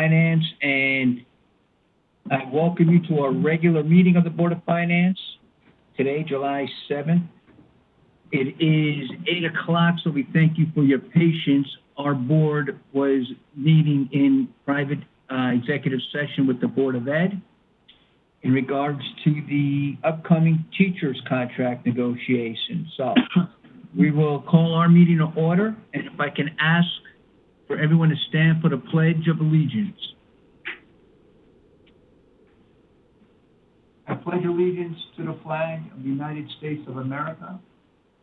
Finance, and I welcome you to our regular meeting of the Board of Finance, today, July 7th. It is 8 o'clock, so we thank you for your patience. Our board was meeting in private executive session with the Board of Ed in regards to the upcoming teachers' contract negotiations. So we will call our meeting to order, and if I can ask for everyone to stand for the Pledge of Allegiance. I pledge allegiance to the flag of the United States of America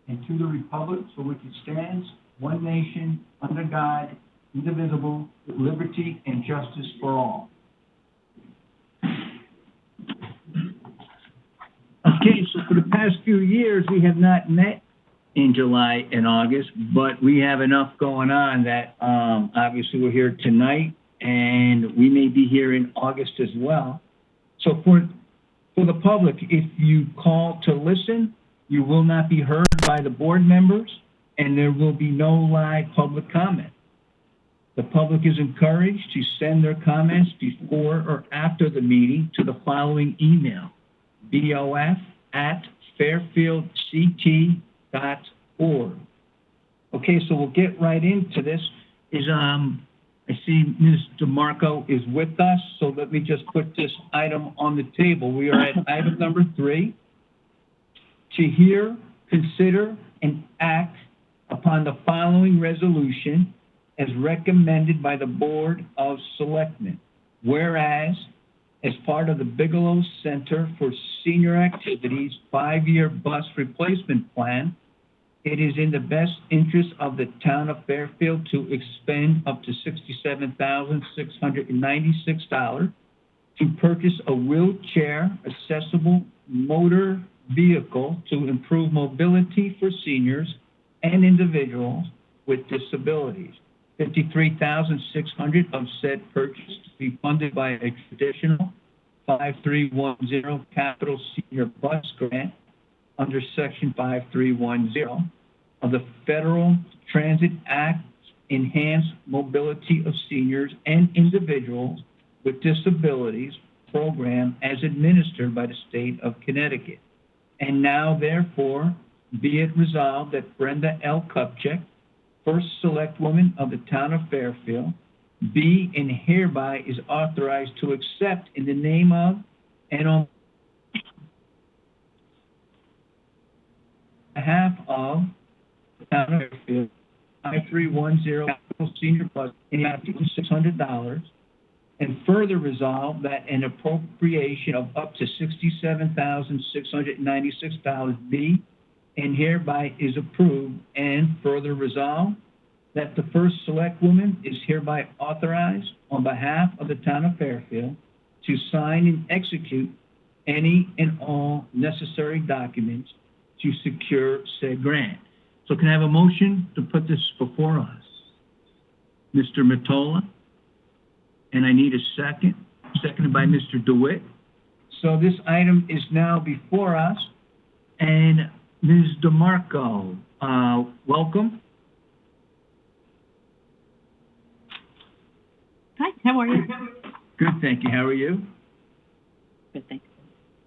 and to the republic for which it stands, one nation, under God, indivisible, with liberty and justice for all. Okay, so for the past few years, we have not met in July and August, but we have enough going on that obviously we're here tonight, and we may be here in August as well. So for the public, if you call to listen, you will not be heard by the board members, and there will be no live public comment. The public is encouraged to send their comments before or after the meeting to the following email: bof@fairfieldct.org. Okay, so we'll get right into this. I see Ms. DeMarco is with us, so let me just put this item on the table. We are at item number 3, to hear, consider, and act upon the following resolution as recommended by the Board of Selectmen. Whereas, as part of the Bigelow Center for Senior Activities 5-year bus replacement plan, it is in the best interest of the town of Fairfield to expend up to $67,696 to purchase a wheelchair accessible motor vehicle to improve mobility for seniors and individuals with disabilities. $53,600 of said purchase to be funded by a traditional 5310 capital senior bus grant under Section 5310 of the Federal Transit Act, Enhanced Mobility of Seniors and Individuals with Disabilities program as administered by the state of Connecticut. And now, therefore, be it resolved that Brenda L. Kupchak, First Select Woman of the town of Fairfield, be and hereby is authorized to accept in the name of and on behalf of the town of Fairfield 5310 capital senior bus in the amount of $600, and further resolve that an appropriation of up to $67,696 be and hereby is approved, and further resolve that the First Select Woman is hereby authorized on behalf of the town of Fairfield to sign and execute any and all necessary documents to secure said grant. So can I have a motion to put this before us? Mr. Mottola, and I need a second, seconded by Mr. DeWitt. So this item is now before us, and Ms. DeMarco, welcome. Hi, how are you? Good, thank you. How are you? Good, thanks.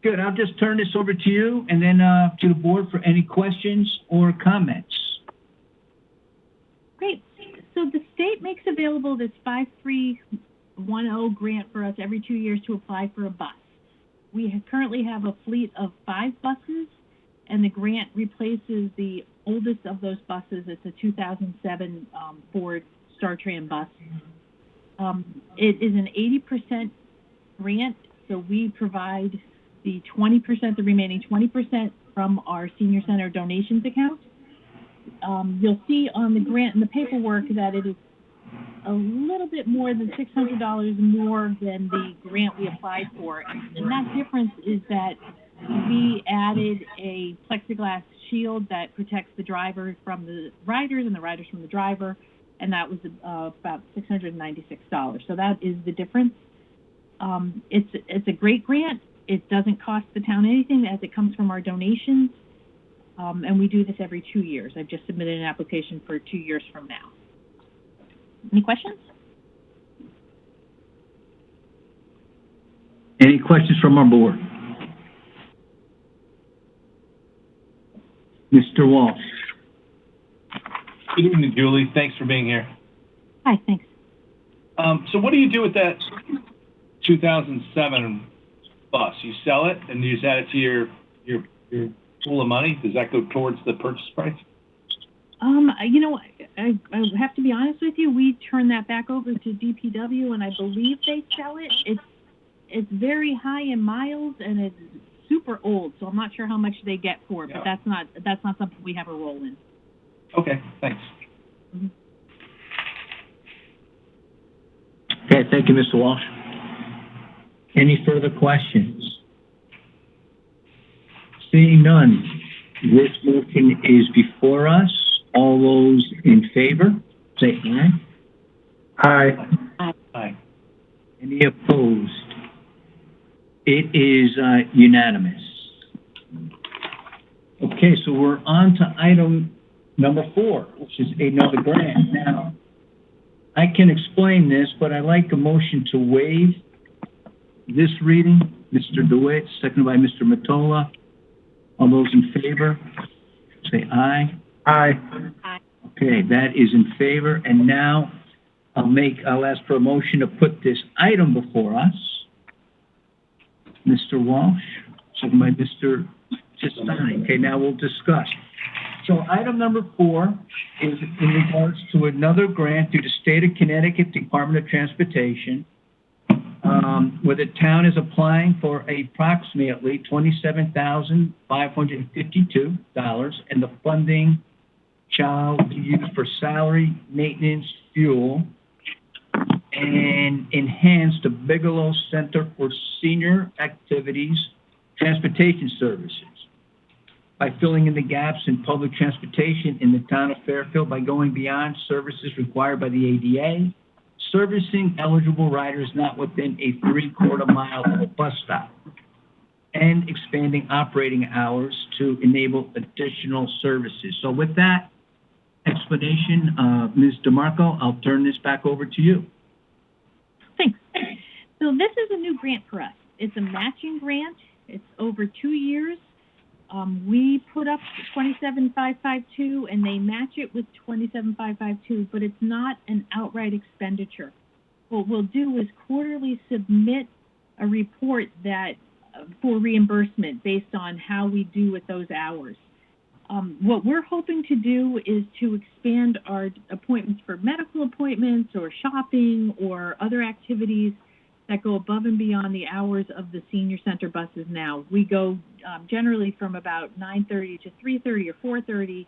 Good. I'll just turn this over to you and then to the board for any questions or comments. Great. So the state makes available this 5310 grant for us every 2 years to apply for a bus. We currently have a fleet of 5 buses, and the grant replaces the oldest of those buses. It's a 2007 Ford StarTran bus. It is an 80% grant, so we provide the 20%, the remaining 20% from our senior center donations account. You'll see on the grant and the paperwork that it is a little bit more than $600 more than the grant we applied for. And that difference is that we added a plexiglass shield that protects the driver from the riders and the riders from the driver, and that was about $696. So that is the difference. It's a great grant. It doesn't cost the town anything as it comes from our donations, and we do this every 2 years. I've just submitted an application for 2 years from now. Any questions? Any questions from our board? Mr. Walsh? Good evening, Julie. Thanks for being here. Hi, thanks. So what do you do with that 2007 bus? You sell it and you just add it to your pool of money? Does that go towards the purchase price? You know, I have to be honest with you. We turn that back over to Bpw, and I believe they sell it. It's very high in miles, and it's super old, so I'm not sure how much they get for it. Yeah. But that's not something we have a role in. Okay, thanks. Mm-hmm. Okay, thank you, Mr. Walsh. Any further questions? Seeing none, this motion is before us. All those in favor, say aye. Aye. Hi. Any opposed? It is unanimous. Okay, so we're on to item number 4, which is another grant. Now, I can explain this, but I like a motion to waive this reading. Mr. DeWitt, seconded by Mr. Mottola. All those in favor, say aye. Aye. Aye. Okay, that is in favor, and now I'll ask for a motion to put this item before us. Mr. Walsh, seconded by Mr. Cistani. Okay, now we'll discuss. So item number 4 is in regards to another grant through the State of Connecticut Department of Transportation, where the town is applying for approximately $27,552, and the funding shall be used for salary, maintenance, fuel, and enhance the Bigelow Center for Senior Activities Transportation Services by filling in the gaps in public transportation in the town of Fairfield by going beyond services required by the ADA, servicing eligible riders not within a 3/4 mile of a bus stop, and expanding operating hours to enable additional services. So with that explanation, Ms. DeMarco, I'll turn this back over to you. Thanks. So this is a new grant for us. It's a matching grant. It's over 2 years. We put up $27,552, and they match it with $27,552, but it's not an outright expenditure. What we'll do is quarterly submit a report that for reimbursement based on how we do with those hours. What we're hoping to do is to expand our appointments for medical appointments or shopping or other activities that go above and beyond the hours of the senior center buses now. We go generally from about 9:30 to 3:30 or 4:30,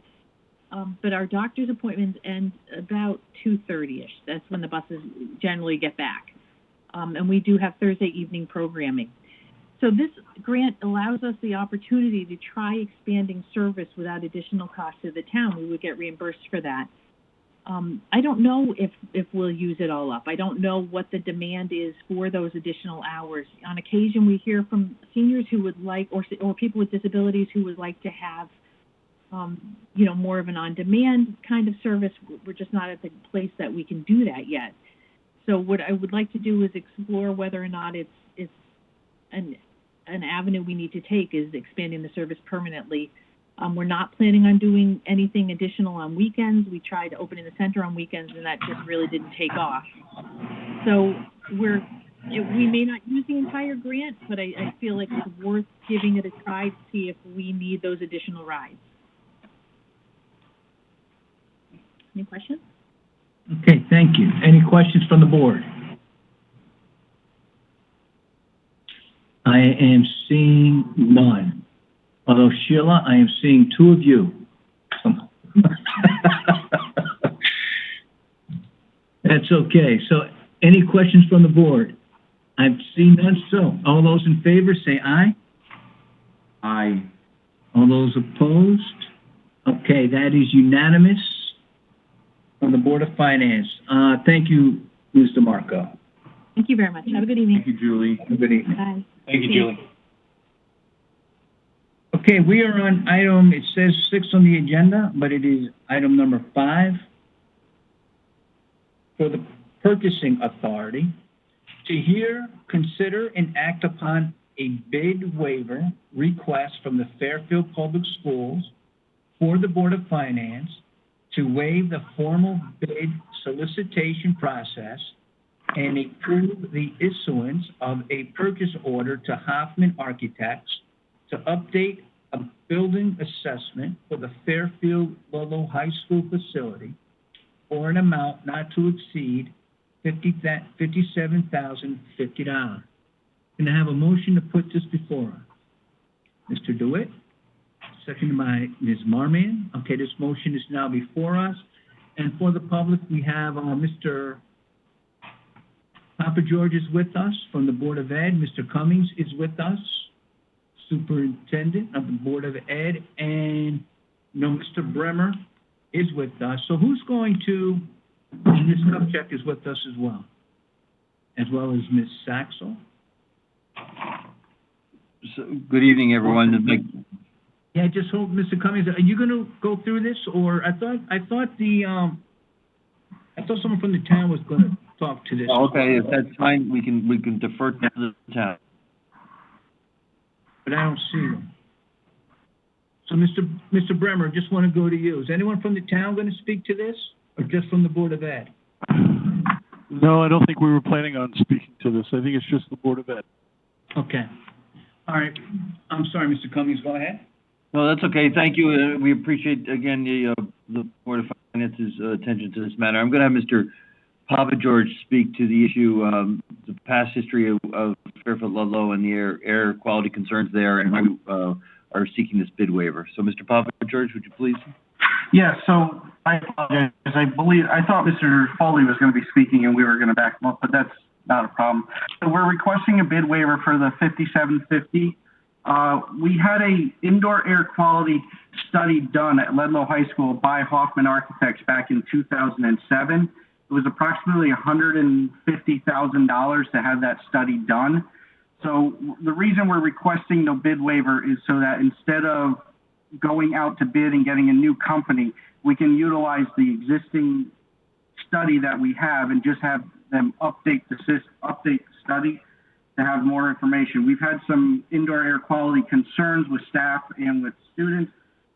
but our doctor's appointments end about 2:30ish. That's when the buses generally get back. And we do have Thursday evening programming. So this grant allows us the opportunity to try expanding service without additional cost to the town. We would get reimbursed for that. I don't know if we'll use it all up. I don't know what the demand is for those additional hours. On occasion, we hear from seniors who would like, or people with disabilities who would like to have, more of an on-demand kind of service. We're just not at the place that we can do that yet. So what I would like to do is explore whether or not it's an avenue we need to take is expanding the service permanently. We're not planning on doing anything additional on weekends. We tried opening the center on weekends, and that just really didn't take off. So we may not use the entire grant, but I feel like it's worth giving it a try to see if we need those additional rides. Any questions? Okay, thank you. Any questions from the board? I am seeing none. Although, Sheila, I am seeing 2 of you. That's okay. So, any questions from the board? I've seen none, so all those in favor say aye. Aye. All those opposed? Okay, that is unanimous from the Board of Finance. Thank you, Ms. DeMarco. Thank you very much. Have a good evening. Thank you, Julie. Have a good evening. Bye. Thank you, Julie. Okay, we are on item, it says 6 on the agenda, but it is item number 5 for the purchasing authority. to hear, consider, and act upon a bid waiver request from the Fairfield Public Schools for the Board of Finance to waive the formal bid solicitation process and approve the issuance of a purchase order to Hoffman Architects to update a building assessment for the Fairfield Ludlow High School facility for an amount not to exceed $57,050. Can I have a motion to put this before us? Mr. DeWitt, seconded by Ms. Marmion. Okay, this motion is now before us. And for the public, we have Mr. Papa George is with us from the Board of Ed. Mr. Cummings is with us, Superintendent of the Board of Ed. And Mr. Bremer is with us. So who's going to, and Ms. Kupchak is with us as well as Ms. Saxel. So, good evening, everyone. Yeah, just hold, Mr. Cummings. Are you going to go through this, or I thought someone from the town was going to talk to this. Okay, if that's fine, we can defer to the town. But I don't see them. So, Mr. Bremer, just want to go to you. Is anyone from the town going to speak to this, or just from the Board of Ed? No, I don't think we were planning on speaking to this. I think it's just the Board of Ed. Okay. All right. I'm sorry, Mr. Cummings. Go ahead. No, that's okay. Thank you. We appreciate, again, the Board of Finance's attention to this matter. I'm going to have Mr. Papa George speak to the issue, the past history of Fairfield Ludlow and the air quality concerns there, and why we are seeking this bid waiver. So, Mr. Papa George, would you please? Yeah, so I apologize. I thought Mr. Foley was going to be speaking and we were going to back him up, but that's not a problem. So we're requesting a bid waiver for the 5750. We had a indoor air quality study done at Ludlow High School by Hoffman Architects back in 2007. It was approximately $150,000 to have that study done. So the reason we're requesting the bid waiver is so that instead of going out to bid and getting a new company, we can utilize the existing study that we have and just have them update the study to have more information. We've had some indoor air quality concerns with staff and with students.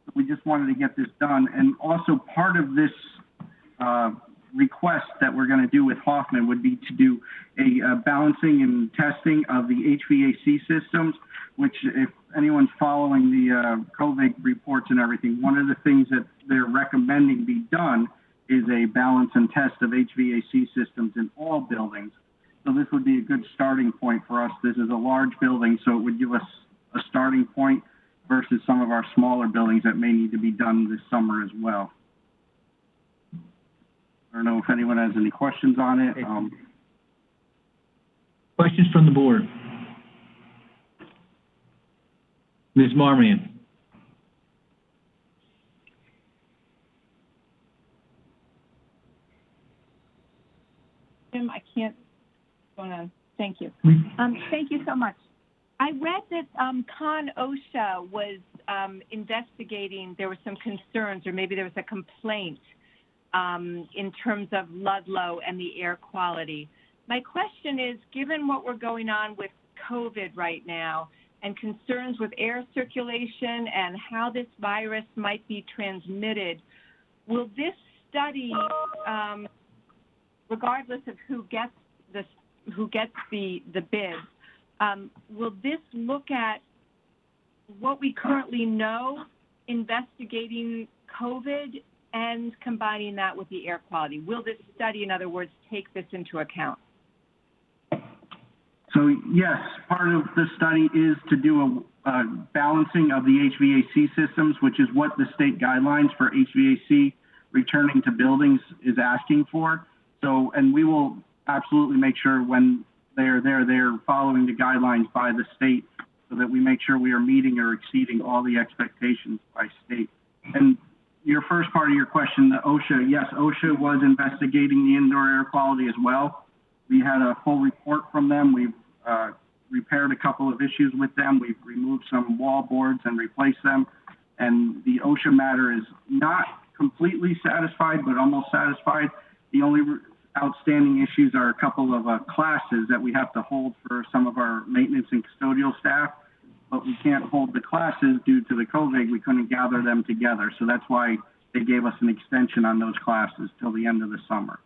So we just wanted to get this done. And also part of this request that we're going to do with Hoffman would be to do a balancing and testing of the HVAC systems, which if anyone's following the COVID reports and everything, one of the things that they're recommending be done is a balance and test of HVAC systems in all buildings. So this would be a good starting point for us. This is a large building, so it would give us a starting point versus some of our smaller buildings that may need to be done this summer as well. I don't know if anyone has any questions on it. Questions from the board? Ms. Marmion. Jim, I can't go on. Thank you. Thank you so much. I read that Con OSHA was investigating, there were some concerns, or maybe there was a complaint in terms of Ludlow and the air quality. My question is, given what we're going on with COVID right now and concerns with air circulation and how this virus might be transmitted, will this study, regardless of who gets the bid, will this look at what we currently know, investigating COVID, and combining that with the air quality? Will this study, in other words, take this into account? So yes, part of the study is to do a balancing of the HVAC systems, which is what the state guidelines for HVAC returning to buildings is asking for. So, and we will absolutely make sure when they're following the guidelines by the state so that we make sure we are meeting or exceeding all the expectations by state. And your first part of your question, the OSHA, yes, OSHA was investigating the indoor air quality as well. We had a full report from them. We've repaired a couple of issues with them. We've removed some wall boards and replaced them. And the OSHA matter is not completely satisfied, but almost satisfied. The only outstanding issues are a couple of classes that we have to hold for some of our maintenance and custodial staff, but we can't hold the classes due to the COVID. We couldn't gather them together, so that's why they gave us an extension on those classes till the end of the summer.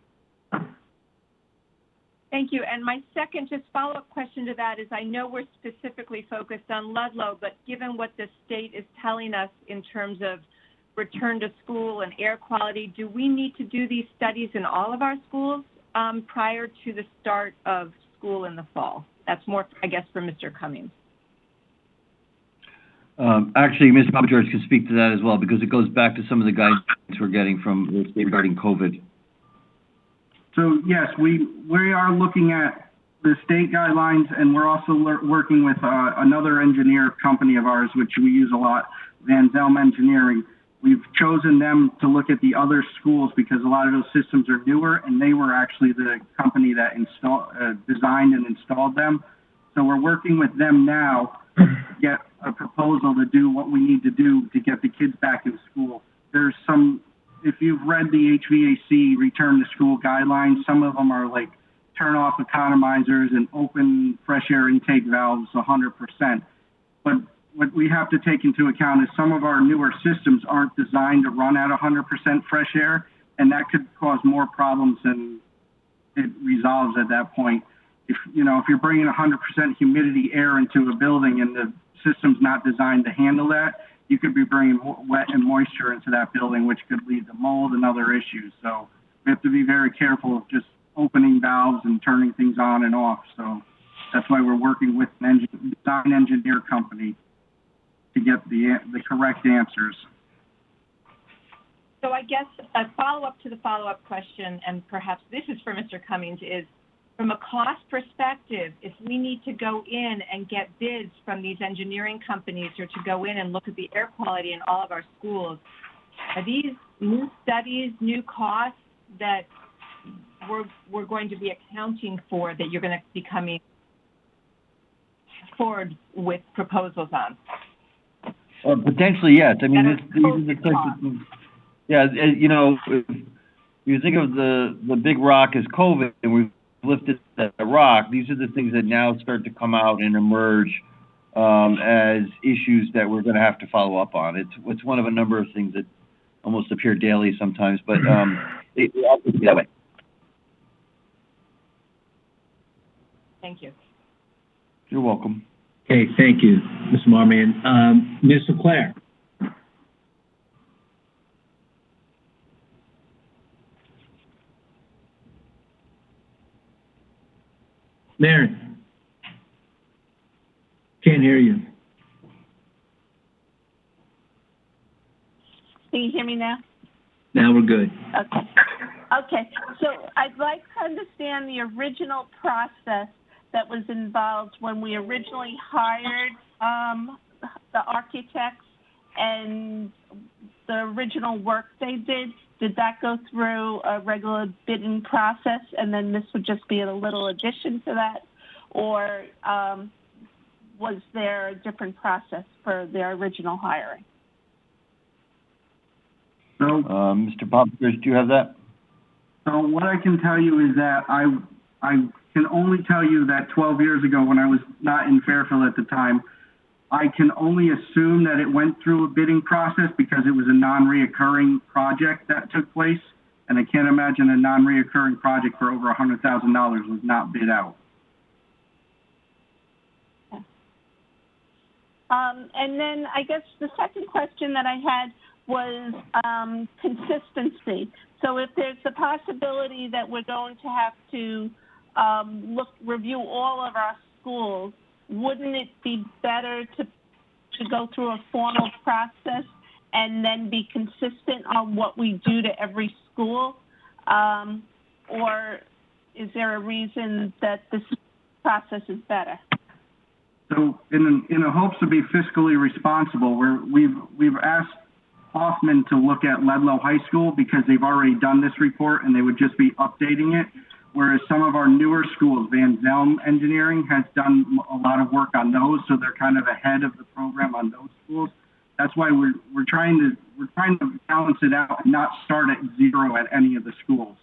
Thank you. And my second just follow-up question to that is, I know we're specifically focused on Ludlow, but given what the state is telling us in terms of return to school and air quality, do we need to do these studies in all of our schools prior to the start of school in the fall? That's more, I guess, for Mr. Cummings. Actually, Mr. Papa George can speak to that as well, because it goes back to some of the guidance we're getting from the state regarding COVID. So yes, we are looking at the state guidelines, and we're also working with another engineer company of ours, which we use a lot, Van Zelm Engineering. We've chosen them to look at the other schools because a lot of those systems are newer, and they were actually the company that designed and installed them. So we're working with them now to get a proposal to do what we need to do to get the kids back in school. There's some, if you've read the HVAC return to school guidelines, some of them are like turn off economizers and open fresh air intake valves 100%. But what we have to take into account is some of our newer systems aren't designed to run at 100% fresh air, and that could cause more problems than it resolves at that point. If you're bringing 100% humidity air into a building and the system's not designed to handle that, you could be bringing wet and moisture into that building, which could lead to mold and other issues. So we have to be very careful of just opening valves and turning things on and off. So that's why we're working with an design engineer company to get the correct answers. So I guess a follow-up to the follow-up question, and perhaps this is for Mr. Cummings, is from a cost perspective, if we need to go in and get bids from these engineering companies or to go in and look at the air quality in all of our schools, are these new studies, new costs that we're going to be accounting for, that you're going to be coming forward with proposals on? Potentially, yes. I mean, these are the types of things. Yeah, if you think of the big rock as COVID, and we've lifted that rock, these are the things that now start to come out and emerge as issues that we're going to have to follow up on. It's one of a number of things that almost appear daily sometimes, but it also be that way. Thank you. You're welcome. Okay, thank you, Mr. Marmion. Ms. LeClaire? Mary? Can't hear you. Can you hear me now? Now we're good. Okay. So I'd like to understand the original process that was involved when we originally hired the architects and the original work they did. Did that go through a regular bidding process, and then this would just be a little addition to that? Or was there a different process for their original hiring? So, Mr. Popovich, do you have that? So what I can tell you is that I can only tell you that 12 years ago, when I was not in Fairfield at the time, I can only assume that it went through a bidding process because it was a non-reoccurring project that took place. And I can't imagine a non-reoccurring project for over $100,000 was not bid out. And then I guess the second question that I had was consistency. So if there's the possibility that we're going to have to review all of our schools, wouldn't it be better to go through a formal process and then be consistent on what we do to every school? Or is there a reason that this process is better? So in the hopes to be fiscally responsible, we've asked Hoffman to look at Ludlow High School because they've already done this report and they would just be updating it. Whereas some of our newer schools, Van Zelm Engineering has done a lot of work on those, so they're kind of ahead of the program on those schools. That's why we're trying to balance it out and not start at zero at any of the schools.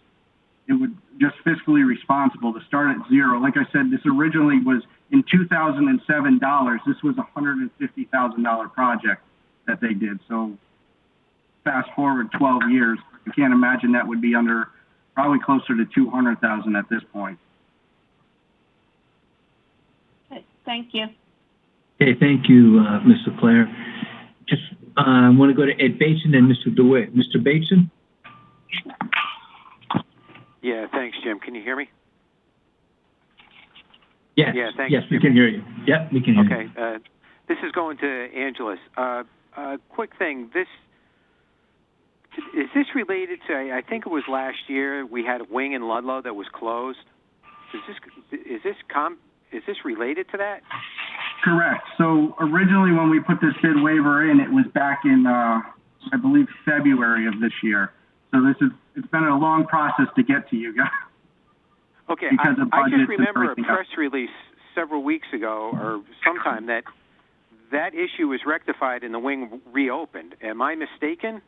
it would just fiscally responsible to start at zero. Like I said, this originally was in 2007 dollars. This was a $150,000 project that they did. So fast forward 12 years, I can't imagine that would be under probably closer to 200,000 at this point. Okay, thank you. Okay, thank you, Ms. LeClaire. Just, I want to go to Ed Bateson and Mr. DeWitt. Mr. Bateson? Yeah, thanks, Jim. Can you hear me? Yes. Yeah, thanks, Yes, we Jim. can hear you. Yep, we can hear you. Okay, this is going to Angeles. Quick thing, is this related to, I think it was last year, we had a wing in Ludlow that was closed. Is this related to that? Correct. So originally when we put this bid waiver in, it was back in, I believe, February of this year. So it's been a long process to get to you guys. Okay, Because of I just budgets and remember a everything press release several weeks ago or sometime that issue was rectified and the wing reopened. Am I mistaken?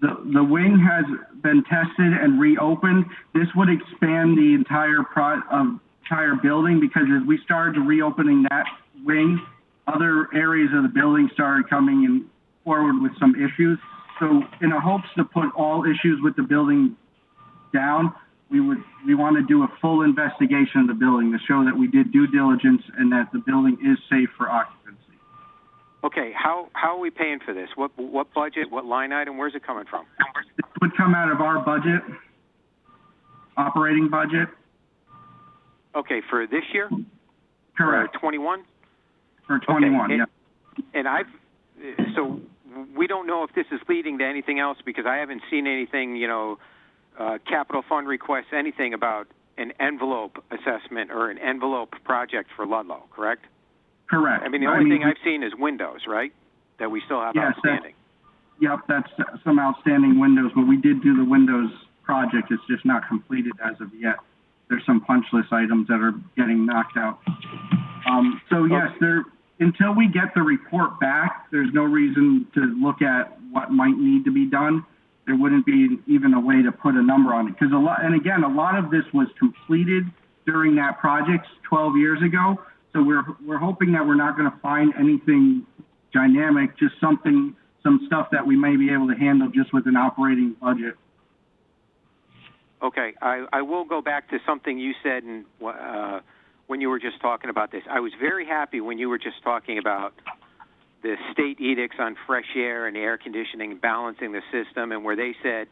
The wing has been tested and reopened. This would expand the entire building, because as we started reopening that wing, other areas of the building started coming in forward with some issues. So in the hopes to put all issues with the building down, we want to do a full investigation of the building to show that we did due diligence and that the building is safe for occupancy. Okay, how are we paying for this? What budget, what line item, where's it coming from? It would come out of our budget, operating budget. Okay, for this year? Correct. For 21? For 21, okay. yeah. And so we don't know if this is leading to anything else, because I haven't seen anything, capital fund requests, anything about an envelope assessment or an envelope project for Ludlow, correct? Correct. I mean, the only thing I've seen is windows, right? That we still have outstanding. Yep, that's some outstanding windows, but we did do the windows project. It's just not completed as of yet. There's some punch list items that are getting knocked out. So yes, until we get the report back, there's no reason to look at what might need to be done. There wouldn't be even a way to put a number on it, because a lot of this was completed during that project 12 years ago. So we're hoping that we're not going to find anything dynamic, just some stuff that we may be able to handle just with an operating budget. Okay, I will go back to something you said when you were just talking about this. I was very happy when you were just talking about the state edicts on fresh air and air conditioning, balancing the system, and where they said,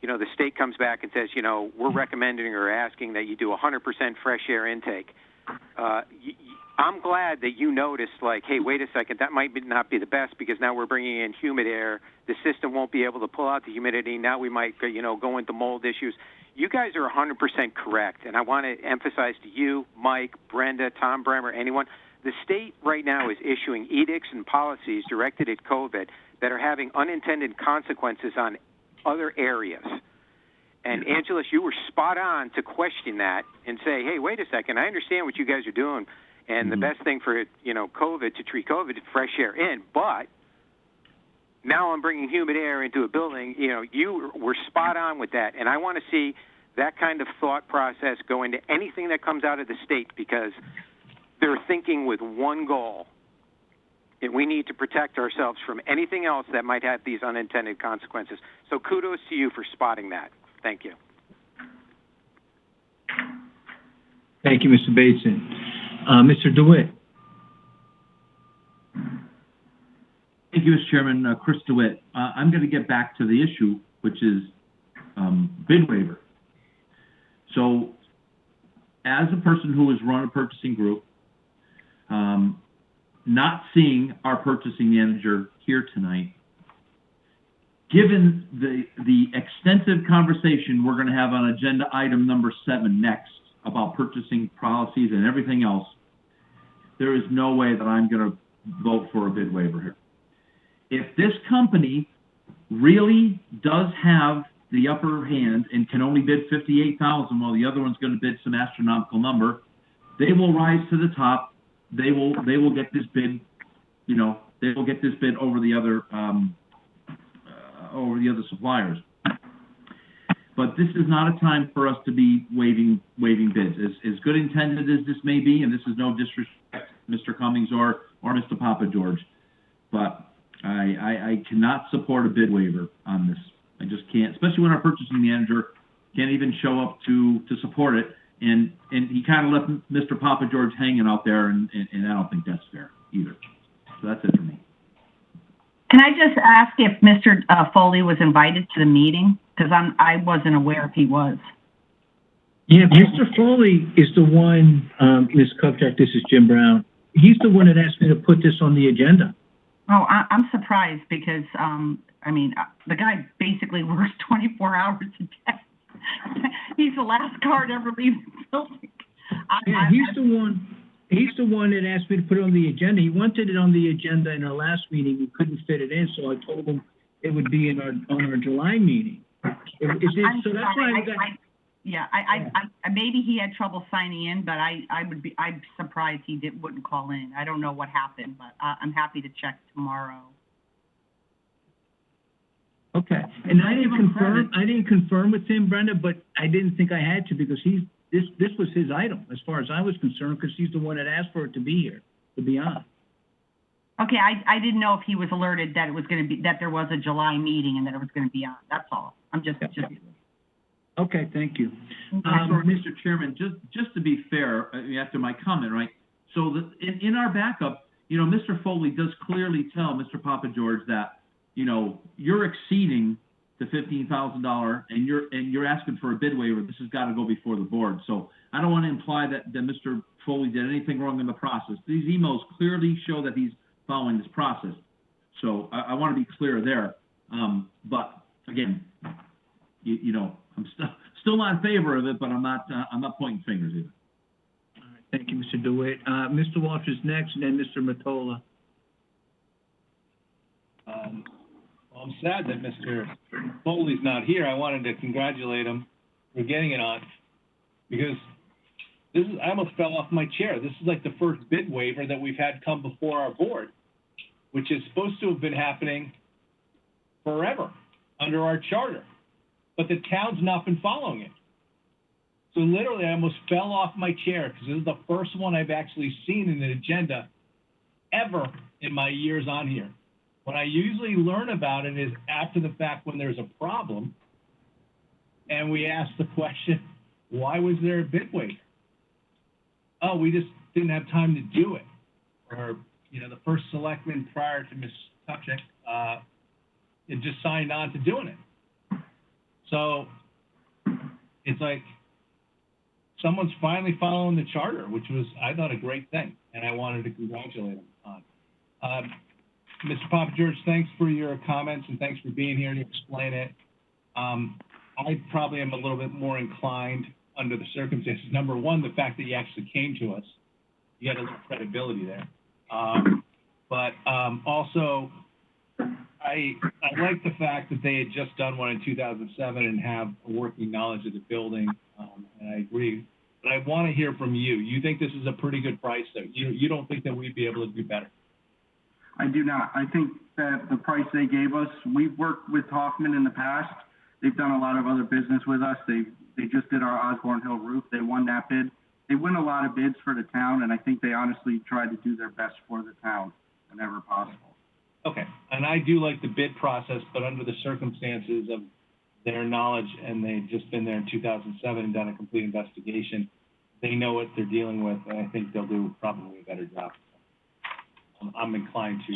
the state comes back and says, we're recommending or asking that you do 100% fresh air intake. I'm glad that you noticed, like, hey, wait a second, that might not be the best, because now we're bringing in humid air. The system won't be able to pull out the humidity. Now we might, go into mold issues. You guys are 100% correct, and I want to emphasize to you, Mike, Brenda, Tom Bremer, anyone, the state right now is issuing edicts and policies directed at COVID that are having unintended consequences on other areas. And Angeles, you were spot on to question that and say, hey, wait a second, I understand what you guys are doing, and the best thing for, COVID, to treat COVID, is fresh air in, but now I'm bringing humid air into a building. You were spot on with that, and I want to see that kind of thought process go into anything that comes out of the state, because they're thinking with one goal, and we need to protect ourselves from anything else that might have these unintended consequences. So kudos to you for spotting that. Thank you. Thank you, Mr. Bateson. Mr. DeWitt. Thank you, Mr. Chairman. Chris DeWitt. I'm going to get back to the issue, which is bid waiver. So, as a person who has run a purchasing group, not seeing our purchasing manager here tonight, given the extensive conversation we're going to have on agenda item number 7 next about purchasing policies and everything else, there is no way that I'm going to vote for a bid waiver here. If this company really does have the upper hand and can only bid $58,000 while the other one's going to bid some astronomical number, they will rise to the top. They will get this bid, they will get this bid over the other suppliers. But this is not a time for us to be waiving bids. As good intended as this may be, and this is no disrespect to Mr. Cummings or Mr. Papa George, but I cannot support a bid waiver on this. I just can't, especially when our purchasing manager can't even show up to support it. And he kind of left Mr. Papa George hanging out there, and I don't think that's fair either. So that's it for me. Can I just ask if Mr. Foley was invited to the meeting? Because I wasn't aware if he was. Yeah, Mr. Foley is the one, Ms. Kupchak, this is Jim Brown. He's the one that asked me to put this on the agenda. Oh, I'm surprised because, I mean, the guy basically works 24 hours a day. He's the last card ever leaving the building. Yeah, he's the one that asked me to put it on the agenda. He wanted it on the agenda in our last meeting. We couldn't fit it in, so I told him it would be on our July meeting. So that's why maybe he had trouble signing in, but I'm surprised he wouldn't call in. I don't know what happened, but I'm happy to check tomorrow. Okay, and I didn't confirm with him, Brenda, but I didn't think I had to because this was his item as far as I was concerned, because he's the one that asked for it to be here, to be on. Okay, I didn't know if he was alerted that it was going to be, that there was a July meeting and that it was going to be on. That's all. I'm just. Okay, thank you. Mr. Chairman, just to be fair, after my comment, right? So in our backup, Mr. Foley does clearly tell Mr. Papa George that, you're exceeding the $15,000 and you're asking for a bid waiver. This has got to go before the board. So I don't want to imply that Mr. Foley did anything wrong in the process. These emails clearly show that he's following this process. So I want to be clear there. But again, I'm still not in favor of it, but I'm not pointing fingers either. All right, thank you, Mr. DeWitt. Mr. Walsh is next, and then Mr. Mottola. Well, I'm sad that Mr. Foley's not here. I wanted to congratulate him for getting it on, because I almost fell off my chair. This is like the first bid waiver that we've had come before our board, which is supposed to have been happening forever under our charter, but the town's not been following it. So literally, I almost fell off my chair because this is the first one I've actually seen in the agenda ever in my years on here. When I usually learn about it is after the fact when there's a problem, and we ask the question, why was there a bid waiver? Oh, we just didn't have time to do it. Or, the first selectman prior to Ms. Kupchak, it just signed on to doing it. So it's like someone's finally following the charter, which was, I thought, a great thing, and I wanted to congratulate him on. Mr. Papa George, thanks for your comments and thanks for being here to explain it. I probably am a little bit more inclined under the circumstances. Number one, the fact that you actually came to us, you had a little credibility there. But also, I like the fact that they had just done one in 2007 and have a working knowledge of the building, and I agree. But I want to hear from you. You think this is a pretty good price, though? You don't think that we'd be able to do better? I do not. I think that the price they gave us, we've worked with Hoffman in the past. They've done a lot of other business with us. They just did our Osborne Hill roof. They won that bid. They win a lot of bids for the town, and I think they honestly tried to do their best for the town whenever possible. Okay, and I do like the bid process, but under the circumstances of their knowledge, and they've just been there in 2007 and done a complete investigation, they know what they're dealing with, and I think they'll do probably a better job. I'm inclined to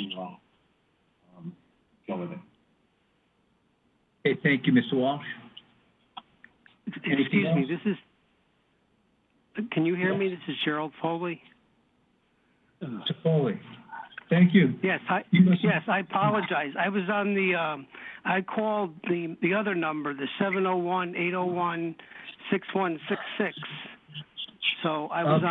go with it. Okay, thank you, Mr. Walsh. Excuse me, can you hear me? This is Gerald Foley. Mr. Foley, thank you. Yes, I apologize. I was on I called the other number, the 701-801-6166. So I was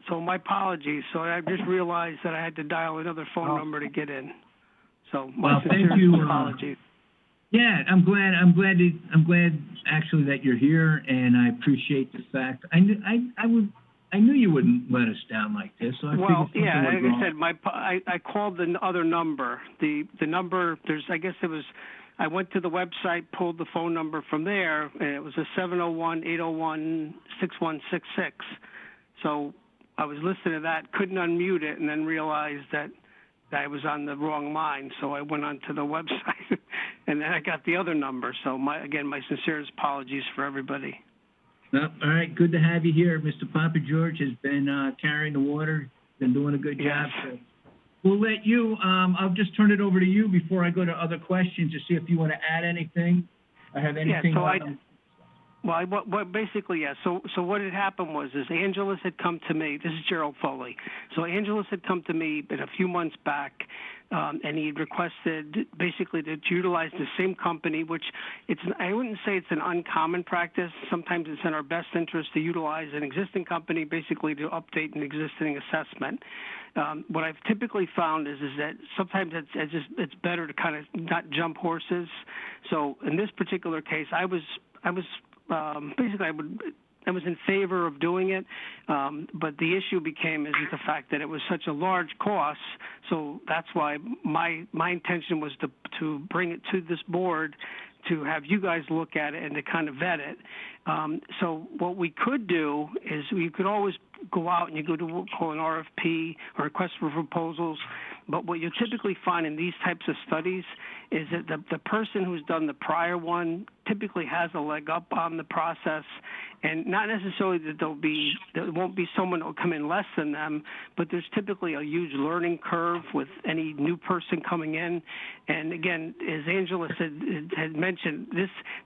so my apologies. So I just realized that I had to dial another phone number to get in. So my sincere apologies. Yeah, I'm glad actually that you're here, and I appreciate the fact. I knew you wouldn't let us down like this. So like I said, I called the other number. The number, I guess it was I went to the website, pulled the phone number from there, and it was a 701-801-6166. So I was listening to that, couldn't unmute it, and then realized that I was on the wrong line. So I went onto the website, and then I got the other number. So my sincerest apologies for everybody. All right, good to have you here. Mr. Papa George has been carrying the water, been doing a good job. So we'll let you, I'll just turn it over to you before I go to other questions to see if you want to add anything. I have anything. Basically, yeah. So what had happened was Angelus had come to me. This is Gerald Foley. So Angelus had come to me a few months back, and he had requested basically to utilize the same company, which I wouldn't say it's an uncommon practice. Sometimes it's in our best interest to utilize an existing company basically to update an existing assessment. What I've typically found is that sometimes it's better to kind of not jump horses. So in this particular case, I was in favor of doing it, but the issue became is the fact that it was such a large cost. So that's why my intention was to bring it to this board to have you guys look at it and to kind of vet it. So what we could do is we could always go out and you go to call an RFP or request for proposals. But what you typically find in these types of studies is that the person who's done the prior one typically has a leg up on the process, and not necessarily that there won't be someone that will come in less than them, but there's typically a huge learning curve with any new person coming in. And again, as Angela had mentioned,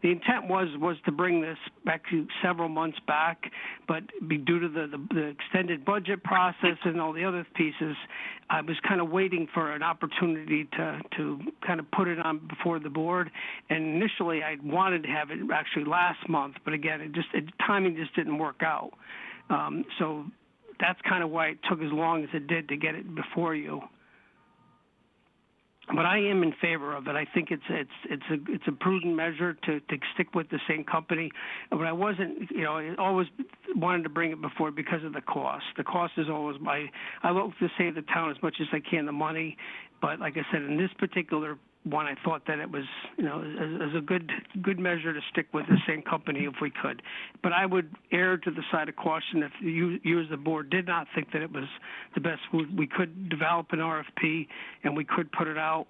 the intent was to bring this back to several months back, but due to the extended budget process and all the other pieces, I was kind of waiting for an opportunity to kind of put it on before the board. And initially, I wanted to have it actually last month, but again, timing just didn't work out. So that's kind of why it took as long as it did to get it before you. But I am in favor of it. I think it's a prudent measure to stick with the same company. But I wasn't, I always wanted to bring it before because of the cost. The cost is always I love to save the town as much as I can the money. But like I said, in this particular one, I thought that it was, as a good measure to stick with the same company if we could. But I would err to the side of caution if you as the board did not think that it was the best. We could develop an RFP and we could put it out.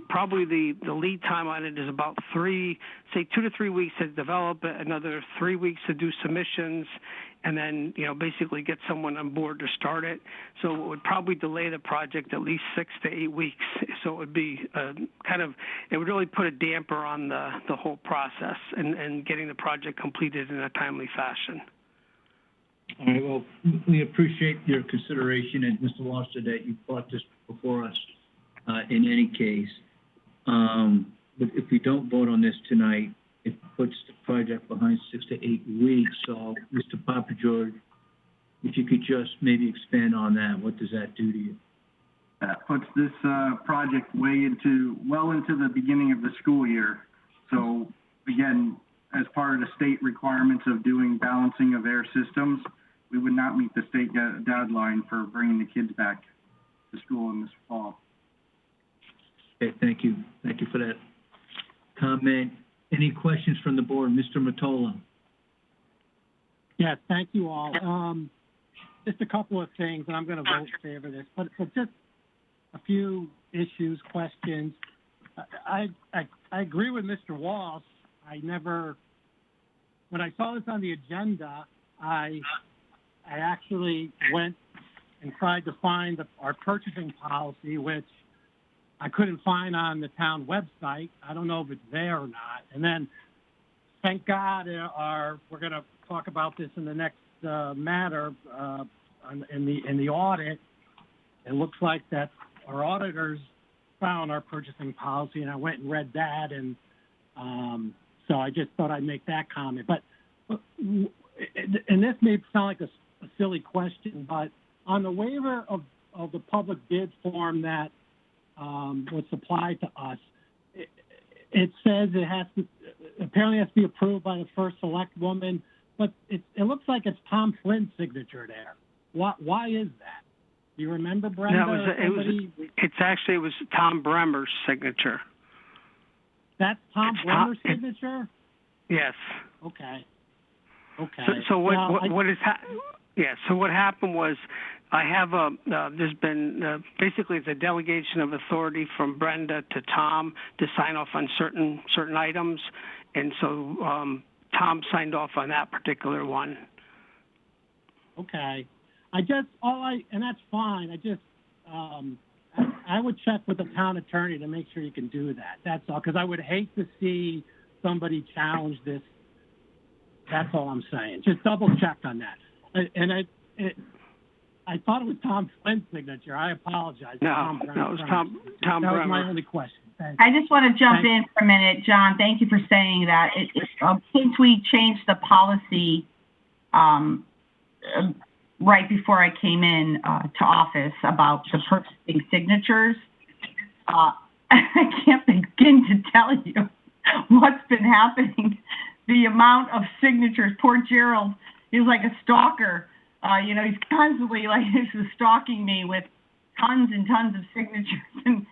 Probably the lead time on it is about 2 to 3 weeks to develop it, another 3 weeks to do submissions, and then, basically get someone on board to start it. So it would probably delay the project at least 6 to 8 weeks. So it would be it would really put a damper on the whole process and getting the project completed in a timely fashion. All right, well, we appreciate your consideration, and Mr. Foster, that you brought this before us in any case. But if we don't vote on this tonight, it puts the project behind 6 to 8 weeks. So, Mr. Papa George, if you could just maybe expand on that, what does that do to you? That puts this project well into the beginning of the school year. So, again, as part of the state requirements of doing balancing of air systems, we would not meet the state deadline for bringing the kids back to school in this fall. Okay, thank you. Thank you for that comment. Any questions from the board? Mr. Mottola? Yes, thank you all. Just a couple of things, and I'm going to vote in favor of this, but just a few issues, questions. I agree with Mr. Walsh. When I saw this on the agenda, I actually went and tried to find our purchasing policy, which I couldn't find on the town website. I don't know if it's there or not. And then, thank God, we're going to talk about this in the next matter in the audit. It looks like that our auditors found our purchasing policy, and I went and read that, and so I just thought I'd make that comment. But and this may sound like a silly question, but on the waiver of the public bid form that was supplied to us, it says it apparently has to be approved by the first select woman, but it looks like it's Tom Flynn's signature there. Why is that? Do you remember, Brenda? No, it was Tom Bremer's signature. That's Tom Bremer's signature? Yes. Okay. Okay. So Well, so what happened was, I have there's been basically the delegation of authority from Brenda to Tom to sign off on certain items, and so Tom signed off on that particular one. Okay. And that's fine. I would check with the town attorney to make sure you can do that. That's all, because I would hate to see somebody challenge this. That's all I'm saying. Just double check on that. I thought it was Tom Flynn's signature. I apologize. No, it was Tom That Bremer. was my only question. Thanks. I just want to jump in for a minute, John. Thank you for saying that. Since we changed the policy right before I came in to office about the purchasing signatures, I can't begin to tell you what's been happening. The amount of signatures. Poor Gerald is like a stalker. He's constantly he's stalking me with tons and tons of signatures. And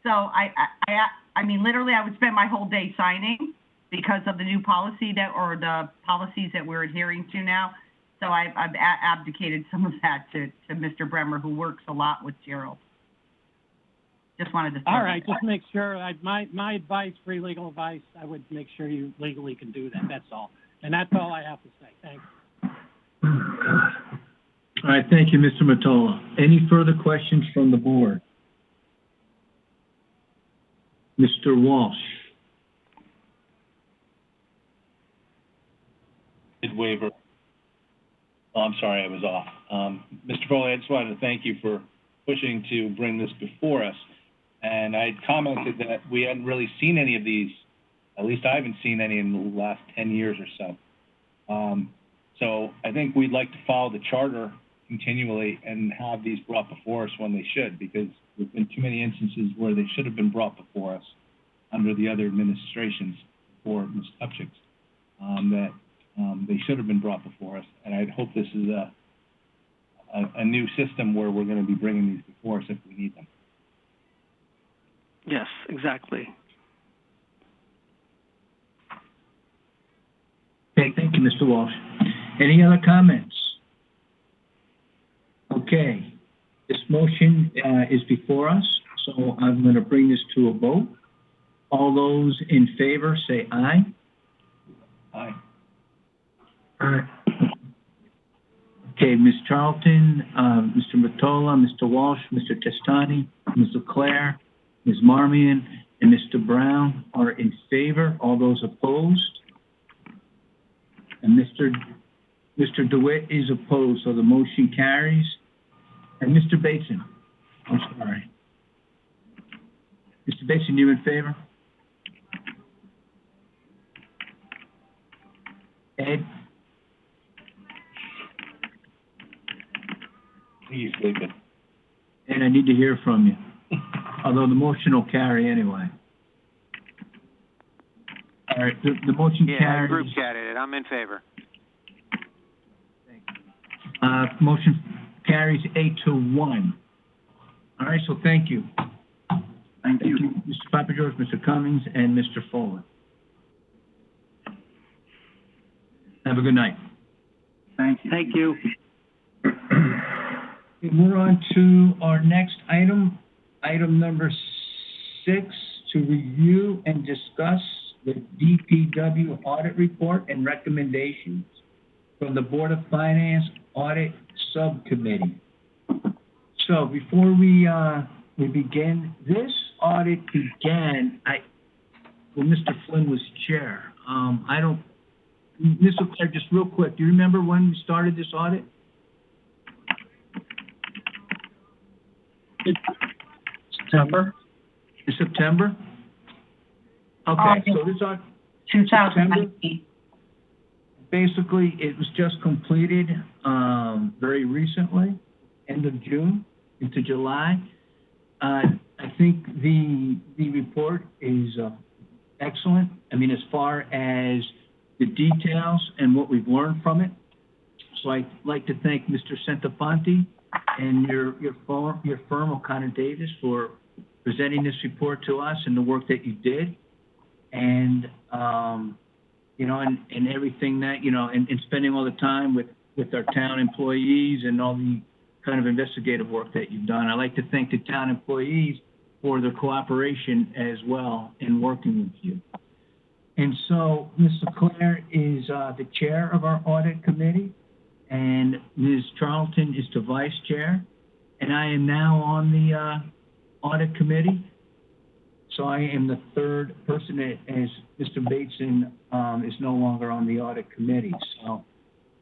so I mean, literally I would spend my whole day signing because of the new policy or the policies that we're adhering to now. So I've abdicated some of that to Mr. Bremer, who works a lot with Gerald. Just wanted to say all right, that. just make sure. My advice, free legal advice, I would make sure you legally can do that. That's all. And that's all I have to say. Thanks. All right, thank you, Mr. Mottola. Any further questions from the board? Mr. Walsh. Waiver. Oh, I'm sorry, I was off. Mr. Foley, I just wanted to thank you for pushing to bring this before us. And I commented that we hadn't really seen any of these. At least I haven't seen any in the last 10 years or so. So I think we'd like to follow the charter continually and have these brought before us when they should, because there's been too many instances where they should have been brought before us under the other administrations for Ms. Kupchik's, that they should have been brought before us. And I hope this is a new system where we're going to be bringing these before us if we need them. Yes, exactly. Okay, thank you, Mr. Walsh. Any other comments? Okay, this motion is before us, so I'm going to bring this to a vote. All those in favor say aye. Aye. Aye. Okay, Ms. Charlton, Mr. Mottola, Mr. Walsh, Mr. Testani, Ms. LeClaire, Ms. Marmion, and Mr. Brown are in favor. All those opposed? And Mr. DeWitt is opposed, so the motion carries. And Mr. Bateson, I'm sorry. Mr. Bateson, you in favor? Ed? He's sleeping. Ed, I need to hear from you. Although the motion will carry anyway. All right, the motion Yeah, I carries. group chatted it. I'm in favor. Motion carries 8-1. All right, so thank you. Thank you. Mr. Papa George, Mr. Cummings, and Mr. Fuller. Have a good night. Thank you. Thank you. We're on to our next item, item number 6, to review and discuss the Bpw Audit Report and recommendations from the Board of Finance Audit Subcommittee. So before we begin, this audit began when Mr. Flynn was chair. Ms. LeClaire, just real quick, do you remember when we started this audit? September. September? Okay, so this audit. 2019. Basically, it was just completed very recently, end of June into July. I think the report is excellent. I mean, as far as the details and what we've learned from it. So I'd like to thank Mr. Centofanti and your firm, O'Connor Davis, for presenting this report to us and the work that you did. and, and everything that, and spending all the time with our town employees and all the kind of investigative work that you've done. I'd like to thank the town employees for their cooperation as well in working with you. And so Ms. LeClaire is the chair of our audit committee, and Ms. Charlton is the vice chair, and I am now on the audit committee. So I am the third person, as Mr. Bateson is no longer on the audit committee. So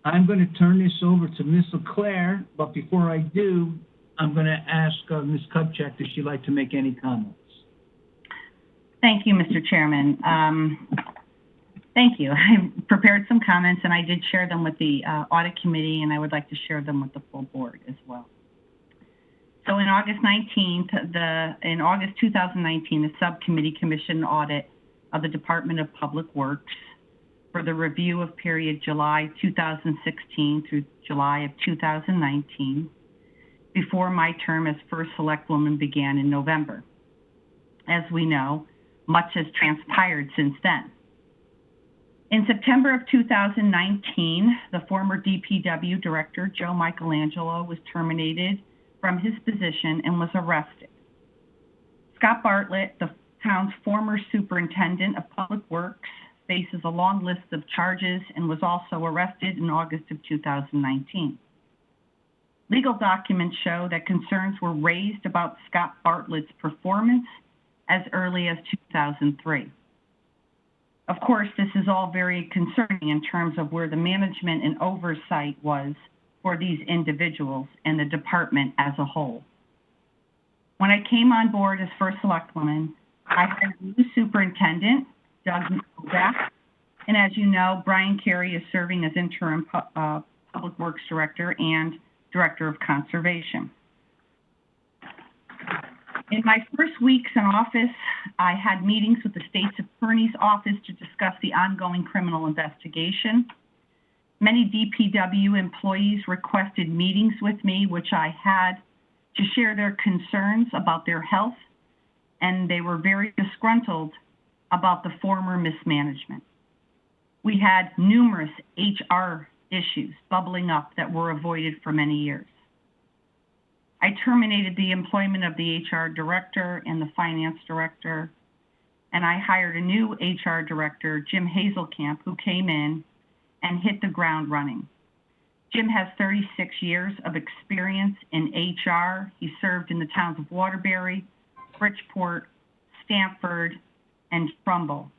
I'm going to turn this over to Ms. LeClaire, but before I do, I'm going to ask Ms. Kupchak, does she like to make any comments? Thank you, Mr. Chairman. Thank you. I prepared some comments, and I did share them with the audit committee, and I would like to share them with the full board as well. So in August 2019, the subcommittee commissioned an audit of the Department of Public Works for the review of period July 2016 through July of 2019, before my term as first selectwoman began in November. As we know, much has transpired since then. In September of 2019, the former DPW director, Joe Michelangelo, was terminated from his position and was arrested. Scott Bartlett, the town's former superintendent of public works, faces a long list of charges and was also arrested in August of 2019. Legal documents show that concerns were raised about Scott Bartlett's performance as early as 2003. Of course, this is all very concerning in terms of where the management and oversight was for these individuals and the department as a whole. When I came on board as first selectwoman, I hired a new superintendent, Doug Novak, and as you know, Brian Carey is serving as interim public works director and director of conservation. In my first weeks in office, I had meetings with the state's attorney's office to discuss the ongoing criminal investigation. Many DPW employees requested meetings with me, which I had to share their concerns about their health, and they were very disgruntled about the former mismanagement. We had numerous HR issues bubbling up that were avoided for many years. I terminated the employment of the HR director and the finance director, and I hired a new HR director, Jim Hazelkamp, who came in and hit the ground running. Jim has 36 years of experience in HR. He served in the towns of Waterbury, Bridgeport, Stamford, and Trumbull.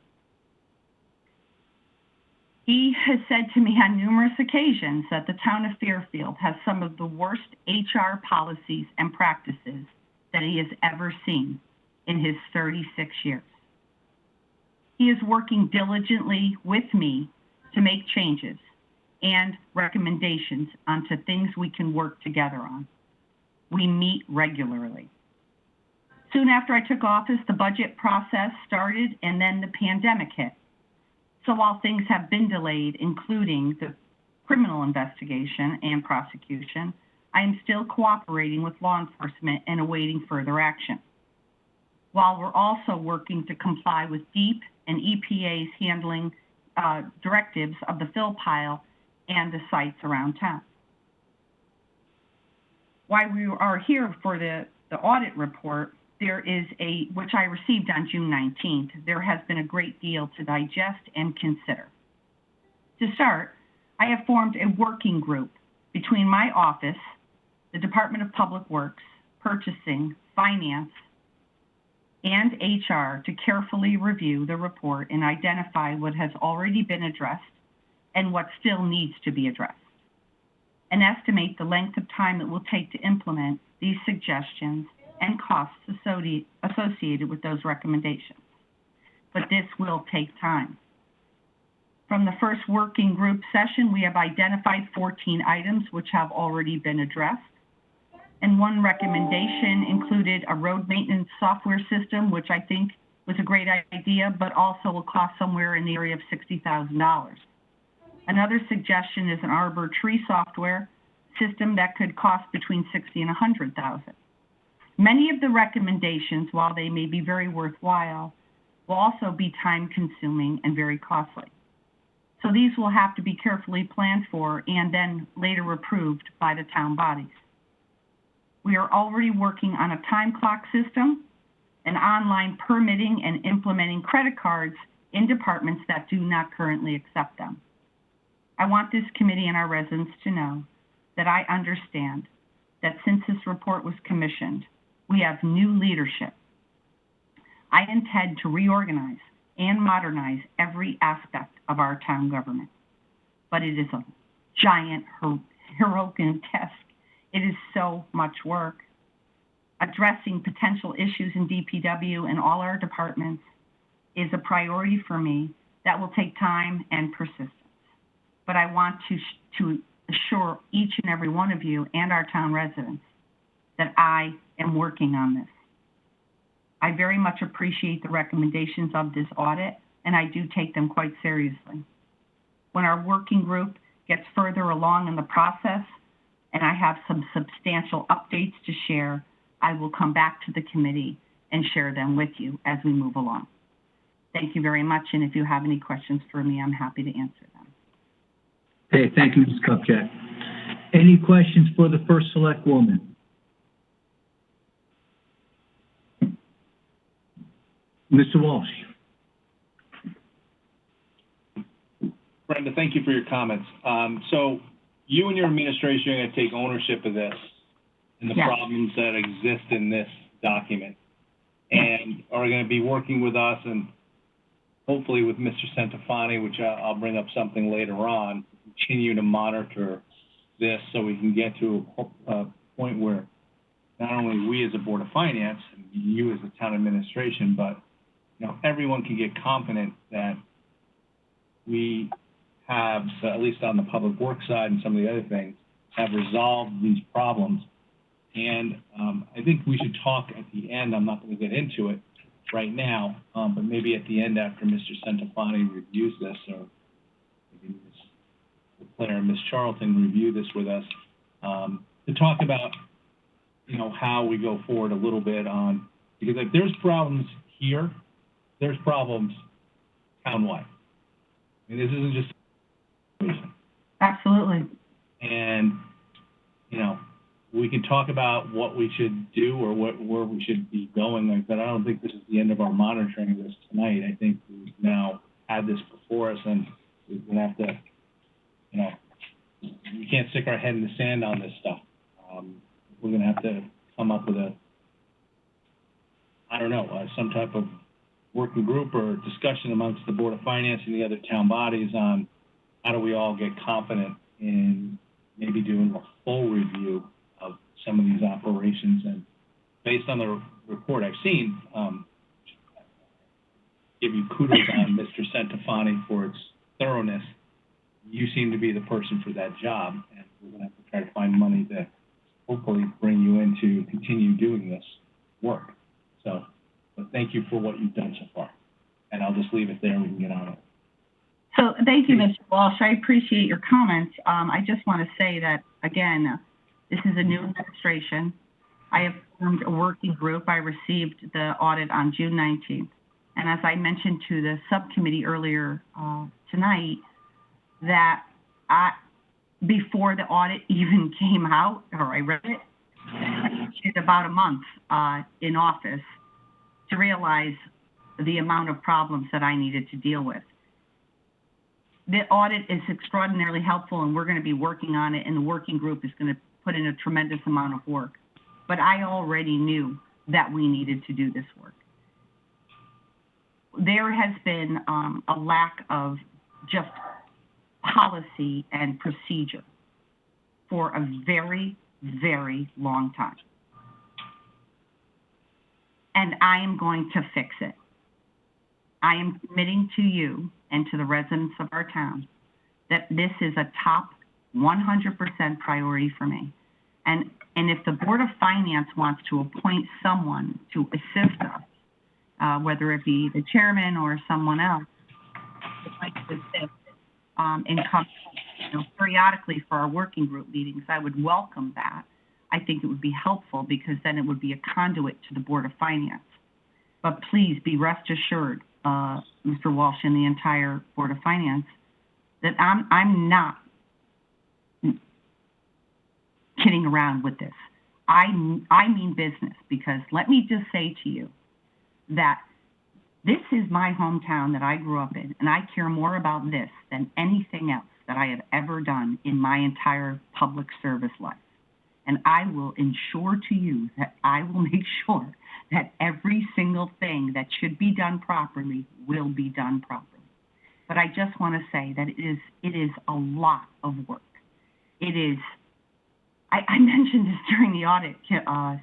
He has said to me on numerous occasions that the town of Fairfield has some of the worst HR policies and practices that he has ever seen in his 36 years. He is working diligently with me to make changes and recommendations onto things we can work together on. We meet regularly. Soon after I took office, the budget process started and then the pandemic hit. So while things have been delayed, including the criminal investigation and prosecution, I am still cooperating with law enforcement and awaiting further action. While we're also working to comply with DEEP and EPA's handling directives of the fill pile and the sites around town. While we are here for the audit report, there is which I received on June 19th, there has been a great deal to digest and consider. To start, I have formed a working group between my office, the Department of Public Works, Purchasing, Finance, and HR to carefully review the report and identify what has already been addressed and what still needs to be addressed, and estimate the length of time it will take to implement these suggestions and costs associated with those recommendations. But this will take time. From the first working group session, we have identified 14 items which have already been addressed. And one recommendation included a road maintenance software system, which I think was a great idea, but also will cost somewhere in the area of $60,000. Another suggestion is an arbor tree software system that could cost between $60,000 and $100,000. Many of the recommendations, while they may be very worthwhile, will also be time-consuming and very costly. So these will have to be carefully planned for and then later approved by the town bodies. We are already working on a time clock system, and online permitting and implementing credit cards in departments that do not currently accept them. I want this committee and our residents to know that I understand that since this report was commissioned, we have new leadership. I intend to reorganize and modernize every aspect of our town government. But it is a giant, heroic task. It is so much work. Addressing potential issues in DPW and all our departments is a priority for me that will take time and persistence. But I want to assure each and every one of you and our town residents that I am working on this. I very much appreciate the recommendations of this audit, and I do take them quite seriously. When our working group gets further along in the process, and I have some substantial updates to share, I will come back to the committee and share them with you as we move along. Thank you very much, and if you have any questions for me, I'm happy to answer them. Okay, thank you, Ms. Kupchak. Any questions for the first select woman? Mr. Walsh. Brenda, thank you for your comments. So you and your administration are going to take ownership of this and the problems that exist in this document, and are going to be working with us and hopefully with Mr. Centofanti, which I'll bring up something later on, continue to monitor this so we can get to a point where not only we as a Board of Finance and you as the town administration, but everyone can get confident that we have, so at least on the public works side and some of the other things, have resolved these problems. And I think we should talk at the end. I'm not going to get into it right now, but maybe at the end after Mr. Centofanti reviews this, or maybe Ms. Claire and Ms. Charlton review this with us, to talk about, how we go forward a little bit on, because if there's problems here, there's problems townwide. I mean, this isn't just a situation. Absolutely. And, we can talk about what we should do or where we should be going, but I don't think this is the end of our monitoring of this tonight. I think we've now had this before us, and we're going to have to, we can't stick our head in the sand on this stuff. We're going to have to come up with some type of working group or discussion amongst the Board of Finance and the other town bodies on how do we all get confident in maybe doing a full review of some of these operations. And based on the report I've seen, give you kudos on Mr. Centofanti for its thoroughness. You seem to be the person for that job, and we're going to have to try to find money to hopefully bring you in to continue doing this work. So, but thank you for what you've done so far. And I'll just leave it there and we can get on it. So thank you, Mr. Walsh. I appreciate your comments. I just want to say that, again, this is a new administration. I have formed a working group. I received the audit on June 19th. And as I mentioned to the subcommittee earlier tonight, that before the audit even came out, or I read it, it's about a month in office to realize the amount of problems that I needed to deal with. The audit is extraordinarily helpful, and we're going to be working on it, and the working group is going to put in a tremendous amount of work. But I already knew that we needed to do this work. There has been a lack of just policy and procedure for a very, very long time. And I am going to fix it. I am committing to you and to the residents of our town that this is a top 100% priority for me. And if the Board of Finance wants to appoint someone to assist us, whether it be the chairman or someone else, like to assist and come periodically for our working group meetings, I would welcome that. I think it would be helpful because then it would be a conduit to the Board of Finance. But please be rest assured Mr. Walsh and the entire Board of Finance, that I'm not kidding around with this. I mean business, because let me just say to you that this is my hometown that I grew up in, and I care more about this than anything else that I have ever done in my entire public service life. And I will ensure to you that I will make sure that every single thing that should be done properly will be done properly. But I just want to say that it is a lot of work. It is, I mentioned this during the audit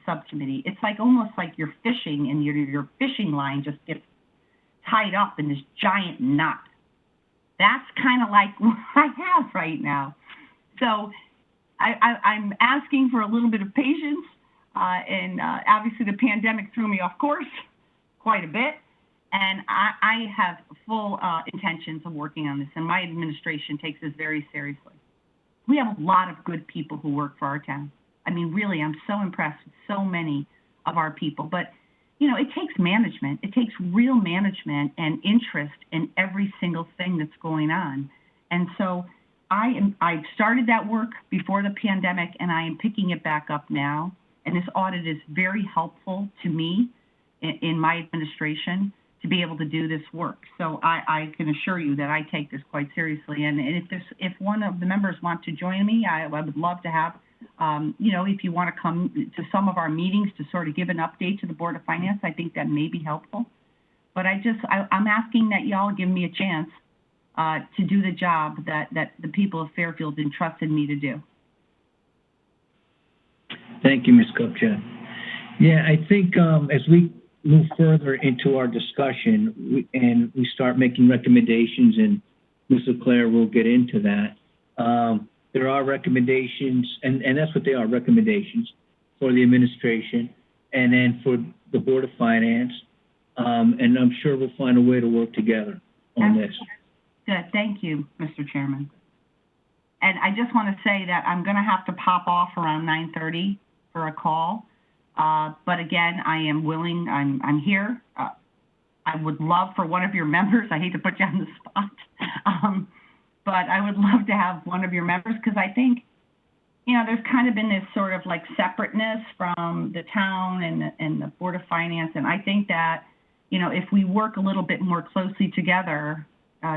subcommittee. It's like almost like you're fishing and your fishing line just gets tied up in this giant knot. That's kind of like what I have right now. So I'm asking for a little bit of patience, and obviously the pandemic threw me off course quite a bit, and I have full intentions of working on this, and my administration takes this very seriously. We have a lot of good people who work for our town. I mean, really, I'm so impressed with so many of our people, but you know, it takes management. It takes real management and interest in every single thing that's going on. And so I've started that work before the pandemic, and I am picking it back up now. And this audit is very helpful to me in my administration to be able to do this work. So I can assure you that I take this quite seriously. And if one of the members want to join me, I would love to have, you know, if you want to come to some of our meetings to sort of give an update to the Board of Finance, I think that may be helpful. But I'm asking that y'all give me a chance to do the job that the people of Fairfield entrusted me to do. Thank you, Ms. Kupcha. Yeah, I think as we move further into our discussion and we start making recommendations, and Ms. LeClaire will get into that, there are recommendations, and that's what they are, recommendations for the administration and then for the Board of Finance, and I'm sure we'll find a way to work together on this. Good. Thank you, Mr. Chairman. And I just want to say that I'm going to have to pop off around 9:30 for a call. But again, I am willing. I'm here. I would love for one of your members. I hate to put you on the spot, but I would love to have one of your members, because I think, you know, there's kind of been this sort of like separateness from the town and the Board of Finance, and I think that, you know, if we work a little bit more closely together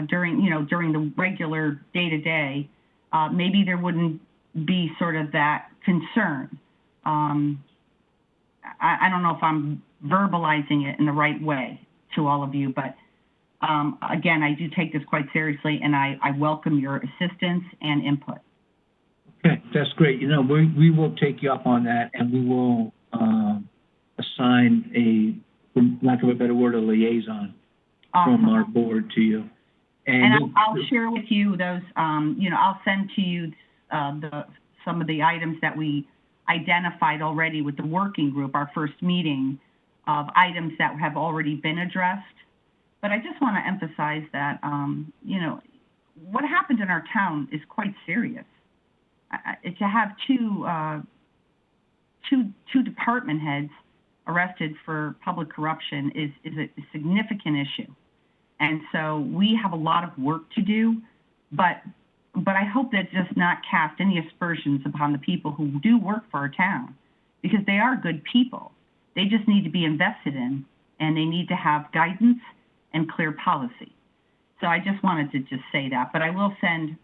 during the regular day-to-day, maybe there wouldn't be sort of that concern. I don't know if I'm verbalizing it in the right way to all of you, but again, I do take this quite seriously, and I welcome your assistance and input. Okay, that's great. You know, we will take you up on that, and we will assign for lack of a better word, a liaison from our board to you. And I'll share with you those, you know, I'll send to you some of the items that we identified already with the working group, our first meeting, of items that have already been addressed. But I just want to emphasize that, you know, what happened in our town is quite serious. To have two department heads arrested for public corruption is a significant issue. And so we have a lot of work to do, but I hope that does not cast any aspersions upon the people who do work for our town, because they are good people. They just need to be invested in, and they need to have guidance and clear policy. So I just wanted to just say that, but I will send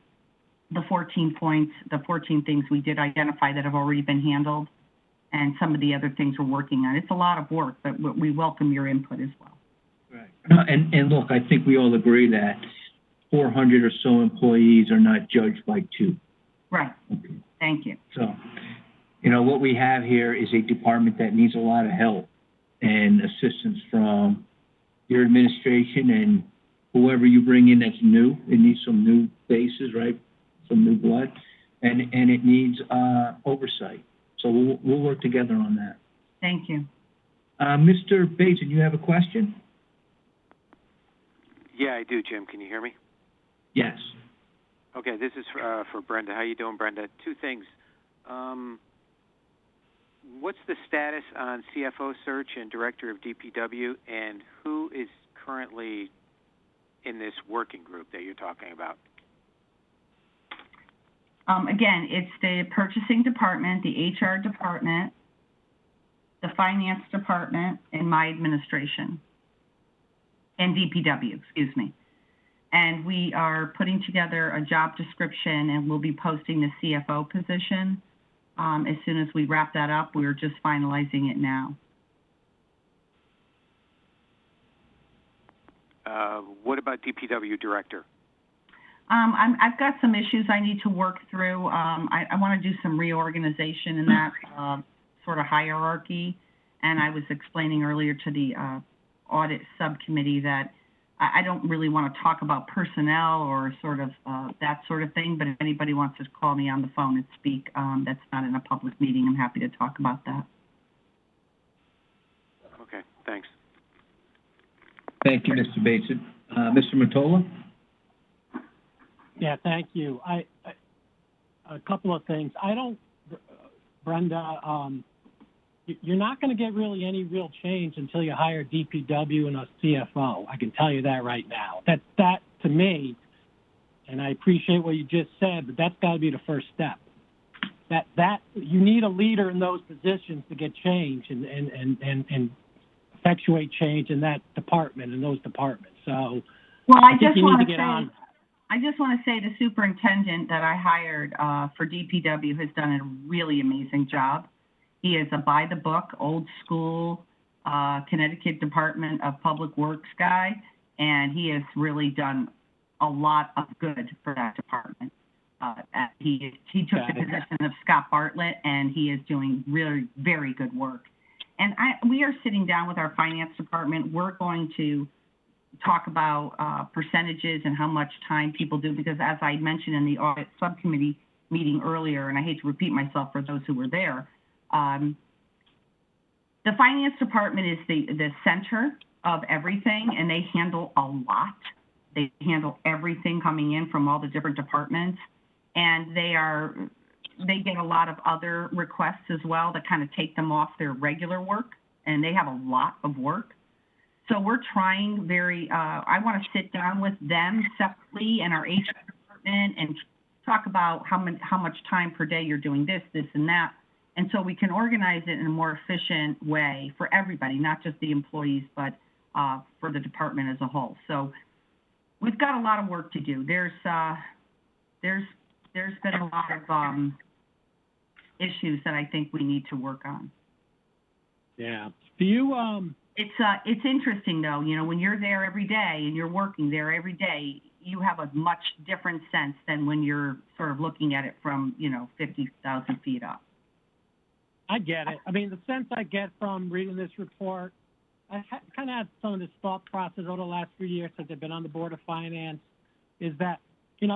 the 14 points, the 14 things we did identify that have already been handled, and some of the other things we're working on. It's a lot of work, but we welcome your input as well. Right. And look, I think we all agree that 400 or so employees are not judged by two. Right. Okay. Thank you. So, you know, what we have here is a department that needs a lot of help and assistance from your administration and whoever you bring in that's new. It needs some new faces, right? Some new blood, and it needs oversight. So we'll work together on that. Thank you. Mr. Basin, you have a question? Yeah, I do, Jim. Can you hear me? Yes. Okay, this is for Brenda. How you doing, Brenda? Two things. What's the status on CFO search and director of DPW, and who is currently in this working group that you're talking about? Again, it's the purchasing department, the HR department, the finance department, and my administration, and DPW, excuse me. And we are putting together a job description, and we'll be posting the CFO position. As soon as we wrap that up, we're just finalizing it now. What about DPW director? I've got some issues I need to work through. I want to do some reorganization in that sort of hierarchy. And I was explaining earlier to the audit subcommittee that I don't really want to talk about personnel or sort of that sort of thing. But if anybody wants to call me on the phone and speak, that's not in a public meeting, I'm happy to talk about that. Okay, thanks. Thank you, Mr. Basin. Mr. Mottola? Yeah, thank you. A couple of things. Brenda, you're not going to get really any real change until you hire DPW and a CFO. I can tell you that right now. That to me, and I appreciate what you just said, but that's got to be the first step. That you need a leader in those positions to get change and effectuate change in that department, in those departments. So, well, I think just you need want to to get say, on. I just want to say the superintendent that I hired for DPW has done a really amazing job. He is a by-the-book, old-school Connecticut Department of Public Works guy, and he has really done a lot of good for that department. He took the position of Scott Bartlett, and he is doing really very good work. And we are sitting down with our finance department. We're going to talk about percentages and how much time people do, because as I mentioned in the audit subcommittee meeting earlier, and I hate to repeat myself for those who were there, the finance department is the center of everything, and they handle a lot. They handle everything coming in from all the different departments, and they get a lot of other requests as well that kind of take them off their regular work, and they have a lot of work. So we're trying I want to sit down with them separately and our HR department and talk about how much time per day you're doing this, and that. And so we can organize it in a more efficient way for everybody, not just the employees, but for the department as a whole. So we've got a lot of work to do. There's been a lot of issues that I think we need to work on. Yeah. Do you It's interesting though, you know, when you're there every day and you're working there every day, you have a much different sense than when you're sort of looking at it from, 50,000 feet up. I get it. I mean, the sense I get from reading this report, I kind of had some of this thought process over the last 3 years since I've been on the Board of Finance, is that,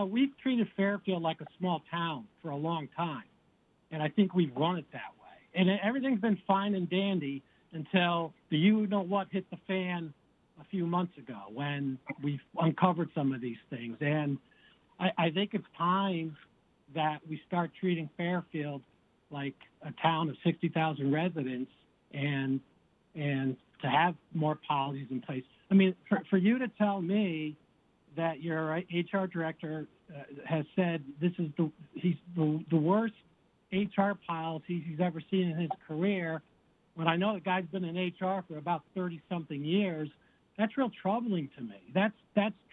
we've treated Fairfield like a small town for a long time. And I think we've run it that way. And everything's been fine and dandy until the you-know-what hit the fan a few months ago when we've uncovered some of these things. And I think it's time that we start treating Fairfield like a town of 60,000 residents and to have more policies in place. I mean, for you to tell me that your HR director has said he's the worst HR policies he's ever seen in his career, when I know the guy's been in HR for about 30-something years, that's real troubling to me. That's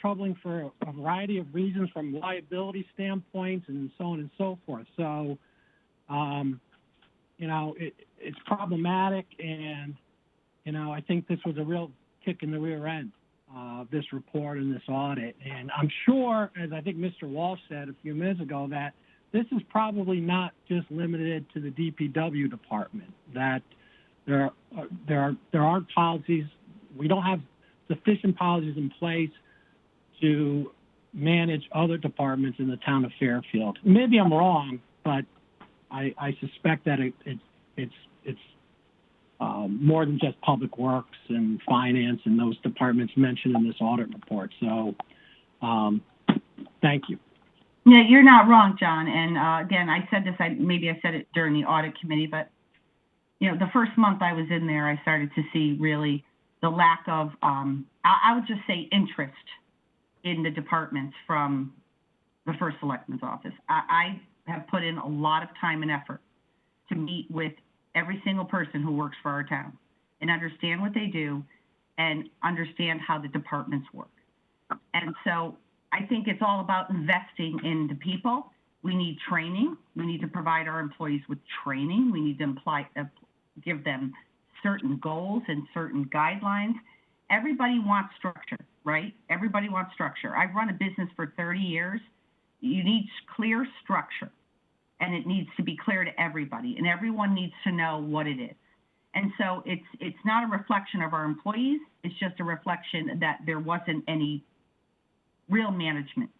troubling for a variety of reasons, from liability standpoints and so on and so forth. So, it's problematic, and, I think this was a real kick in the rear end, this report and this audit. And I'm sure, as I think Mr. Walsh said a few minutes ago, that this is probably not just limited to the DPW department, that there aren't policies. We don't have sufficient policies in place to manage other departments in the town of Fairfield. Maybe I'm wrong, but I suspect that it's more than just public works and finance and those departments mentioned in this audit report. So, thank you. Yeah, you're not wrong, John. And again, I said this. Maybe I said it during the audit committee, but the first month I was in there, I started to see really the lack of, I would just say interest in the departments from the first selectman's office. I have put in a lot of time and effort to meet with every single person who works for our town and understand what they do and understand how the departments work. And so I think it's all about investing in the people. We need training. We need to provide our employees with training. We need to give them certain goals and certain guidelines. Everybody wants structure, right? Everybody wants structure. I've run a business for 30 years. You need clear structure, and it needs to be clear to everybody, and everyone needs to know what it is. And so it's not a reflection of our employees. It's just a reflection that there wasn't any real management.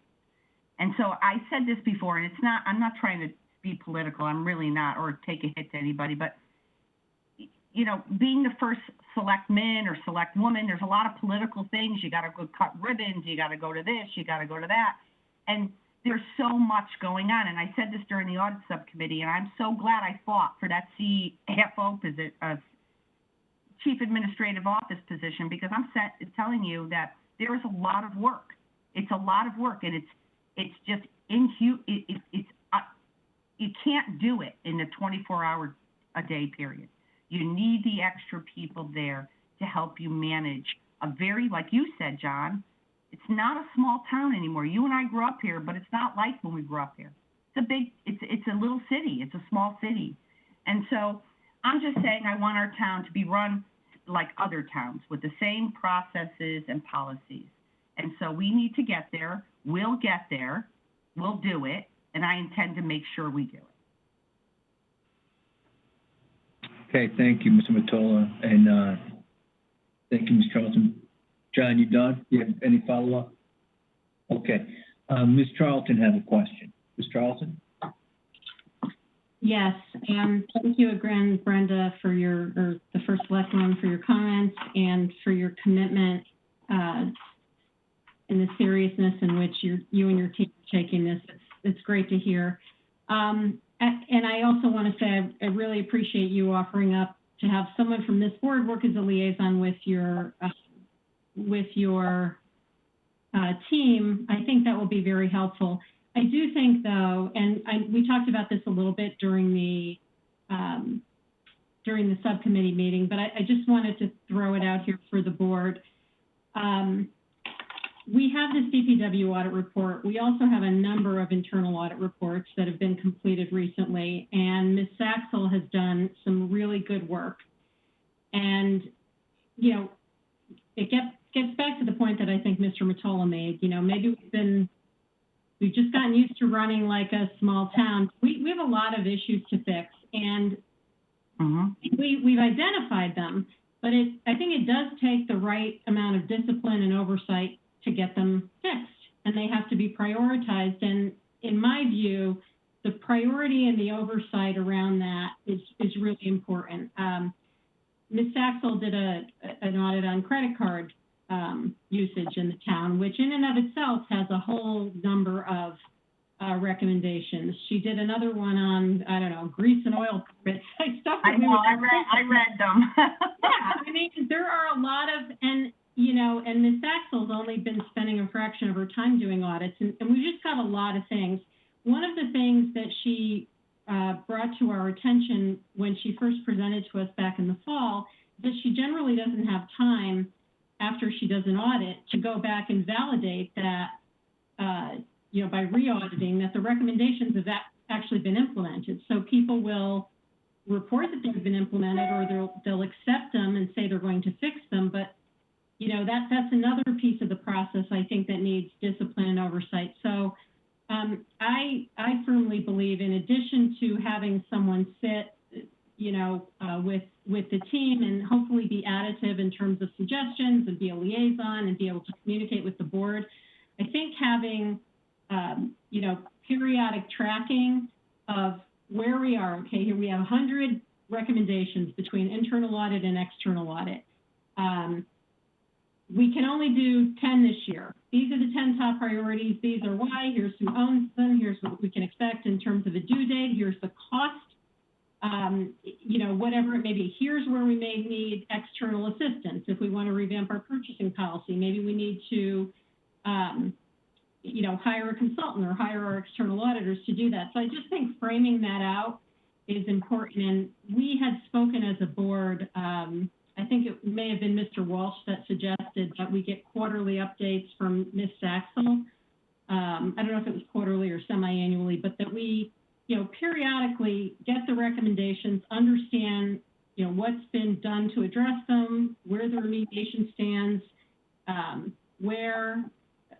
And so I said this before, and I'm not trying to be political. I'm really not, or take a hit to anybody, but you know, being the first selectman or select woman, there's a lot of political things. You got to go cut ribbons. You got to go to this. You got to go to that. And there's so much going on. And I said this during the audit subcommittee, and I'm so glad I fought for that CFO position, Chief Administrative Office position, because I'm telling you that there is a lot of work. It's a lot of work, and it's just you can't do it in a 24-hour-a-day period. You need the extra people there to help you manage a very, like you said, John, it's not a small town anymore. You and I grew up here, but it's not like when we grew up here. It's a little city. It's a small city. And so I'm just saying I want our town to be run like other towns with the same processes and policies. And so we need to get there. We'll get there. We'll do it. And I intend to make sure we do it. Okay, thank you, Mr. Mottola, and thank you, Ms. Charlton. John, you done? You have any follow-up? Okay. Ms. Charlton had a question. Ms. Charlton? Yes, and thank you again, Brenda, for the first selectman, for your comments and for your commitment and the seriousness in which you and your team are taking this. It's great to hear. And I also want to say I really appreciate you offering up to have someone from this board work as a liaison with your team. I think that will be very helpful. I do think, though, and we talked about this a little bit during the subcommittee meeting, but I just wanted to throw it out here for the board. We have this Bpw Audit Report. We also have a number of internal audit reports that have been completed recently, and Ms. Saxel has done some really good work. And, you know, it gets back to the point that I think Mr. Mottola made. You know, maybe we've just gotten used to running like a small town. We have a lot of issues to fix, and we've identified them, but I think it does take the right amount of discipline and oversight to get them fixed, and they have to be prioritized. And in my view, the priority and the oversight around that is really important. Ms. Saxel did an audit on credit card usage in the town, which in and of itself has a whole number of recommendations. She did another one on, I don't know, grease and oil permits. I know, I read them. Yeah, I mean, there are a lot of, and Ms. Saxel's only been spending a fraction of her time doing audits, and we've just got a lot of things. One of the things that she brought to our attention when she first presented to us back in the fall is that she generally doesn't have time after she does an audit to go back and validate that, by re-auditing, that the recommendations have actually been implemented. So people will report that they've been implemented, or they'll accept them and say they're going to fix them, but that's another piece of the process, I think, that needs discipline and oversight. So I firmly believe, in addition to having someone sit, with the team and hopefully be additive in terms of suggestions and be a liaison and be able to communicate with the board, I think having, periodic tracking of where we are. Okay, here we have 100 recommendations between internal audit and external audit. We can only do 10 this year. These are the 10 top priorities. These are why. Here's who owns them. Here's what we can expect in terms of a due date. Here's the cost you know, whatever it may be. Here's where we may need external assistance. If we want to revamp our purchasing policy, maybe we need to, you know, hire a consultant or hire our external auditors to do that. So I just think framing that out is important. And we had spoken as a board, I think it may have been Mr. Walsh that suggested that we get quarterly updates from Ms. Saxel. I don't know if it was quarterly or semi-annually, but that we, you know, periodically get the recommendations, understand, you know, what's been done to address them, where the remediation stands, where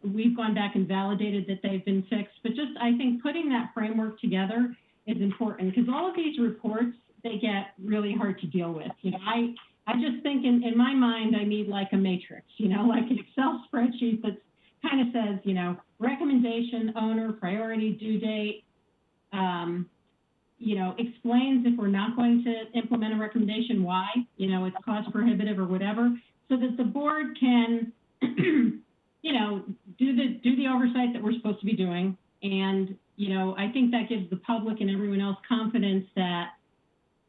we've gone back and validated that they've been fixed. But just, I think putting that framework together is important, because all of these reports, they get really hard to deal with. You know, I just think in my mind, I need like a matrix, you know, like an Excel spreadsheet that kind of says, you know, recommendation, owner, priority, due date, you know, explains if we're not going to implement a recommendation, why, you know, it's cost prohibitive or whatever, so that the board can, you know, do the oversight that we're supposed to be doing. And, you know, I think that gives the public and everyone else confidence that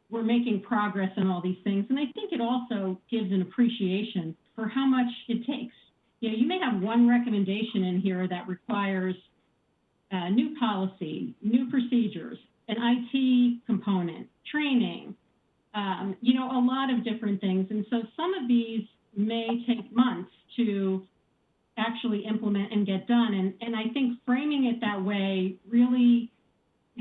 we're making progress on all these things. And I think it also gives an appreciation for how much it takes. You know, you may have one recommendation in here that requires new policy, new procedures, an IT component, training, you know, a lot of different things. And so some of these may take months to actually implement and get done. And I think framing it that way really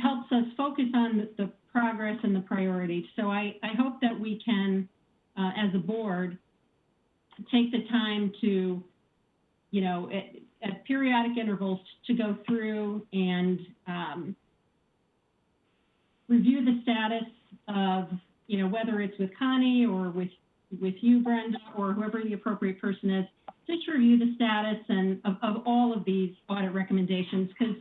helps us focus on the progress and the priorities. So I hope that we can, as a board, take the time to, you know, at periodic intervals to go through and review the status of, you know, whether it's with Connie or with you, Brenda, or whoever the appropriate person is, just review the status and of all of these audit recommendations, because,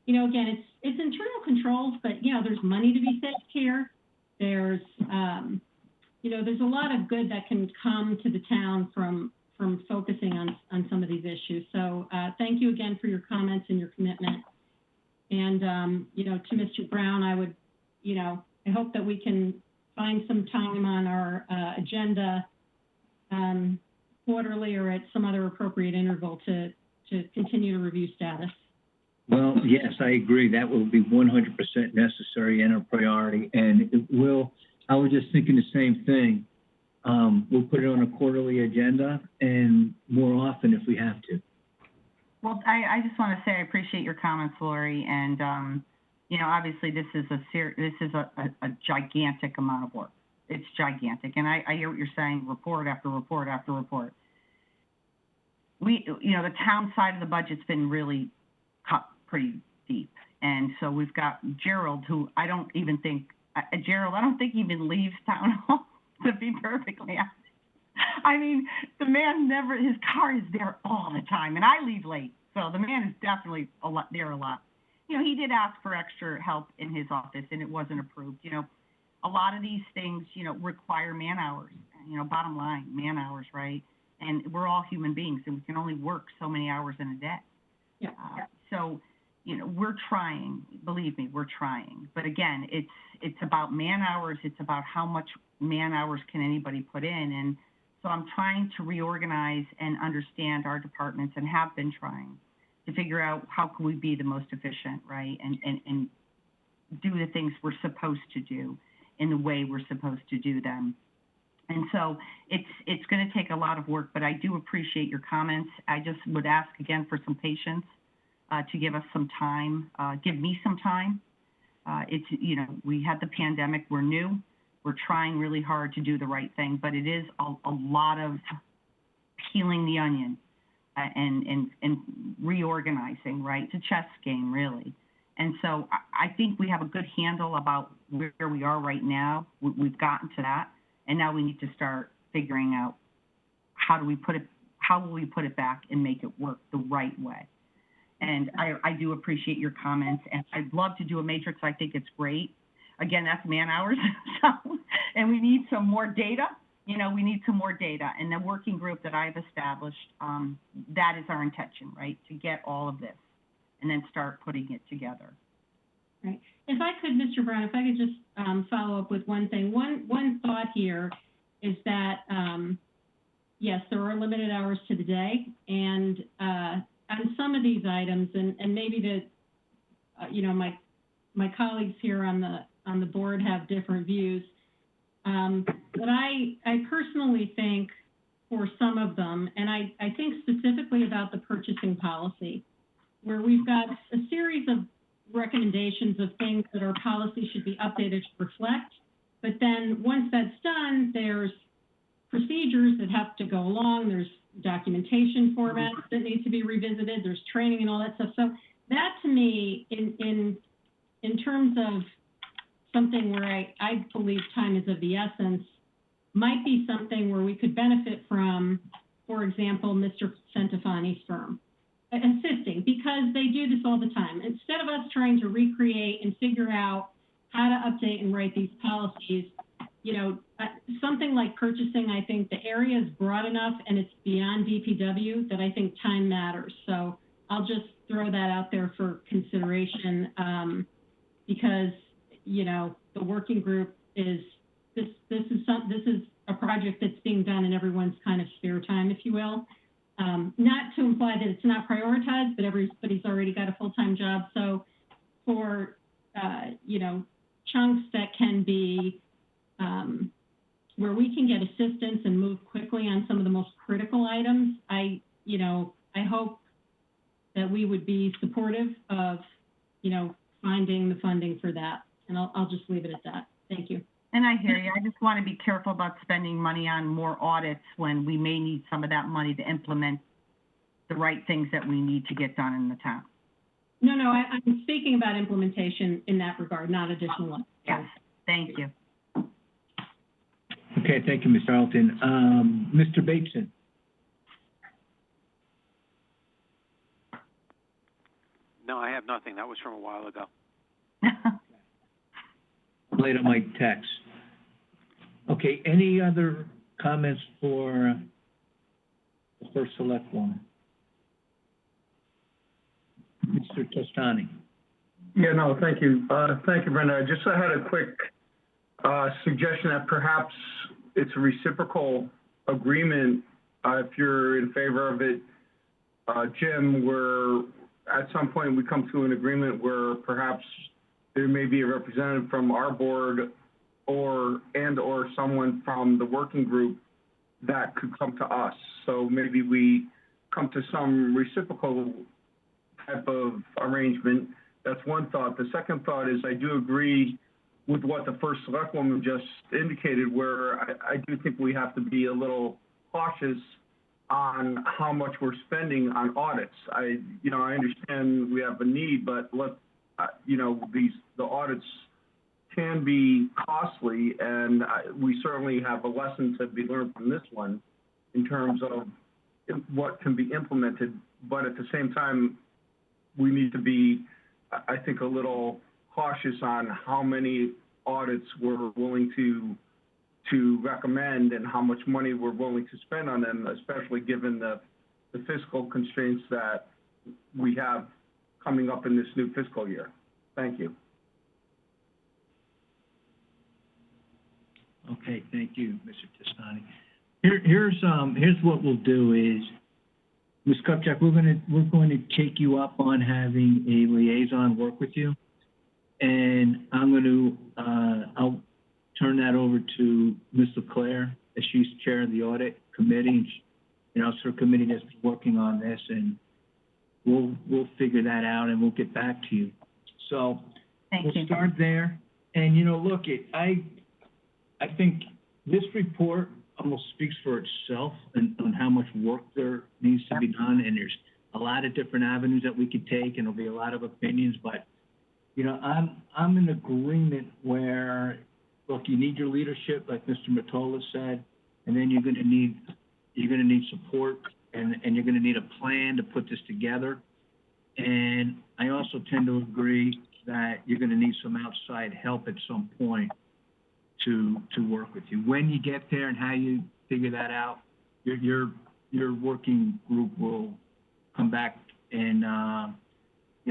you know, again, it's internal controls, but, you know, there's money to be saved here. There's, you know, there's a lot of good that can come to the town from focusing on some of these issues. So thank you again for your comments and your commitment. And, you know, to Mr. Brown, I would, you know, I hope that we can find some time on our agenda quarterly or at some other appropriate interval to continue to review status. Well, yes, I agree. That will be 100% necessary and a priority. And it will, I was just thinking the same thing. We'll put it on a quarterly agenda and more often if we have to. Well, I just want to say I appreciate your comments, Lori, and you know, obviously this is a gigantic amount of work. It's gigantic, and I hear what you're saying. Report after report after report. You know, the town side of the budget's been really cut pretty deep, and so we've got Gerald, who I don't think even leaves town hall. To be perfectly honest. I mean, the man his car is there all the time, and I leave late. So the man is definitely there a lot. You know, he did ask for extra help in his office, and it wasn't approved. You know, a lot of these things, you know, require man hours, you know, bottom line, man hours, right? And we're all human beings, and we can only work so many hours in a day. Yeah. So, you know, we're trying, believe me, we're trying. But again, it's about man hours. It's about how much man hours can anybody put in. And so I'm trying to reorganize and understand our departments, and have been trying to figure out how can we be the most efficient, right? And do the things we're supposed to do in the way we're supposed to do them. And so it's going to take a lot of work, but I do appreciate your comments. I just would ask again for some patience, to give us some time, give me some time. It's, you know, we had the pandemic, we're new, we're trying really hard to do the right thing, but it is a lot of peeling the onion and reorganizing, right? It's a chess game, really. And so I think we have a good handle about where we are right now. We've gotten to that, and now we need to start figuring out how will we put it back and make it work the right way. And I do appreciate your comments, and I'd love to do a matrix. I think it's great. Again, that's man hours, so, and we need some more data. You know, we need some more data. And the working group that I've established, that is our intention, right, to get all of this and then start putting it together. Right. if I could, Mr. Brown, if I could just follow up with one thing. One thought here is that, yes, there are limited hours to the day, and on some of these items, and maybe my colleagues here on the board have different views, but I personally think for some of them, and I think specifically about the purchasing policy, where we've got a series of recommendations of things that our policy should be updated to reflect. But then once that's done, there's procedures that have to go along. There's documentation formats that need to be revisited. There's training and all that stuff. So that to me, in terms of something where I believe time is of the essence, might be something where we could benefit from, for example, Mr. Centofanti's firm assisting, because they do this all the time. Instead of us trying to recreate and figure out how to update and write these policies, something like purchasing, I think the area is broad enough and it's beyond DPW that I think time matters. So I'll just throw that out there for consideration, because, the working group this is a project that's being done in everyone's kind of spare time, if you will. Not to imply that it's not prioritized, but everybody's already got a full-time job. So for, chunks that can be, where we can get assistance and move quickly on some of the most critical items, I hope that we would be supportive of, finding the funding for that. And I'll just leave it at that. Thank you. And I hear you. I just want to be careful about spending money on more audits when we may need some of that money to implement the right things that we need to get done in the town. No, I'm speaking about implementation in that regard, not additional ones. Yes, thank you. Okay, thank you, Ms. Charlton. Mr. Bateson? No, I have nothing. That was from a while ago. Late on my text. Okay, any other comments for the first select woman? Mr. Tostani? Yeah, no, thank you. Thank you, Brenda. I had a quick suggestion that perhaps it's a reciprocal agreement, if you're in favor of it, Jim, where at some point we come to an agreement where perhaps there may be a representative from our board or someone from the working group that could come to us. So maybe we come to some reciprocal type of arrangement. That's one thought. The second thought is I do agree with what the first select woman just indicated, where I do think we have to be a little cautious on how much we're spending on audits. I understand we have a need, but the audits can be costly, and we certainly have a lesson to be learned from this one in terms of what can be implemented. But at the same time, we need to be, I think, a little cautious on how many audits we're willing to recommend and how much money we're willing to spend on them, especially given the fiscal constraints that we have coming up in this new fiscal year. Thank you. Okay, thank you, Mr. Tostani. Here's what we'll do is, Ms. Kupchak, we're going to take you up on having a liaison work with you, and I'll turn that over to Ms. LeClaire, as she's chair of the audit committee. It's her committee that's working on this, and we'll figure that out and we'll get back to you. So we'll start there. And look, I think this report almost speaks for itself on how much work there needs to be done, and there's a lot of different avenues that we could take, and there'll be a lot of opinions. But I'm in agreement where, look, you need your leadership, like Mr. Mottola said, and then you're going to need support, and you're going to need a plan to put this together. And I also tend to agree that you're going to need some outside help at some point to work with you. When you get there and how you figure that out, your working group will come back and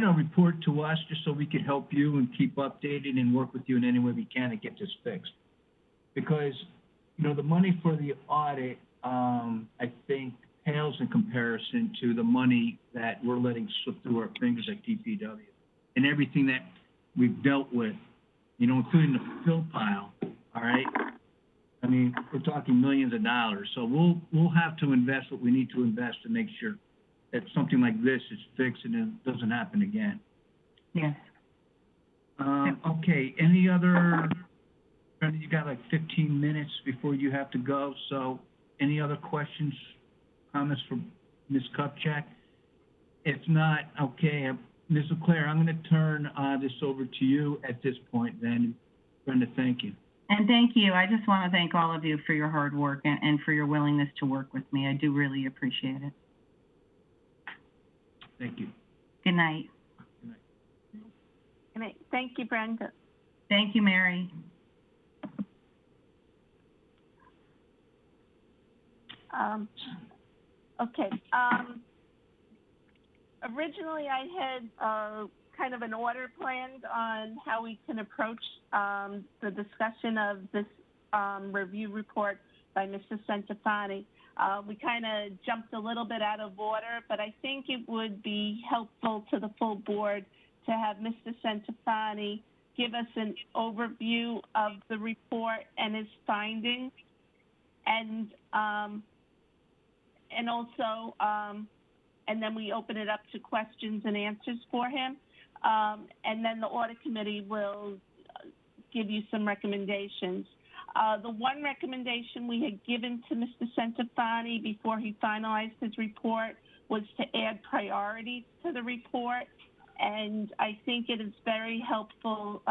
report to us just so we can help you and keep updated and work with you in any way we can to get this fixed. Because, the money for the audit, I think, pales in comparison to the money that we're letting slip through our fingers at DPW. And everything that we've dealt with, including the fill pile, all right? I mean, we're talking millions of dollars. So we'll have to invest what we need to invest to make sure that something like this is fixed and it doesn't happen again. Yes. Okay, any other, Brenda, you got like 15 minutes before you have to go, so any other questions, comments for Ms. Kupchak? If not, okay, Ms. LeClaire, I'm going to turn this over to you at this point then. Brenda, thank you. And thank you. I just want to thank all of you for your hard work and for your willingness to work with me. I do really appreciate it. Thank you. Good night. Good night. Good night. Thank you, Brenda. Thank you, Mary. Okay. Originally, I had kind of an order planned on how we can approach the discussion of this review report by Mr. Centofanti. We kind of jumped a little bit out of order, but I think it would be helpful to the full board to have Mr. Centofanti give us an overview of the report and his findings, and also, and then we open it up to questions and answers for him. And then the audit committee will give you some recommendations. The one recommendation we had given to Mr. Centofanti before he finalized his report was to add priorities to the report. And I think it is very helpful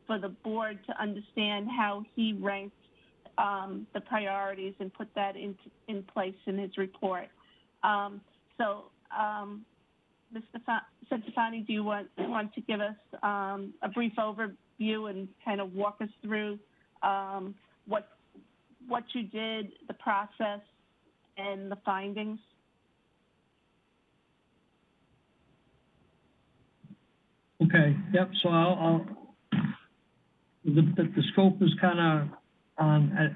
for the board to understand how he ranked the priorities and put that in place in his report. Mr. Centofanti, do you want to give us a brief overview and kind of walk us through what you did, the process, and the findings? Okay. Yep. So the scope is kind of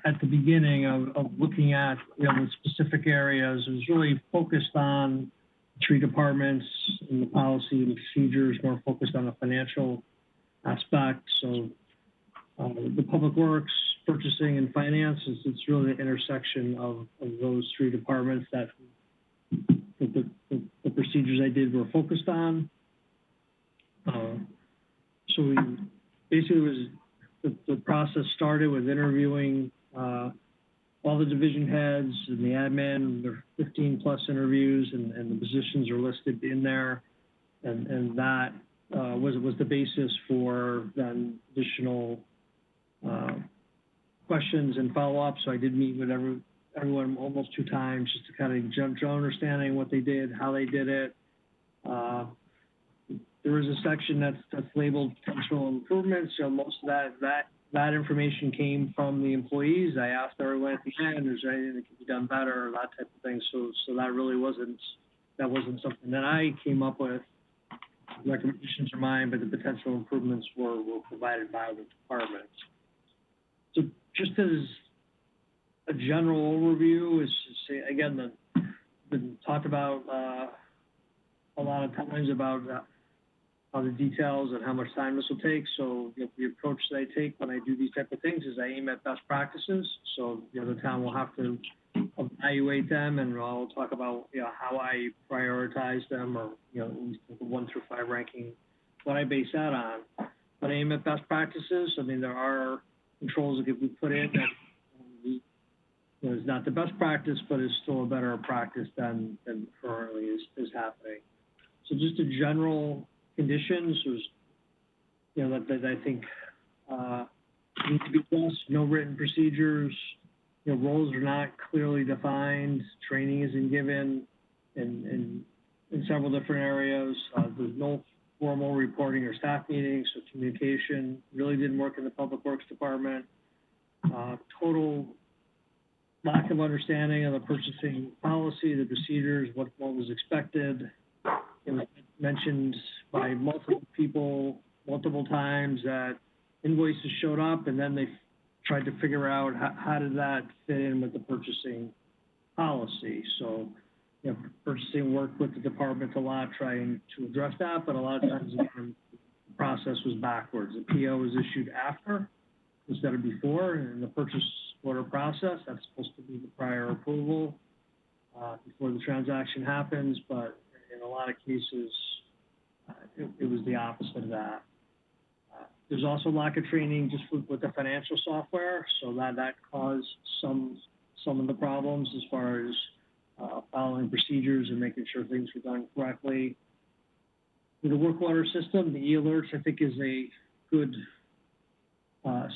at the beginning of looking at the specific areas. It was really focused on 3 departments in the policy and procedures, more focused on the financial aspect. So the public works, purchasing, and finance, it's really the intersection of those 3 departments that the procedures I did were focused on. So we basically the process started with interviewing all the division heads and the admin. There are 15 plus interviews, and the positions are listed in there, and that was the basis for then additional questions and follow-up. So I did meet with everyone almost 2 times just to kind of jump to understanding what they did, how they did it. There is a section that's labeled potential improvements. So most of that information came from the employees. I asked everyone at the end, is there anything that could be done better, or that type of thing. So that really wasn't something that I came up with. Recommendations are mine, but the potential improvements were provided by the departments. So just as a general overview, is to say, again, been talked about a lot of times about the details and how much time this will take. So the approach that I take when I do these type of things is I aim at best practices. So the town will have to evaluate them, and I'll talk about how I prioritize them, or at least the 1 through 5 ranking, what I base that on. But I aim at best practices. I mean, there are controls that we put in that is not the best practice, but is still a better practice than currently is happening. So just a general conditions was, that I think need to be addressed. No written procedures. Roles are not clearly defined. Training isn't given in several different areas. There's no formal reporting or staff meetings, so communication really didn't work in the Public Works Department. Total lack of understanding of the purchasing policy, the procedures, what was expected. it was mentioned by multiple people, multiple times that invoices showed up and then they tried to figure out how did that fit in with the purchasing policy. So, you know, purchasing worked with the department a lot trying to address that, but a lot of times again, the process was backwards. The PO was issued after instead of before, and in the purchase order process, that's supposed to be the prior approval before the transaction happens, but in a lot of cases, it was the opposite of that. There's also lack of training just with the financial software, so that caused some of the problems as far as following procedures and making sure things were done correctly. With the work order system, the e-alerts I think is a good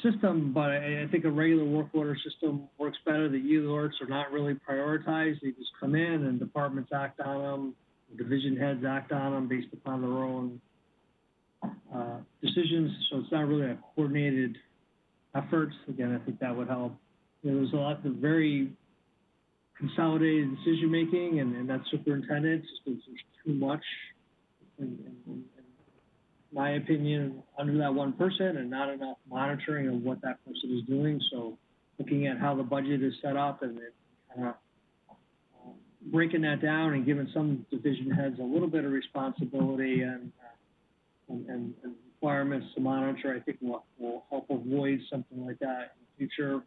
system, but I think a regular work order system works better. The e-alerts are not really prioritized. They just come in and departments act on them, division heads act on them based upon their own decisions, so it's not really a coordinated effort. Again, I think that would help. There was a lot of very consolidated decision making, and that superintendent, there's too much, in my opinion, under that one person, and not enough monitoring of what that person is doing. So looking at how the budget is set up and kind of breaking that down and giving some division heads a little bit of responsibility and requirements to monitor, I think will help avoid something like that in the future.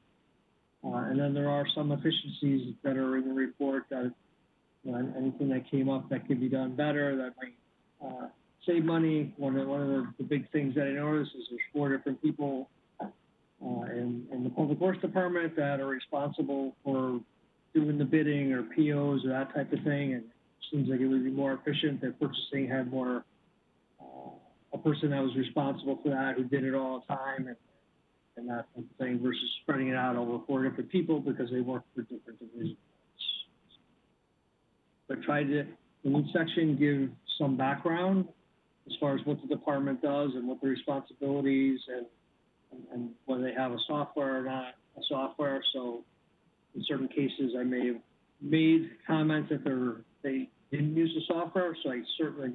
And then there are some efficiencies that are in the report that, you know, anything that came up that could be done better, that might save money. One of the big things that I noticed is there's 4 different people in the Public Works Department that are responsible for doing the bidding or POs or that type of thing, and it seems like it would be more efficient that purchasing had more a person that was responsible for that who did it all the time and that type of thing versus spreading it out over 4 different people because they work for different divisions. But tried to, in each section, give some background as far as what the department does and what the responsibilities and whether they have a software or not a software. So in certain cases, I may have made comments that they didn't use the software. So I certainly,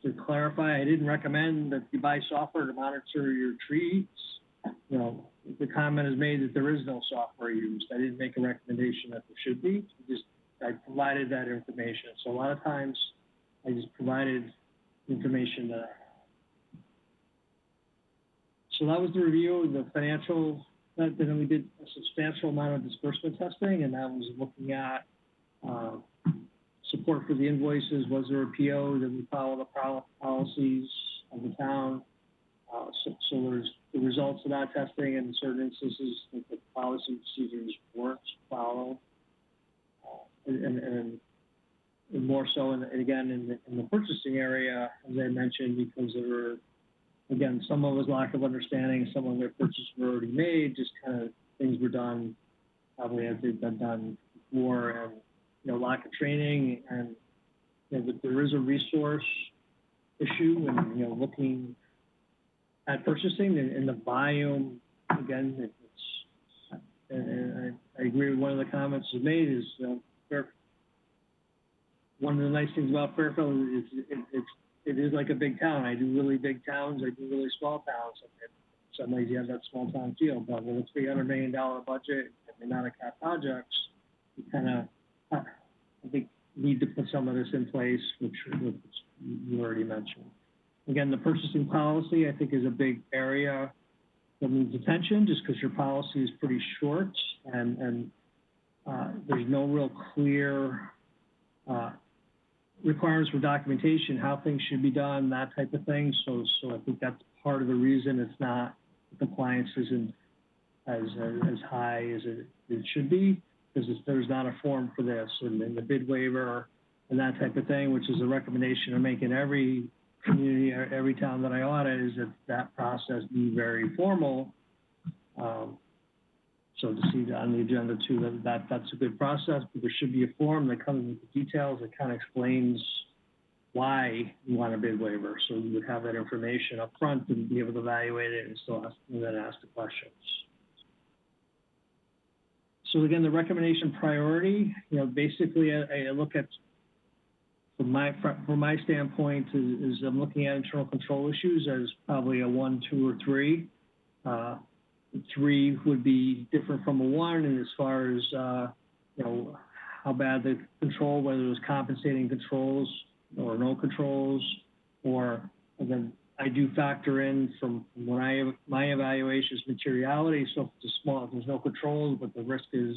to clarify, I didn't recommend that you buy software to monitor your trees. You know, the comment is made that there is no software used. I didn't make a recommendation that there should be. I provided that information. So a lot of times, I just provided information that I had. So that was the review of the financial. Then we did a substantial amount of disbursement testing, and that was looking at support for the invoices. Was there a PO? Did we follow the policies of the town? So there's the results of that testing, and in certain instances, the policy procedures weren't followed. And more so, in the purchasing area, as I mentioned, because there were, again, some of it was lack of understanding, some of their purchases were already made, just kind of things were done probably as they've been done before, and, you know, lack of training, and, you know, there is a resource issue, and, you know, looking at purchasing and the volume, again, and I agree with one of the comments you made is, one of the nice things about Fairfield is it is like a big town. I do really big towns. I do really small towns. And some ways you have that small town feel, but with a $300 million budget and the amount of cap projects, you kind of, I think, need to put some of this in place, which you already mentioned. Again, the purchasing policy, I think, is a big area that needs attention just because your policy is pretty short and there's no real clear requirements for documentation, how things should be done, that type of thing. So I think that's part of the reason it's not, the compliance isn't as high as it should be, because there's not a form for this. And the bid waiver and that type of thing, which is a recommendation I'm making every community, every town that I audit, is that process be very formal. So to see that on the agenda too, that's a good process, but there should be a form that comes with the details that kind of explains why you want a bid waiver. So you would have that information up front and be able to evaluate it and still ask the questions. So again, the recommendation priority, you know, basically I look at from my standpoint is I'm looking at internal control issues as probably a 1, 2, or 3. 3 would be different from a 1, and as far as how bad the control, whether it was compensating controls or no controls, and then I do factor in from when my evaluation is materiality. So if it's small, if there's no controls, but the risk is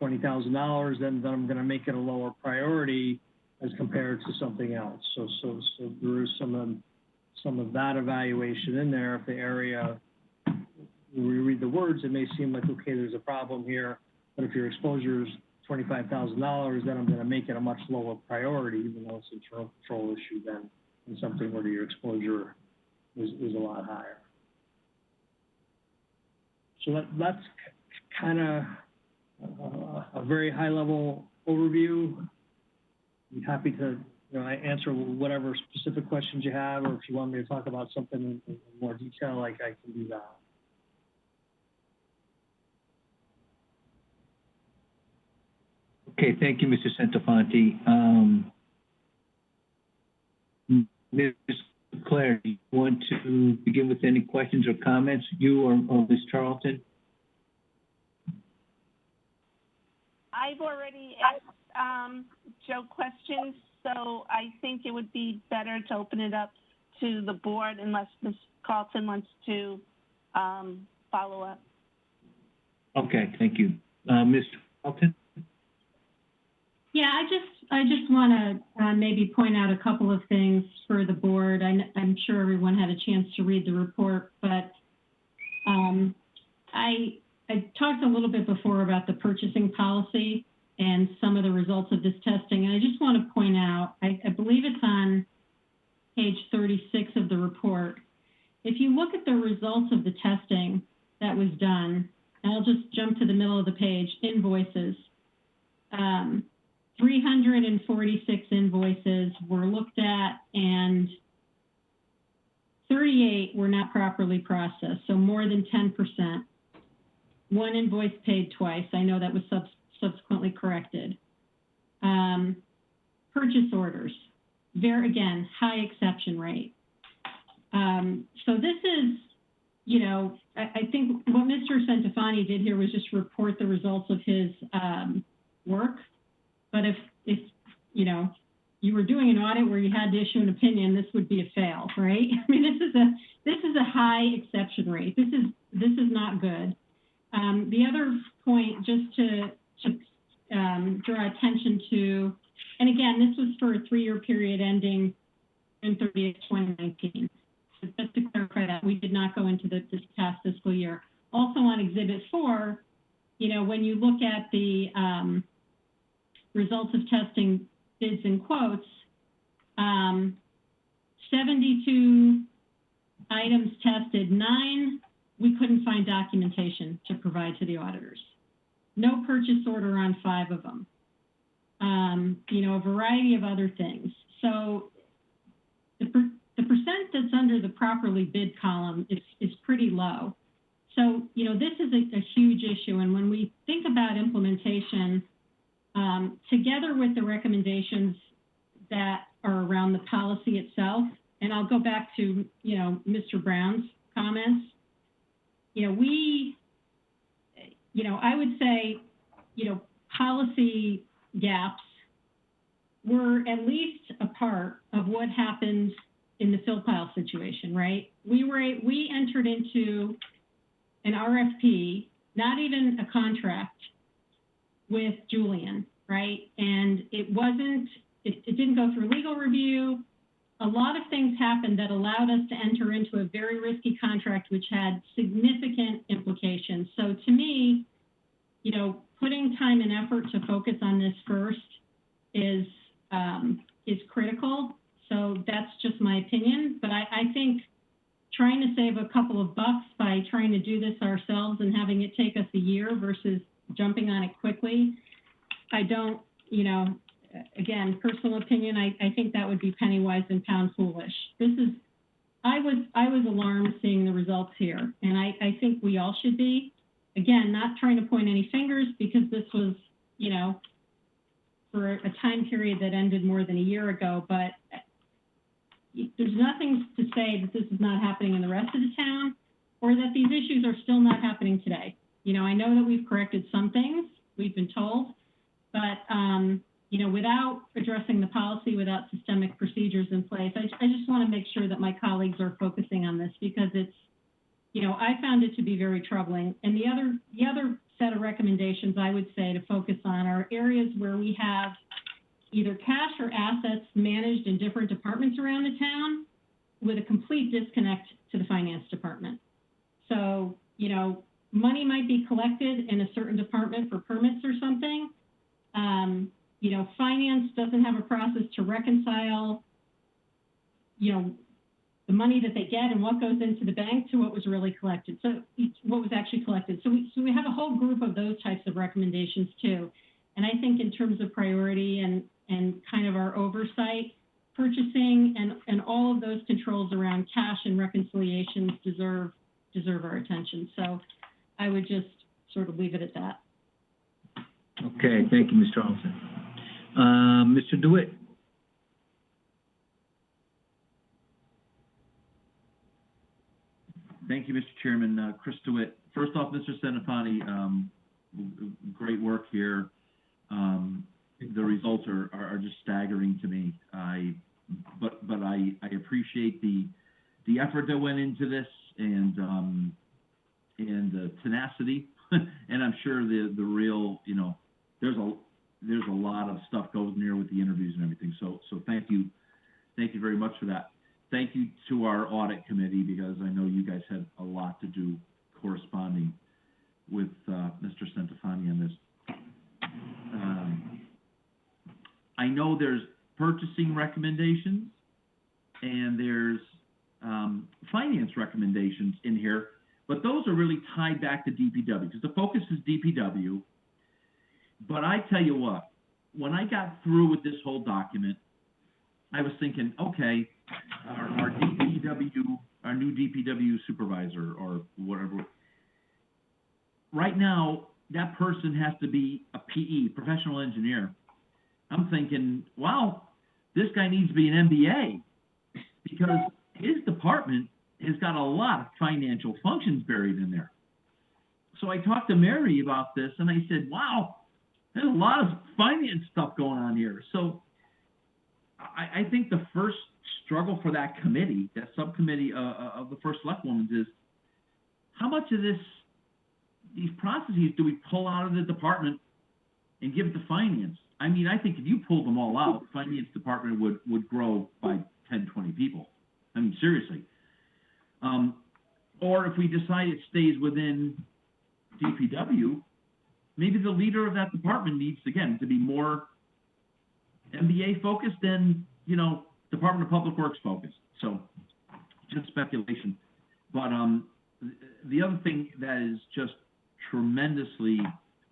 $20,000, then I'm going to make it a lower priority as compared to something else. So there is some of that evaluation in there. If the area, when we read the words, it may seem like, okay, there's a problem here, but if your exposure is $25,000, then I'm going to make it a much lower priority, even though it's an internal control issue than something where your exposure is a lot higher. So that's kind of a very high-level overview. I'm happy to answer whatever specific questions you have, or if you want me to talk about something in more detail, like I can do that. Okay, thank you, Mr. Centofanti. Ms. Claire, do you want to begin with any questions or comments, you or Ms. Charlton? I've already asked Joe questions, so I think it would be better to open it up to the board unless Ms. Carlton wants to follow up. Okay, thank you. Ms. Charlton? Yeah, I just want to maybe point out a couple of things for the board. I'm sure everyone had a chance to read the report, but I talked a little bit before about the purchasing policy and some of the results of this testing, and I just want to point out, I believe it's on page 36 of the report. If you look at the results of the testing that was done, and I'll just jump to the middle of the page, invoices. 346 invoices were looked at, and 38 were not properly processed, so more than 10%. One invoice paid twice. I know that was subsequently corrected. Purchase orders, again, high exception rate. So this is, I think what Mr. Centofanti did here was just report the results of his work. But if you were doing an audit where you had to issue an opinion, this would be a fail, right? I mean, this is a high exception rate. This is not good. The other point, just to draw attention to, and again, this was for a 3-year period ending June 30th, 2019. So just to clarify that, we did not go into this past fiscal year. Also on Exhibit 4, when you look at the results of testing bids and quotes, 72 items tested, 9 we couldn't find documentation to provide to the auditors. No purchase order on 5 of them. A variety of other things. So the percent that's under the properly bid column is pretty low. So, this is a huge issue. And when we think about implementation, together with the recommendations that are around the policy itself, and I'll go back to, Mr. Brown's comments, I would say, policy gaps were at least a part of what happened in the fill pile situation, right? We entered into an RFP, not even a contract, with Julian, right? And it didn't go through legal review. A lot of things happened that allowed us to enter into a very risky contract, which had significant implications. So to me, putting time and effort to focus on this first is critical. So that's just my opinion. But I think trying to save a couple of bucks by trying to do this ourselves and having it take us a year versus jumping on it quickly, I don't, again, personal opinion, I think that would be penny wise and pound foolish. I was alarmed seeing the results here, and I think we all should be. Again, not trying to point any fingers, because this was, for a time period that ended more than a year ago, but there's nothing to say that this is not happening in the rest of the town or that these issues are still not happening today. You know, I know that we've corrected some things, we've been told, but, you know, without addressing the policy, without systemic procedures in place, I just want to make sure that my colleagues are focusing on this because it's, you know, I found it to be very troubling. And the other set of recommendations I would say to focus on are areas where we have either cash or assets managed in different departments around the town with a complete disconnect to the finance department. So, you know, money might be collected in a certain department for permits or something. You know, finance doesn't have a process to reconcile, you know, the money that they get and what goes into the bank to what was really collected. So what was actually collected. So we have a whole group of those types of recommendations too. And I think in terms of priority and kind of our oversight, purchasing and all of those controls around cash and reconciliations deserve our attention. So I would just sort of leave it at that. Okay, thank you, Ms. Charlton. Mr. DeWitt. Thank you, Mr. Chairman. Chris DeWitt. First off, Mr. Centofanti, great work here. The results are just staggering to me. But I appreciate the effort that went into this and the tenacity, and I'm sure the real, you know, there's a lot of stuff goes in here with the interviews and everything. So thank you very much for that. Thank you to our audit committee because I know you guys had a lot to do corresponding with Mr. Centofanti on this. I know there's purchasing recommendations and there's finance recommendations in here, but those are really tied back to DPW because the focus is DPW. But I tell you what, when I got through with this whole document, I was thinking, okay, our new DPW supervisor or whatever, right now, that person has to be a PE, professional engineer. I'm thinking, wow, this guy needs to be an MBA because his department has got a lot of financial functions buried in there. So I talked to Mary about this and I said, wow, there's a lot of finance stuff going on here. So I think the first struggle for that committee, that subcommittee of the first select woman is how much of these processes do we pull out of the department and give it to finance? I mean, I think if you pulled them all out, the finance department would grow by 10, 20 people. I mean, seriously. Or if we decide it stays within DPW, maybe the leader of that department needs, again, to be more MBA focused than, you know, Department of Public Works focused. So just speculation. But the other thing that is just tremendously,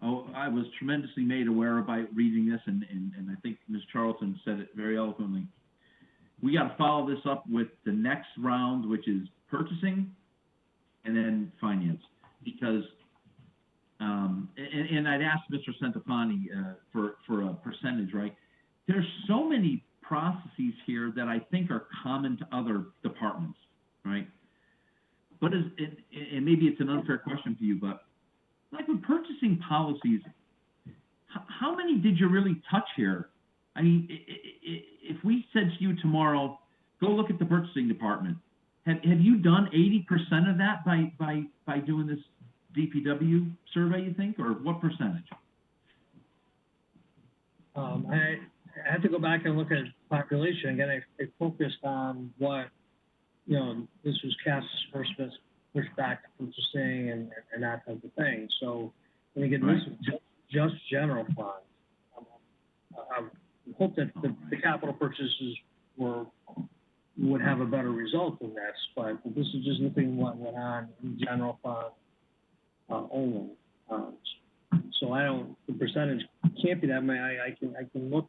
I was tremendously made aware of by reading this, and I think Ms. Charlton said it very eloquently. We got to follow this up with the next round, which is purchasing and then finance, because and I'd asked Mr. Centofanti for a percentage, right? There's so many processes here that I think are common to other departments, right? But and maybe it's an unfair question for you, but like with purchasing policies, how many did you really touch here? I mean, if we said to you tomorrow, go look at the purchasing department, have you done 80% of that by doing this DPW survey, you think, or what percentage? I had to go back and look at population. Again, I focused on what, you know, this was Cass's first pushback to purchasing and that type of thing. So, and again, this is just general funds. I hope that the capital purchases would have a better result than this, but this is just looking what went on in general fund only. So I don't, the percentage can't be that many. I can look,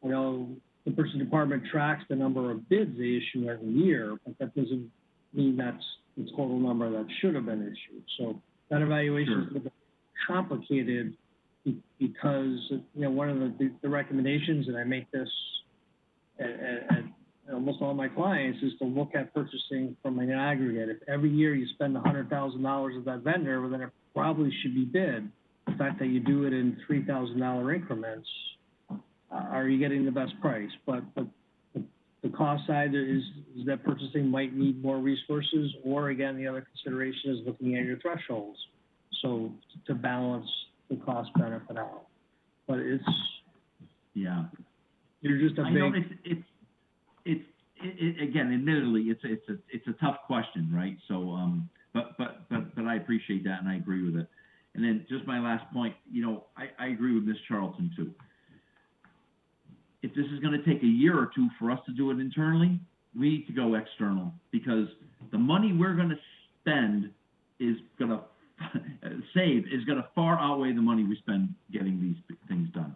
you know, the purchasing department tracks the number of bids they issue every year, but that doesn't mean that's the total number that should have been issued. So that evaluation is a bit complicated because, one of the recommendations, and I make this at almost all my clients, is to look at purchasing from an aggregate. If every year you spend $100,000 with that vendor, well, then it probably should be bid. The fact that you do it in $3,000 increments, are you getting the best price? But the cost side is that purchasing might need more resources, or again, the other consideration is looking at your thresholds. So to balance the cost benefit out. But Yeah. you're just a I know big, it's again, admittedly, it's a tough question, right? So, but I appreciate that and I agree with it. And then just my last point, I agree with Ms. Charlton too. If this is going to take a year or two for us to do it internally, we need to go external, because the money we're going to spend is going to is going to far outweigh the money we spend getting these things done.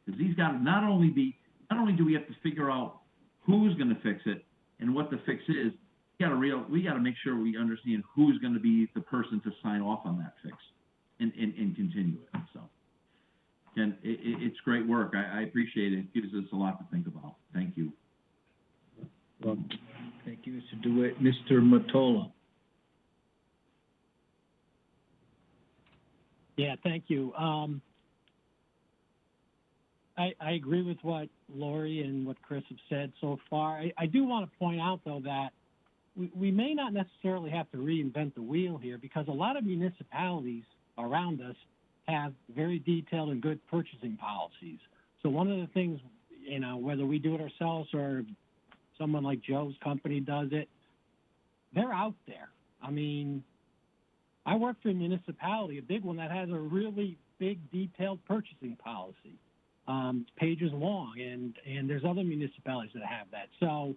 Because these got to not only do we have to figure out who's going to fix it and what the fix is, we got to make sure we understand who's going to be the person to sign off on that fix and continue it. So, and it's great work. I appreciate it. It gives us a lot to think about. Thank you. Well, thank you, Mr. DeWitt. Mr. Mottola. Yeah, thank you. I agree with what Lori and what Chris have said so far. I do want to point out, though, that we may not necessarily have to reinvent the wheel here, because a lot of municipalities around us have very detailed and good purchasing policies. So one of the things, whether we do it ourselves or someone like Joe's company does it, they're out there. I mean, I work for a municipality, a big one, that has a really big detailed purchasing policy. Pages long, and there's other municipalities that have that. So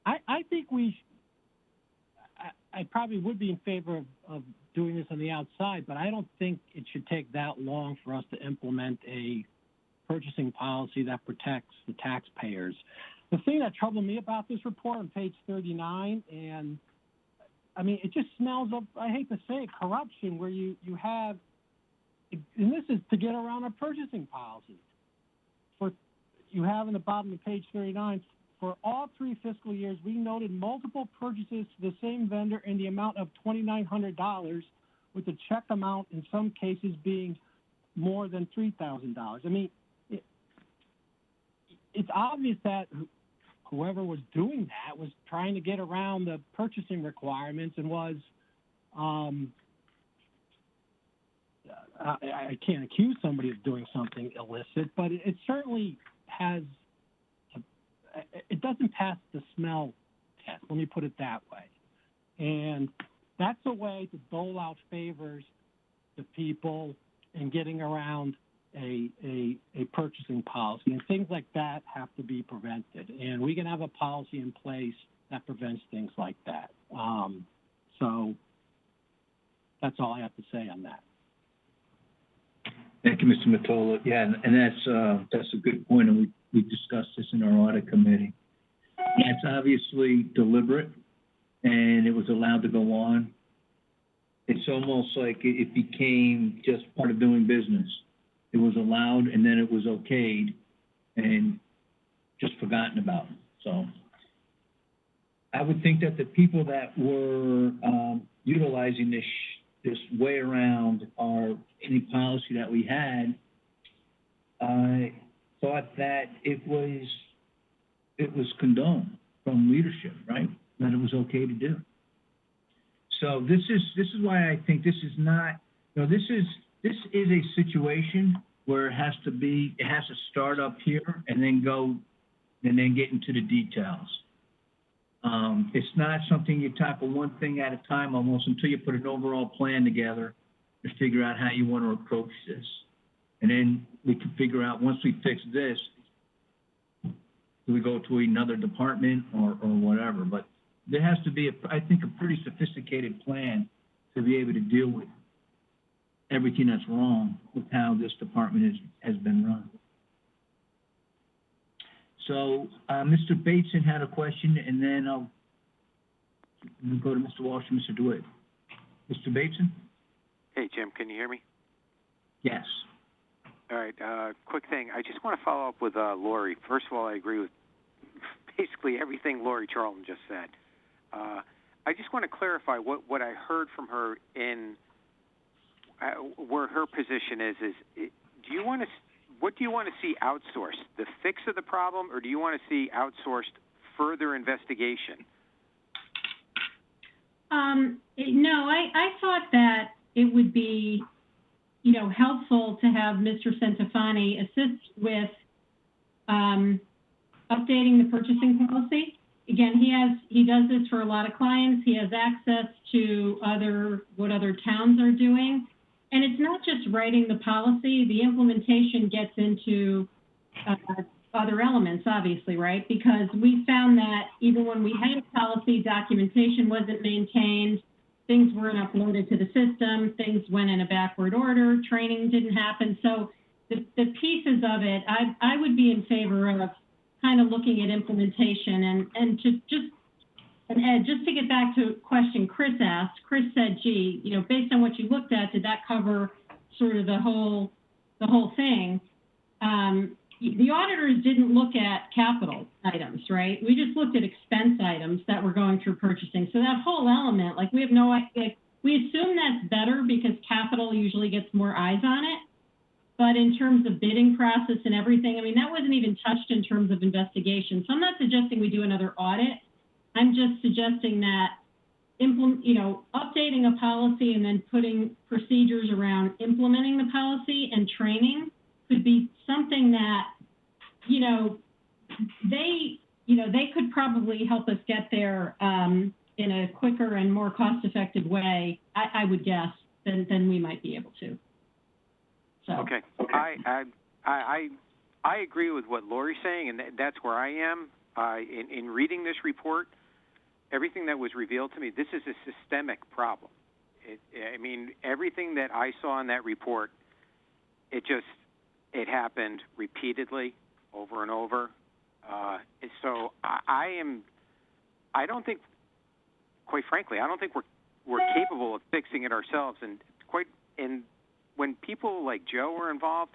I think I probably would be in favor of doing this on the outside, but I don't think it should take that long for us to implement a purchasing policy that protects the taxpayers. The thing that troubled me about this report on page 39, and I mean, it just smells of, I hate to say it, corruption, where you have, and this is to get around a purchasing policy. You have in the bottom of page 39, for all 3 fiscal years, we noted multiple purchases to the same vendor in the amount of $2,900, with the check amount in some cases being more than $3,000. I mean, it's obvious that whoever was doing that was trying to get around the purchasing requirements and was, I can't accuse somebody of doing something illicit, but it certainly it doesn't pass the smell test. Let me put it that way. And that's a way to dole out favors to people in getting around a purchasing policy. And things like that have to be prevented. And we can have a policy in place that prevents things like that. So that's all I have to say on that. Thank you, Mr. Mottola. Yeah, and that's a good point, and we discussed this in our audit committee. It's obviously deliberate, and it was allowed to go on. It's almost like it became just part of doing business. It was allowed, and then it was okayed, and just forgotten about. So I would think that the people that were utilizing this way around any policy that we had, thought that it was condoned from leadership, right? That it was okay to do. So this is why I think this is not, this is a situation where it has to start up here and then get into the details. It's not something you tackle one thing at a time almost until you put an overall plan together to figure out how you want to approach this. And then we can figure out, once we fix this, do we go to another department or whatever. But there has to be, I think, a pretty sophisticated plan to be able to deal with everything that's wrong with how this department has been run. So Mr. Bateson had a question, and then I'll go to Mr. Walsh and Mr. DeWitt. Mr. Bateson? Hey, Jim, can you hear me? Yes. All right, quick thing. I just want to follow up with Lori. First of all, I agree with basically everything Lori Charlton just said. I just want to clarify what I heard from her in where her position is do you want to, what do you want to see outsourced? The fix of the problem, or do you want to see outsourced further investigation? No, I thought that it would be, helpful to have Mr. Centofanti assist with updating the purchasing policy. Again, he does this for a lot of clients. He has access to what other towns are doing. And it's not just writing the policy. The implementation gets into other elements, obviously, right? Because we found that even when we had a policy, documentation wasn't maintained, things weren't uploaded to the system, things went in a backward order, training didn't happen. So the pieces of it, I would be in favor of kind of looking at implementation and Ed, just to get back to a question Chris asked, Chris said, gee, based on what you looked at, did that cover sort of the whole thing? The auditors didn't look at capital items, right? We just looked at expense items that were going through purchasing. So that whole element, we have no idea. We assume that's better because capital usually gets more eyes on it. But in terms of bidding process and everything, that wasn't even touched in terms of investigation. So I'm not suggesting we do another audit. I'm just suggesting that updating a policy and then putting procedures around implementing the policy and training could be something that, they could probably help us get there in a quicker and more cost-effective way, I would guess, than we might be able to. So. Okay, I agree with what Lori's saying, and that's where I am. In reading this report, everything that was revealed to me, this is a systemic problem. Everything that I saw in that report, it happened repeatedly, over and over. So I don't think, quite frankly, I don't think we're capable of fixing it ourselves. And when people like Joe are involved,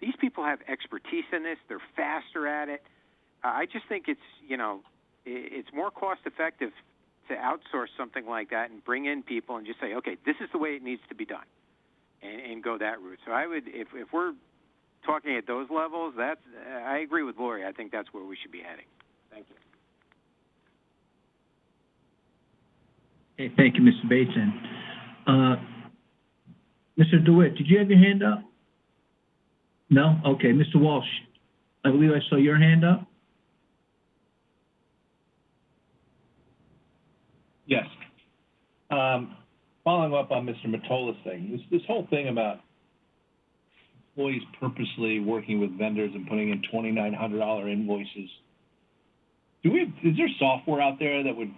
these people have expertise in this. They're faster at it. I just think it's more cost effective to outsource something like that and bring in people and just say, okay, this is the way it needs to be done, and go that route. So I would, if we're talking at those levels, I agree with Lori. I think that's where we should be heading. Thank you. Okay, thank you, Mr. Bateson. Mr. DeWitt, did you have your hand up? No? Okay, Mr. Walsh, I believe I saw your hand up. Yes. Following up on Mr. Mottola's thing, this whole thing about employees purposely working with vendors and putting in $2,900 invoices. Is there software out there that would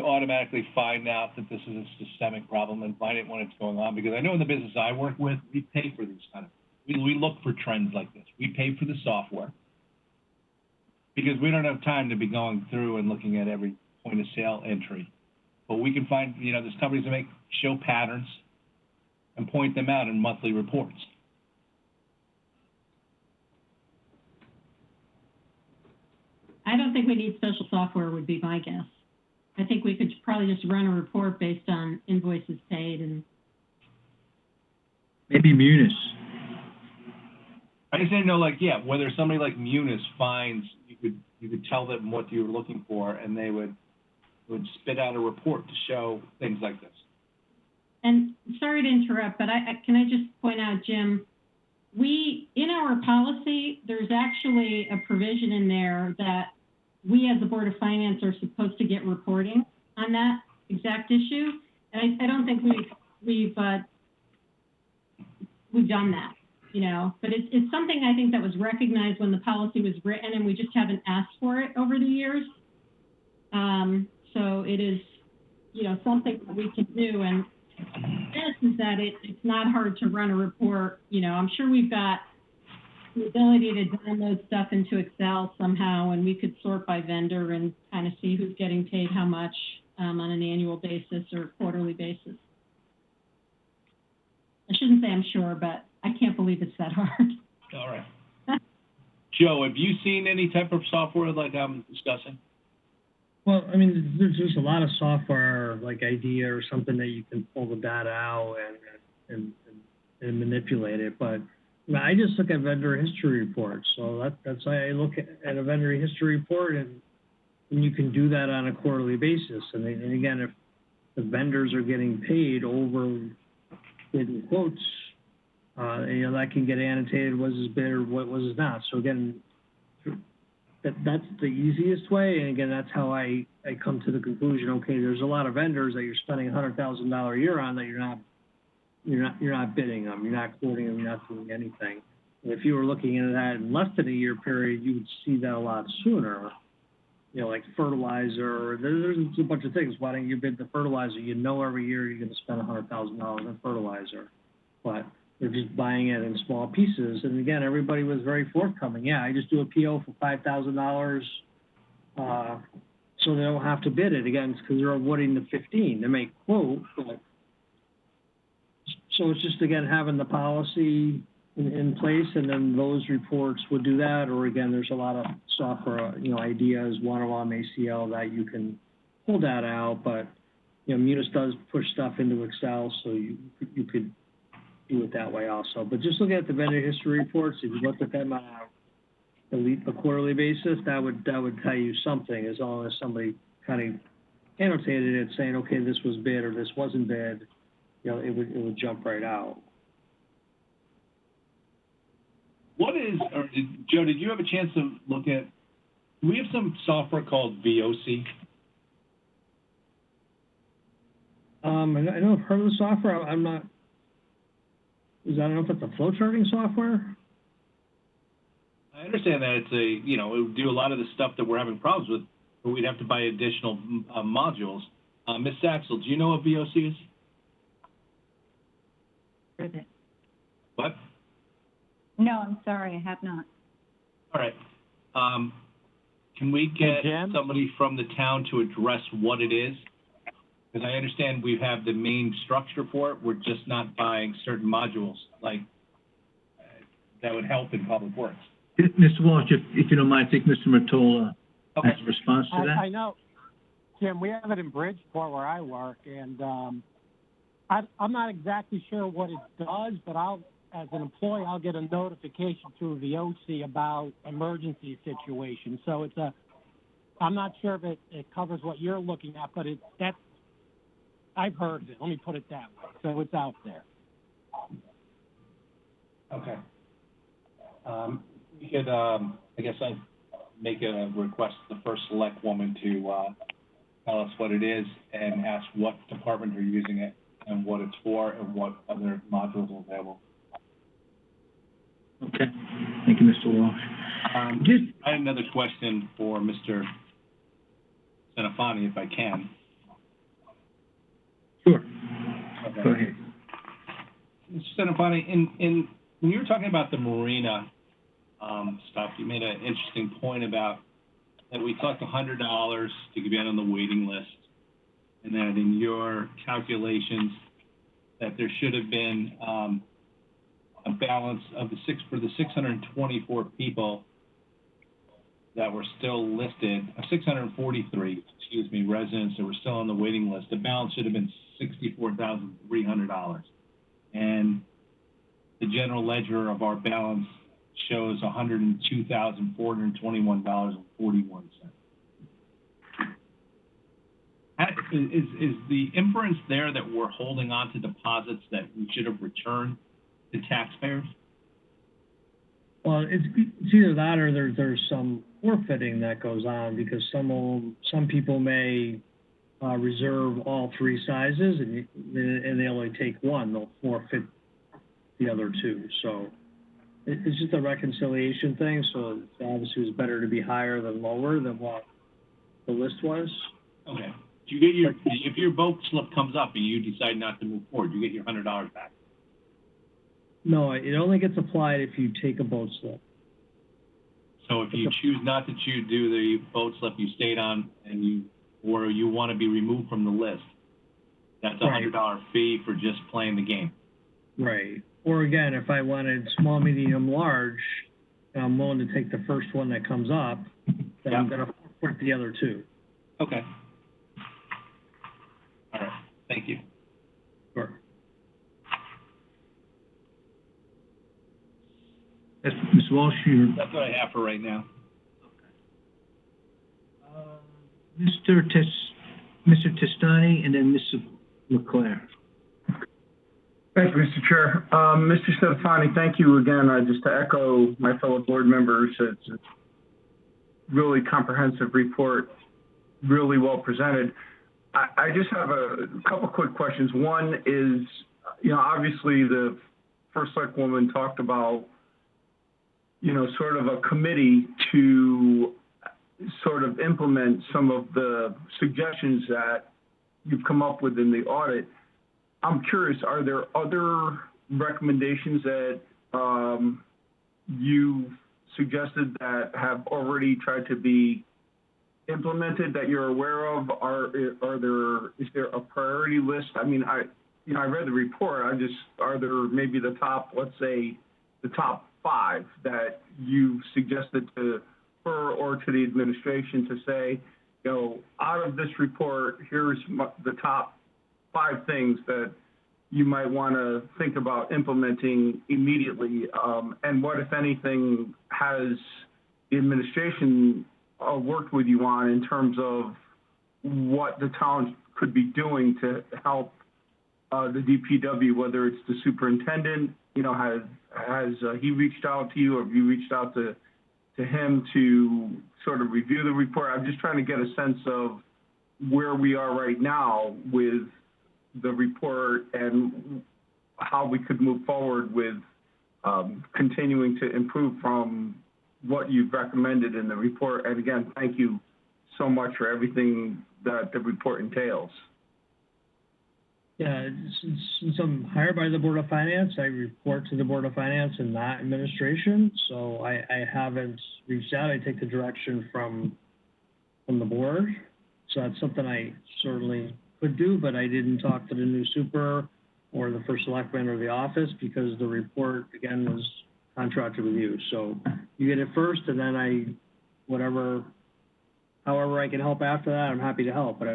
automatically find out that this is a systemic problem and find it when it's going on? Because I know in the business I work with, we pay for these we look for trends like this. We pay for the software because we don't have time to be going through and looking at every point of sale entry. But we can find, there's companies that show patterns and point them out in monthly reports. I don't think we need special software would be my guess. I think we could probably just run a report based on invoices paid and. Maybe Munis. I just didn't know, whether somebody like Munis finds, you could tell them what you were looking for, and they would spit out a report to show things like this. And sorry to interrupt, but can I just point out, Jim, in our policy, there's actually a provision in there that we as the Board of Finance are supposed to get reporting on that exact issue. And I don't think we've done that, but it's something I think that was recognized when the policy was written, and we just haven't asked for it over the years. So it is, something that we can do. And this is that it's not hard to run a report. I'm sure we've got the ability to download stuff into Excel somehow, and we could sort by vendor and kind of see who's getting paid how much on an annual basis or quarterly basis. I shouldn't say I'm sure, but I can't believe it's that hard. All right. Joe, have you seen any type of software like I'm discussing? Well, I mean, there's just a lot of software like IDEA or something that you can pull the data out and manipulate it. But I just look at vendor history reports. So that's why I look at a vendor history report, and you can do that on a quarterly basis. And again, if the vendors are getting paid over bid quotes, that can get annotated, was this bid or what was it not. So again, that's the easiest way. And again, that's how I come to the conclusion, okay, there's a lot of vendors that you're spending $100,000 a year on that you're not bidding them, you're not quoting them, you're not doing anything. And if you were looking at that in less than a year period, you would see that a lot sooner. Like fertilizer, there's a bunch of things. Why don't you bid the fertilizer? You know every year you're going to spend $100,000 on fertilizer, but they're just buying it in small pieces. And again, everybody was very forthcoming. Yeah, I just do a PO for $5,000, so they don't have to bid it again because they're awarding the 15. They may quote, but so it's just again having the policy in place, and then those reports would do that. Or again, there's a lot of software, IDEA is one of them, ACL, that you can pull that out. But Munis does push stuff into Excel, so you could do it that way also. But just look at the vendor history reports. If you look at them on a quarterly basis, that would tell you something, as long as somebody kind of annotated it, saying, okay, this was bid or this wasn't bid. It would jump right out. Joe, did you have a chance to look at, do we have some software called VOC? I know I've heard of the software. I don't know if it's a flow charting software. I understand that it's it would do a lot of the stuff that we're having problems with, but we'd have to buy additional modules. Ms. Saxel, do you know what VOC is? What? No, I'm sorry, I have not. All right. Can we get somebody from the town to address what it is? Because I understand we have the main structure for it. We're just not buying certain modules like that would help in public works. Mr. Walsh, if you don't mind, I think Mr. Mottola has a response to that. I know, Jim, we have it in Bridgeport where I work, and I'm not exactly sure what it does, but as an employee, I'll get a notification through the OC about emergency situations. So I'm not sure if it covers what you're looking at, but I've heard of it. Let me put it that way. So it's out there. Okay. We could, I guess I'd make a request to the first select woman to tell us what it is and ask what department are using it and what it's for and what other modules are available. Okay. Thank you, Mr. Walsh. I had another question for Mr. Senafani, if I can. Sure. Okay. Go ahead. Mr. Senafani, when you were talking about the marina stuff, you made an interesting point about that we talked $100 to get on the waiting list, and that in your calculations that there should have been a balance of for the 624 people that were still listed, 643, residents that were still on the waiting list. The balance should have been $64,300, and the general ledger of our balance shows $102,421.41. Is the inference there that we're holding on to deposits that we should have returned to taxpayers? Well, it's either that or there's some forfeiting that goes on, because some people may reserve all three sizes and they only take one. They'll forfeit the other two. So it's just a reconciliation thing. So obviously it's better to be higher than lower than what the list was. Okay. Do you get if your boat slip comes up and you decide not to move forward, you get your $100 back? No, it only gets applied if you take a boat slip. So if you choose not to do the boat slip you stayed on or you want to be removed from the list, that's a $100 fee for just playing the game. Right. Or again, if I wanted small, medium, large, and I'm willing to take the first one that comes up, then I'm gonna support the other two. Okay. All right, thank you. Sure. That's, Ms. Walsh, That's what I have for right now. Mr. Testani, and then Mr. Leclerc. Thank you, Mr. Chair. Mr. Stefani, thank you again. Just to echo my fellow board members, it's a really comprehensive report, really well presented. I just have a couple quick questions. One is, obviously the first select woman talked about, sort of a committee to sort of implement some of the suggestions that you've come up with in the audit. I'm curious, are there other recommendations that you suggested that have already tried to be implemented that you're aware of? Is there a priority list? I mean, I read the report. Are there maybe the top, let's say, the top 5 that you suggested to her or to the administration to say, out of this report, here's the top 5 things that you might want to think about implementing immediately, and what, if anything, has the administration worked with you on in terms of what the town could be doing to help the DPW, whether it's the superintendent, has he reached out to you, or have you reached out to him to sort of review the report? I'm just trying to get a sense of where we are right now with the report and how we could move forward with continuing to improve from what you've recommended in the report. And again, thank you so much for everything that the report entails. Yeah, since I'm hired by the Board of Finance, I report to the Board of Finance and not administration. So I haven't reached out. I take the direction from the board. So that's something I certainly could do, but I didn't talk to the new super or the first selectman or the office because the report, again, was contracted with you. So you get it first, and then however I can help after that, I'm happy to help. But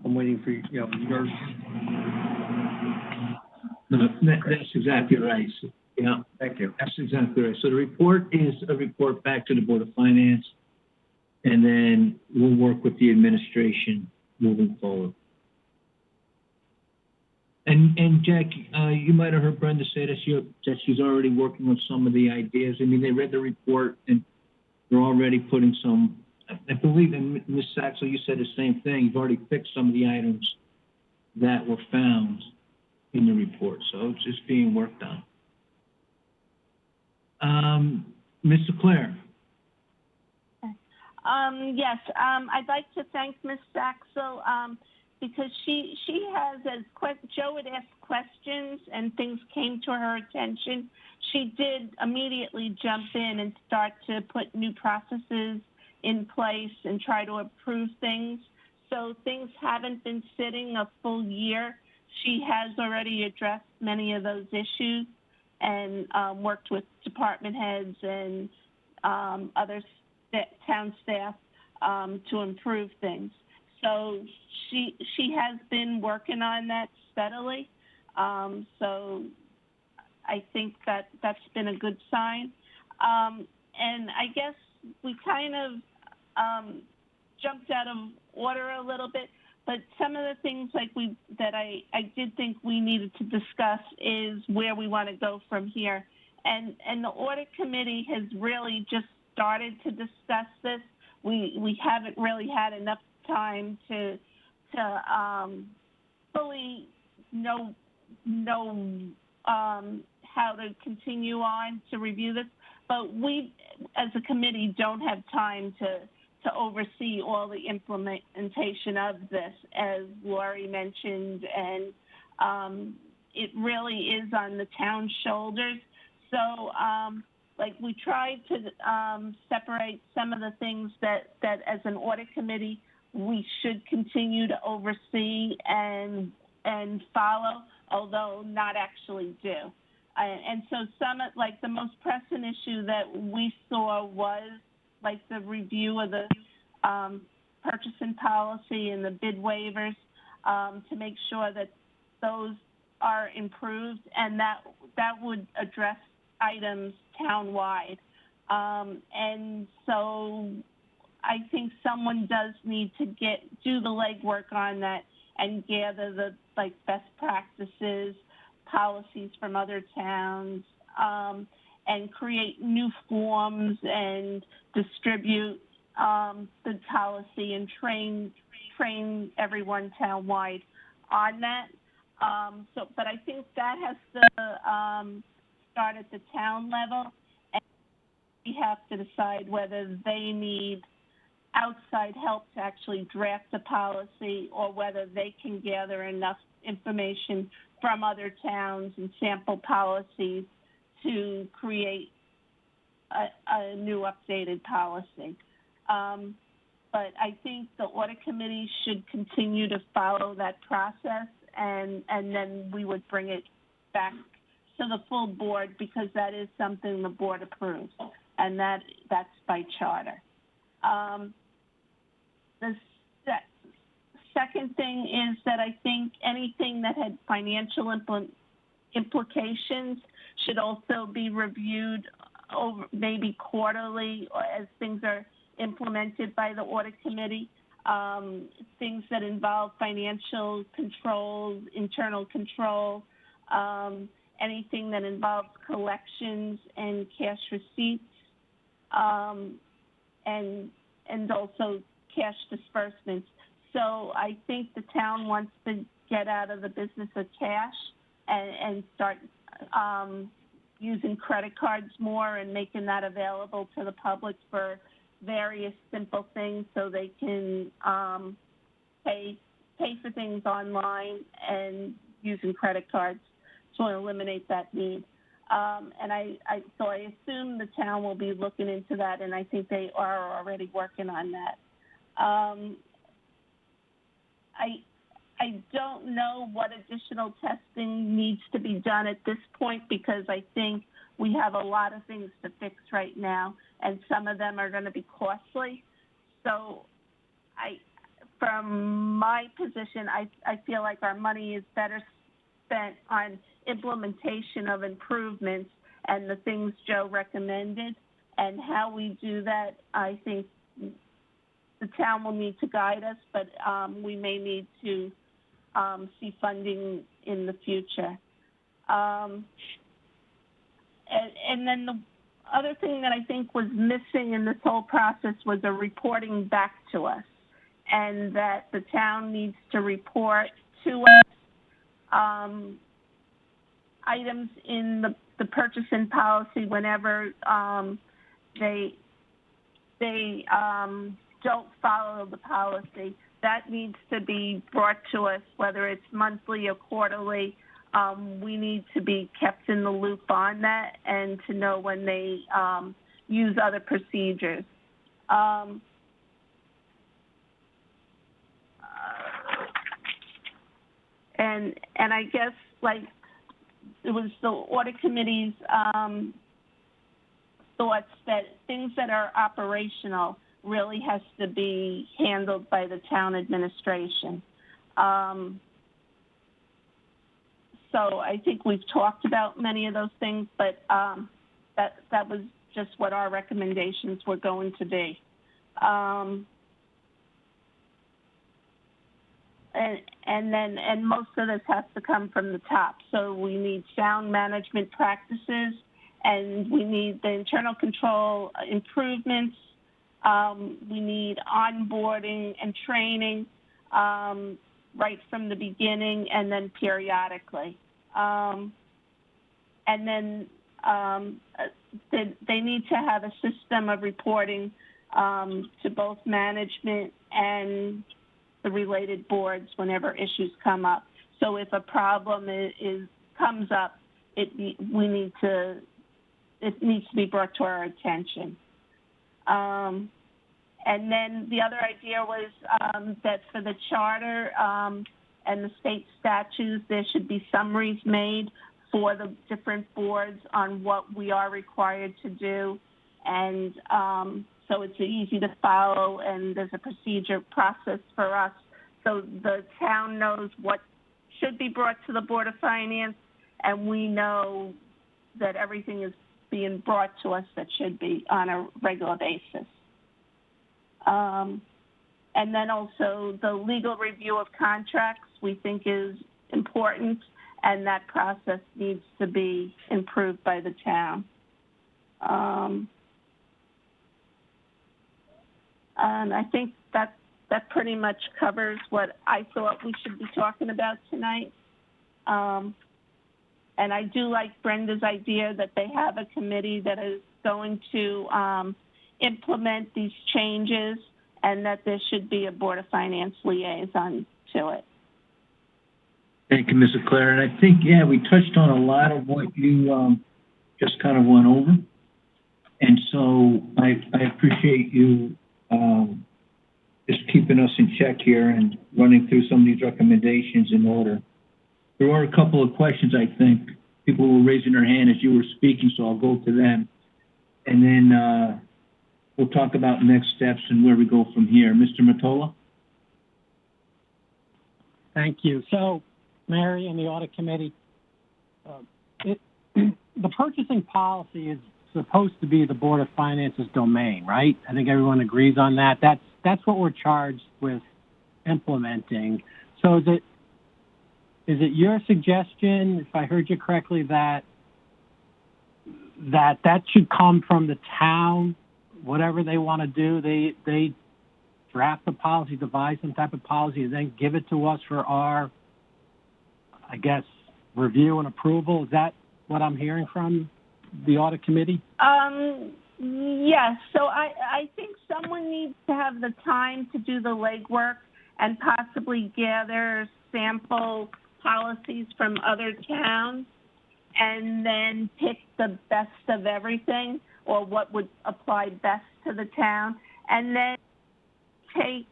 I'm waiting for yours. That's exactly right. Yeah. Thank you. That's exactly right. So the report is a report back to the Board of Finance, and then we'll work with the administration moving forward. And Jack, you might have heard Brenda say that she's already working on some of the ideas. I mean, they read the report and they're already putting some. I believe, and Ms. Saxel, you said the same thing. You've already fixed some of the items that were found in the report, so it's just being worked on. Mr. Clare. Yes, I'd like to thank Ms. Saxel because she has, as Joe had asked questions and things came to her attention, she did immediately jump in and start to put new processes in place and try to improve things. So things haven't been sitting a full year. She has already addressed many of those issues and worked with department heads and other town staff to improve things. So she has been working on that steadily. So I think that's been a good sign. And I guess we kind of jumped out of order a little bit, but some of the things that I did think we needed to discuss is where we want to go from here. And the audit committee has really just started to discuss this. We haven't really had enough time to fully know how to continue on to review this. But we, as a committee, don't have time to oversee all the implementation of this, as Lori mentioned, and it really is on the town's shoulders. So, we tried to separate some of the things that as an audit committee we should continue to oversee and and follow, although not actually do. And so like the most pressing issue that we saw was like the review of the purchasing policy and the bid waivers to make sure that those are improved, and that would address items townwide. And so I think someone does need to do the legwork on that and gather the best practices, policies from other towns, and create new forms and distribute the policy and train everyone townwide on that. But I think that has to start at the town level, and we have to decide whether they need outside help to actually draft a policy or whether they can gather enough information from other towns and sample policies to create a new updated policy. But I think the audit committee should continue to follow that process, and then we would bring it back to the full board, because that is something the board approves, and that's by charter. The second thing is that I think anything that had financial implications should also be reviewed over maybe quarterly as things are implemented by the audit committee. Things that involve financial controls, internal control, anything that involves collections and cash receipts, and also cash disbursements. So I think the town wants to get out of the business of cash and start using credit cards more and making that available to the public for various simple things, so they can pay for things online and using credit cards to eliminate that need. And so I assume the town will be looking into that, and I think they are already working on that. I don't know what additional testing needs to be done at this point, because I think we have a lot of things to fix right now, and some of them are going to be costly. So from my position, I feel like our money is better spent on implementation of improvements and the things Joe recommended, and how we do that. I think the town will need to guide us, but we may need to see funding in the future. And then the other thing that I think was missing in this whole process was a reporting back to us, and that the town needs to report to us items in the purchasing policy whenever they don't follow the policy. That needs to be brought to us, whether it's monthly or quarterly. We need to be kept in the loop on that, and to know when they use other procedures. And I guess, like, it was the audit committee's thoughts that things that are operational really has to be handled by the town administration. So I think we've talked about many of those things, but that was just what our recommendations were going to be. And most of this has to come from the top. So we need sound management practices, and we need the internal control improvements. We need onboarding and training right from the beginning, and then periodically. And then they need to have a system of reporting to both management and the related boards whenever issues come up. So if a problem comes up, it needs to be brought to our attention. And then the other idea was that for the charter, and the state statutes, there should be summaries made for the different boards on what we are required to do. And so it's easy to follow, and there's a procedure process for us. So the town knows what should be brought to the Board of Finance, and we know that everything is being brought to us that should be on a regular basis. And then also the legal review of contracts we think is important, and that process needs to be improved by the town. And I think that pretty much covers what I thought we should be talking about tonight. And I do like Brenda's idea that they have a committee that is going to implement these changes, and that there should be a Board of Finance liaison to it. Thank you, Ms. Leclerc. And I think, yeah, we touched on a lot of what you just kind of went over. And so I appreciate you just keeping us in check here and running through some of these recommendations in order. There are a couple of questions, I think. People were raising their hand as you were speaking, so I'll go to them. And then we'll talk about next steps and where we go from here. Mr. Mottola? Thank you. So, Mary and the Audit Committee, the purchasing policy is supposed to be the Board of Finance's domain, right? I think everyone agrees on that. That's what we're charged with implementing. So is it your suggestion, if I heard you correctly, that should come from the town, whatever they want to do, they draft a policy, devise some type of policy, and then give it to us for our, I guess, review and approval? Is that what I'm hearing from the Audit Committee? Yes. So I think someone needs to have the time to do the legwork and possibly gather sample policies from other towns and then pick the best of everything, or what would apply best to the town, and then take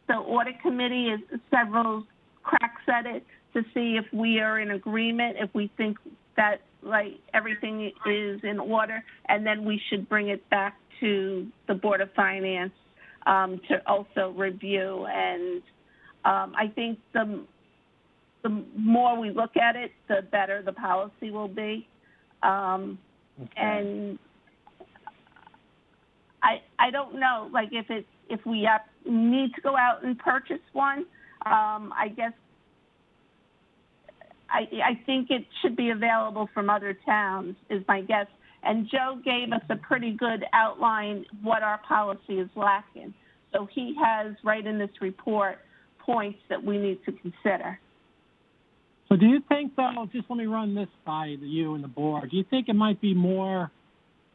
the Audit Committee several cracks at it to see if we are in agreement, if we think that like everything is in order, and then we should bring it back to the Board of Finance to also review. And I think the more we look at it, the better the policy will be. Okay. And I don't know, like if we need to go out and purchase one, I guess I think it should be available from other towns, is my guess. And Joe gave us a pretty good outline what our policy is lacking. So he has, right in this report, points that we need to consider. So do you think, though, just let me run this by you and the board, do you think it might be more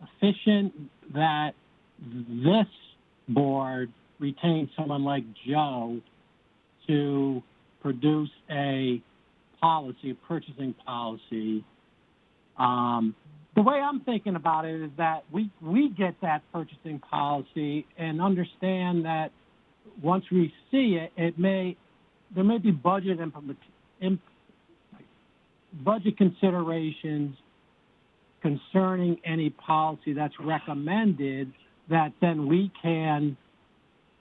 efficient that this board retains someone like Joe to produce a policy, a purchasing policy? The way I'm thinking about it is that we get that purchasing policy and understand that once we see it, there may be budget considerations concerning any policy that's recommended that then we can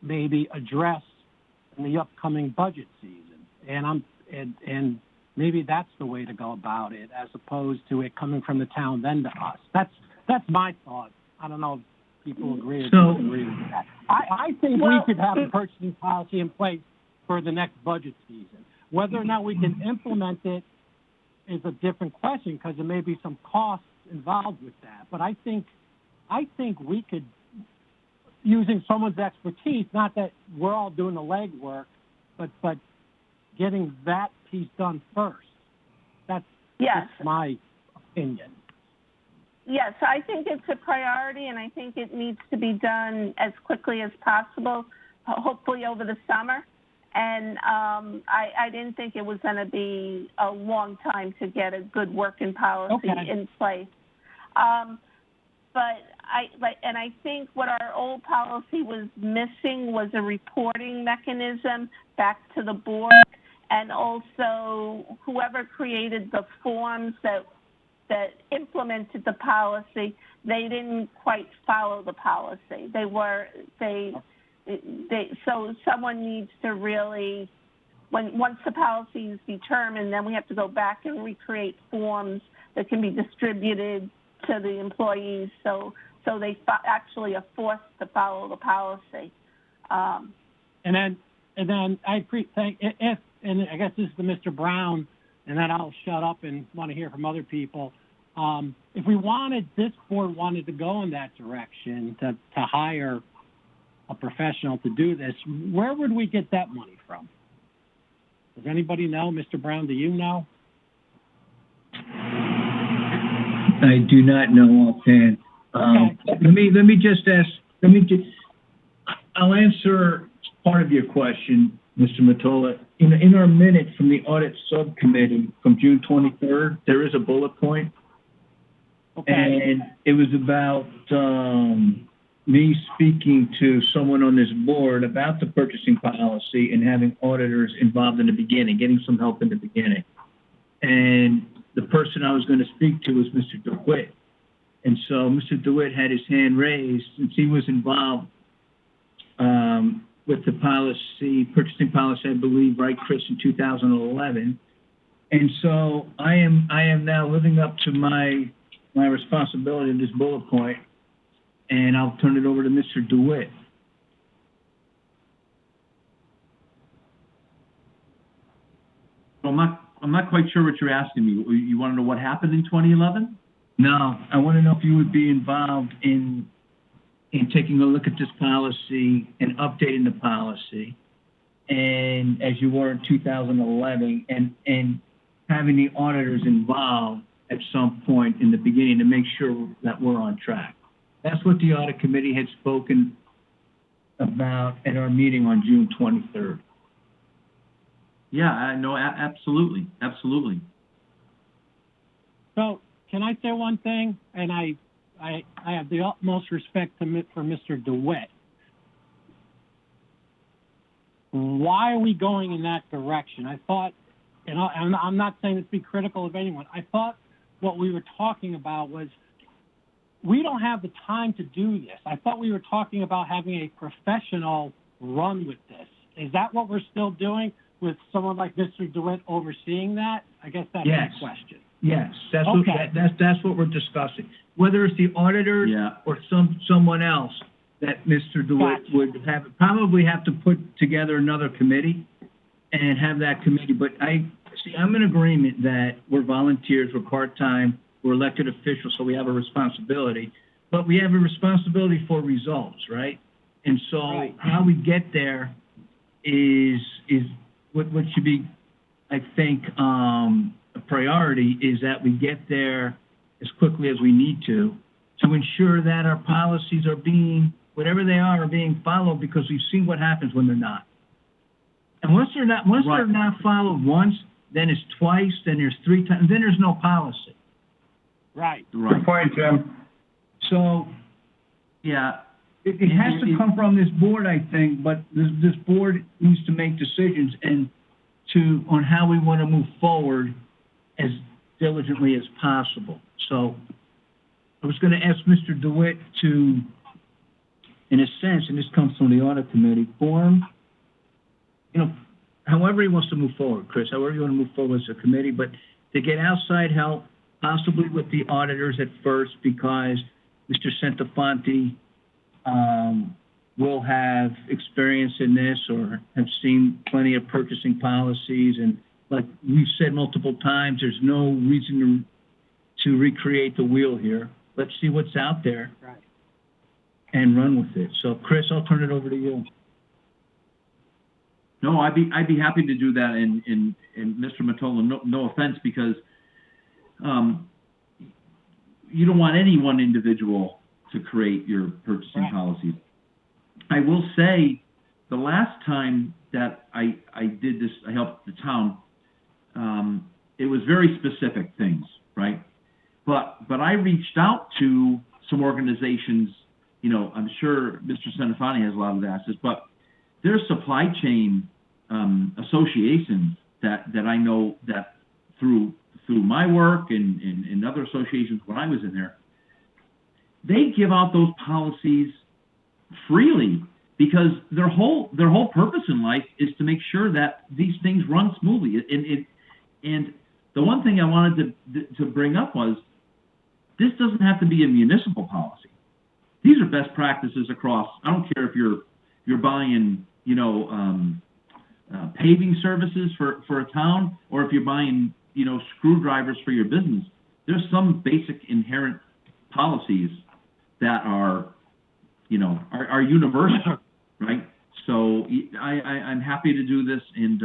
maybe address in the upcoming budget season. And maybe that's the way to go about it, as opposed to it coming from the town then to us. That's my thought. I don't know if people agree or disagree with that. I think we could have a purchasing policy in place for the next budget season. Whether or not we can implement it is a different question, because there may be some costs involved with that. But I think we could, using someone's expertise, not that we're all doing the legwork, but getting that piece done first. That's my opinion. Yes, I think it's a priority, and I think it needs to be done as quickly as possible, hopefully over the summer. And I didn't think it was going to be a long time to get a good working policy in place. But I think what our old policy was missing was a reporting mechanism back to the board. and also whoever created the forms that implemented the policy, they didn't quite follow the policy. So someone needs to really, once the policy is determined, then we have to go back and recreate forms that can be distributed to the employees, so they actually are forced to follow the policy. And then I and I guess this is to Mr. Brown, and then I'll shut up and want to hear from other people. If this board wanted to go in that direction to hire a professional to do this, where would we get that money from? Does anybody know? Mr. Brown, do you know? I do not know offhand. Okay. I'll answer part of your question, Mr. Mottola. In our minutes from the audit subcommittee from June 23rd, there is a bullet point. Okay. And it was about me speaking to someone on this board about the purchasing policy and having auditors involved in the beginning, getting some help in the beginning. And the person I was going to speak to was Mr. DeWitt. And so Mr. DeWitt had his hand raised since he was involved with the purchasing policy, I believe, right, Chris, in 2011. And so I am now living up to my responsibility in this bullet point, and I'll turn it over to Mr. DeWitt. I'm not quite sure what you're asking me. You want to know what happened in 2011? No, I want to know if you would be involved in taking a look at this policy and updating the policy, and as you were in 2011, and having the auditors involved at some point in the beginning to make sure that we're on track. That's what the audit committee had spoken about at our meeting on June 23rd. Yeah, no, absolutely, absolutely. So can I say one thing? And I have the utmost respect for Mr. DeWitt. Why are we going in that direction? I thought, and I'm not saying this to be critical of anyone, I thought what we were talking about was we don't have the time to do this. I thought we were talking about having a professional run with this. Is that what we're still doing with someone like Mr. DeWitt overseeing that? I guess that's Yes. my question. Yes, that's Okay. that's what we're discussing. Whether it's the auditors or someone else that Mr. DeWitt would probably have to put together another committee and have that committee. But I'm in agreement that we're volunteers, we're part-time, we're elected officials, so we have a responsibility. But we have a responsibility for results, right? And so how we get there is what should be, I think, a priority is that we get there as quickly as we need to ensure that our policies are being, whatever they are being followed, because we've seen what happens when they're not. And once they're not followed once, then it's twice, then there's three times, then there's no policy. Right. Good point, Jim. So, yeah, it has to come from this board, I think, but this board needs to make decisions on how we want to move forward as diligently as possible. So I was going to ask Mr. DeWitt to, in a sense, and this comes from the audit committee, form, however he wants to move forward, Chris, however you want to move forward as a committee, but to get outside help, possibly with the auditors at first, because Mr. Centofanti will have experience in this or have seen plenty of purchasing policies. And like we've said multiple times, there's no reason to recreate the wheel here. Let's see what's out there and run with it. So, Chris, I'll turn it over to you. No, I'd be happy to do that. And Mr. Mottola, no offense, because you don't want any one individual to create your purchasing policies. I will say, the last time that I did this, I helped the town. It was very specific things, right? But I reached out to some organizations. I'm sure Mr. Centofanti has a lot of access, but there's supply chain associations that I know that through my work and other associations when I was in there, they give out those policies freely because their whole purpose in life is to make sure that these things run smoothly. And the one thing I wanted to bring up was this doesn't have to be a municipal policy. These are best practices across. I don't care if you're buying, paving services for a town, or if you're buying, screwdrivers for your business. There's some basic inherent policies that are universal, right? So I'm happy to do this, and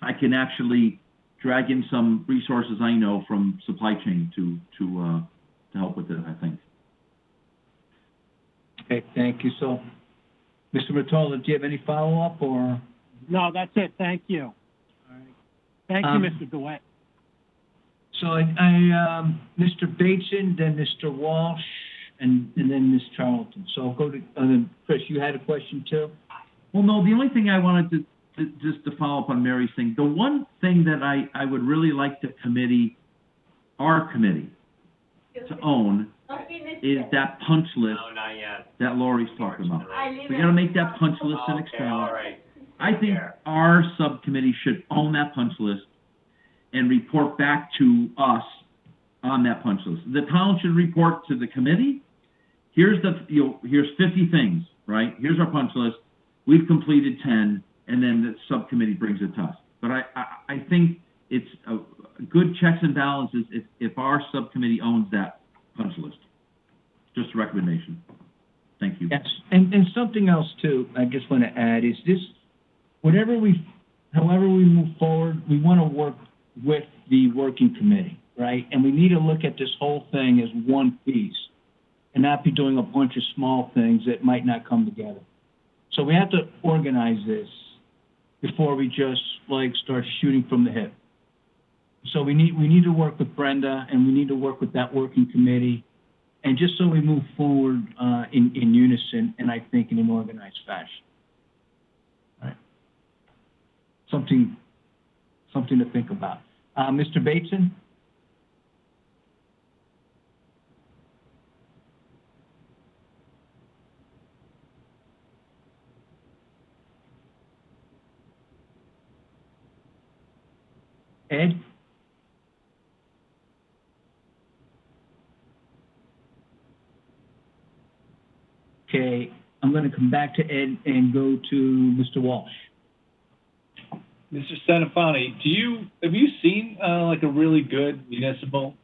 I can actually drag in some resources I know from supply chain to help with it, I think. Okay, thank you. So, Mr. Mottola, do you have any follow-up or? No, that's it. Thank you. All right. Thank you, Mr. DeWitt. So Mr. Bateson, then Mr. Walsh, and then Ms. Charlton. So I'll go to, Chris, you had a question too? Well, no, the only thing I wanted to just to follow up on Mary's thing, the one thing that I would really like the committee, our committee, to own is that punch list that Lori's talking about. We got to make that punch list in Excel. I think our subcommittee should own that punch list and report back to us on that punch list. The town should report to the committee. Here's 50 things, right? Here's our punch list. We've completed 10, and then the subcommittee brings it to us. But I think it's a good checks and balances if our subcommittee owns that punch list. Just a recommendation. Thank you. Yes, and something else too, I just want to add is this, however we move forward, we want to work with the working committee, right? And we need to look at this whole thing as one piece and not be doing a bunch of small things that might not come together. So we have to organize this before we just start shooting from the hip. So we need to work with Brenda, and we need to work with that working committee, and just so we move forward in unison, and I think in an organized fashion. All right. Something to think about. Mr. Bateson? Ed? Okay, I'm going to come back to Ed and go to Mr. Walsh. Mr. Stanifani, have you seen a really good municipal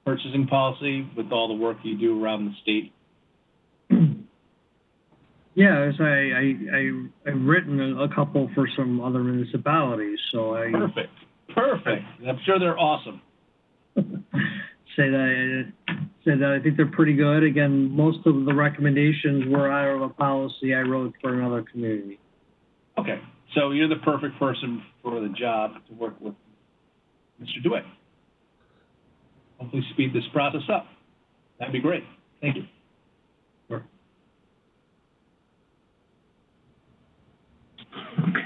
purchasing policy with all the work you do around the state? Yeah, I've written a couple for some other municipalities, so Perfect. I'm sure they're awesome. say that I think they're pretty good. Again, most of the recommendations were out of a policy I wrote for another community. Okay, so you're the perfect person for the job to work with Mr. DeWitt. Hopefully speed this process up. That'd be great. Thank you. Sure.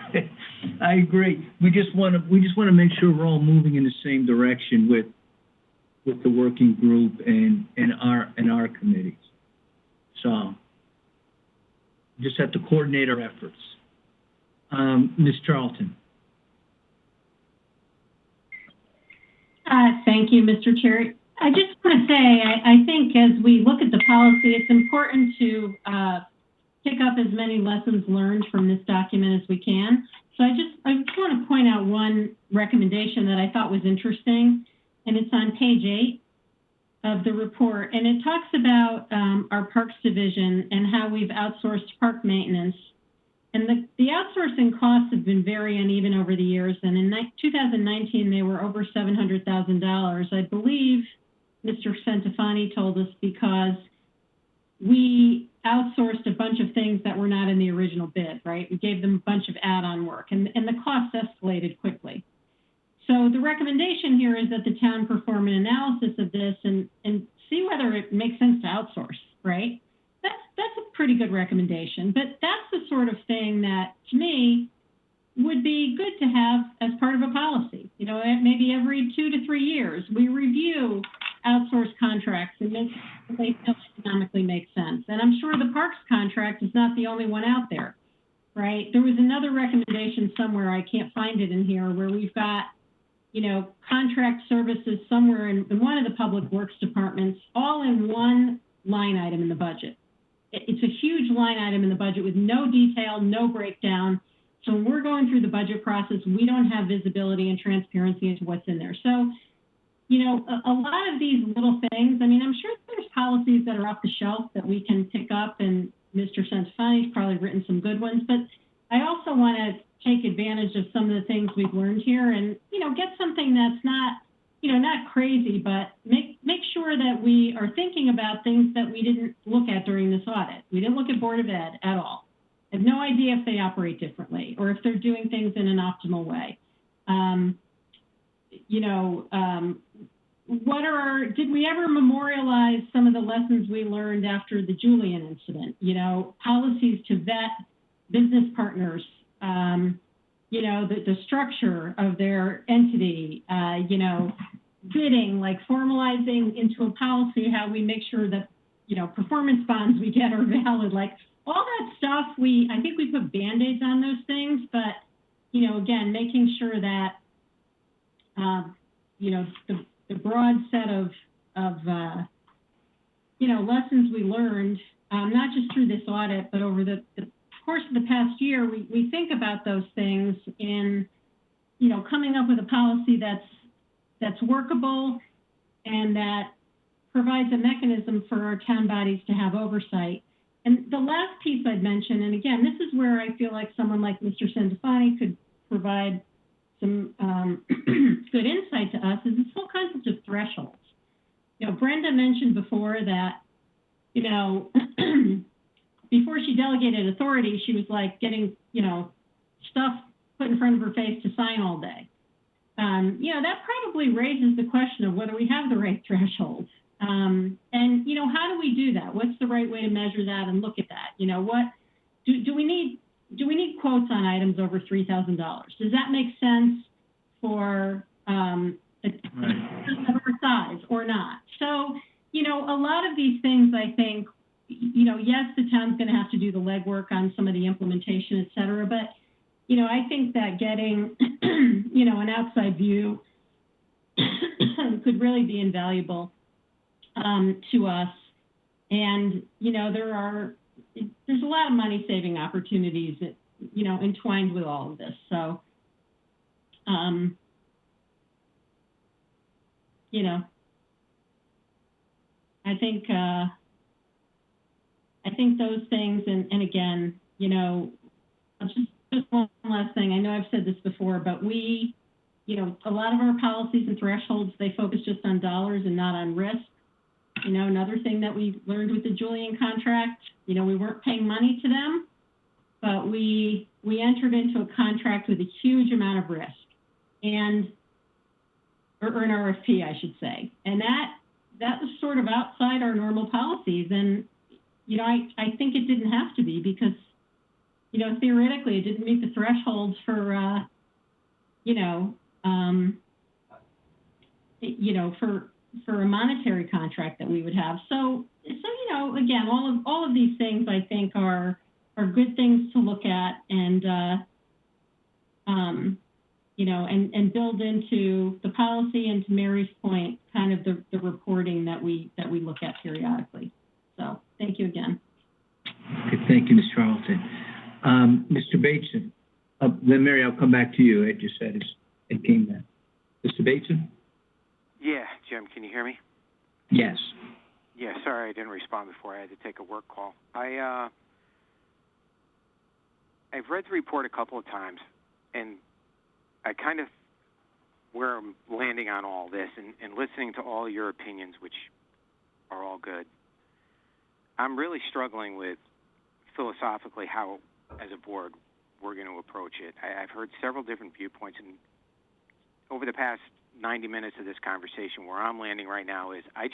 Okay, I agree. We just want to make sure we're all moving in the same direction with the working group and our committees. So just have to coordinate our efforts. Ms. Charlton. Thank you, Mr. Chair. I just want to say, I think as we look at the policy, it's important to pick up as many lessons learned from this document as we can. So I just want to point out one recommendation that I thought was interesting, and it's on page 8 of the report, and it talks about our Parks Division and how we've outsourced park maintenance. And the outsourcing costs have been very uneven over the years, and in 2019, they were over $700,000. I believe Mr. Centofanti told us because we outsourced a bunch of things that were not in the original bid, right? We gave them a bunch of add-on work, and the costs escalated quickly. So the recommendation here is that the town perform an analysis of this and see whether it makes sense to outsource, right? That's a pretty good recommendation, but that's the sort of thing that, to me, would be good to have as part of a policy. You know, maybe every 2 to 3 years, we review outsourced contracts and make sure they economically make sense. And I'm sure the parks contract is not the only one out there, right? There was another recommendation somewhere, I can't find it in here, where we've got, you know, contract services somewhere in one of the public works departments, all in one line item in the budget. It's a huge line item in the budget with no detail, no breakdown. So when we're going through the budget process, we don't have visibility and transparency into what's in there. So, you know, a lot of these little things, I mean, I'm sure there's policies that are off the shelf that we can pick up, and Mr. Centofanti's probably written some good ones, but I also want to take advantage of some of the things we've learned here and, you know, get something that's not, you know, not crazy, but make sure that we are thinking about things that we didn't look at during this audit. We didn't look at Board of Ed at all. I have no idea if they operate differently or if they're doing things in an optimal way. Did we ever memorialize some of the lessons we learned after the Julian incident? You know, policies to vet business partners, you know, the structure of their entity, you know, bidding, like formalizing into a policy how we make sure that, you know, performance bonds we get are valid, like all that stuff. I think we put Band-Aids on those things, but, you know, again, making sure that, you know, the broad set of you know, lessons we learned, not just through this audit, but over the course of the past year, we think about those things in, you know, coming up with a policy that's workable and that provides a mechanism for our town bodies to have oversight. And the last piece I'd mention, and again, this is where I feel like someone like Mr. Centofanti could provide some good insight to us, is this whole concept of thresholds. You know, Brenda mentioned before that, you know, before she delegated authority, she was like getting, you know, stuff put in front of her face to sign all day. You know, that probably raises the question of whether we have the right thresholds. And, you know, how do we do that? What's the right way to measure that and look at that? You know, what do we need quotes on items over $3,000? Does that make sense for a size or not? So, you know, a lot of these things, I think, you know, yes, the town's going to have to do the legwork on some of the implementation, et cetera, but, you know, I think that getting, you know, an outside view could really be invaluable to us. And, you know, there's a lot of money-saving opportunities that, you know, entwined with all of this. So, you know, I think those things, and again, you know, just one last thing. I know I've said this before, but we, you know, a lot of our policies and thresholds, they focus just on dollars and not on risk. You know, another thing that we learned with the Julian contract, you know, we weren't paying money to them, but we entered into a contract with a huge amount of risk, or an RFP, I should say. And that was sort of outside our normal policies. And, you know, I think it didn't have to be because, you know, theoretically it didn't meet the thresholds for, for a monetary contract that we would have. So, you know, again, all of these things I think are good things to look at and, you know, and build into the policy, and to Mary's point, kind of the reporting that we look at periodically. So thank you again. Okay, thank you, Ms. Charlton. Mr. Bateson, then Mary, I'll come back to you. I just said it came back. Mr. Bateson? Yeah, Jim, can you hear me? Yes. Yeah, sorry I didn't respond before. I had to take a work call. I've read the report a couple of times, and I kind of, where I'm landing on all this and listening to all your opinions, which are all good, I'm really struggling with philosophically how, as a board, we're going to approach it. I've heard several different viewpoints, and over the past 90 minutes of this conversation, where I'm landing right now is I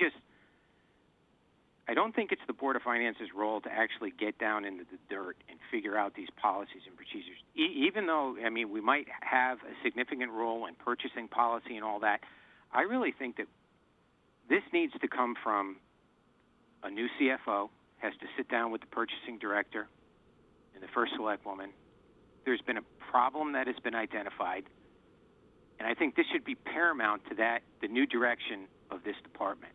I don't think it's the Board of Finance's role to actually get down into the dirt and figure out these policies and procedures. Even though, I mean, we might have a significant role in purchasing policy and all that, I really think that this needs to come from a new CFO, has to sit down with the purchasing director and the first select woman. There's been a problem that has been identified, and I think this should be paramount to that, the new direction of this department.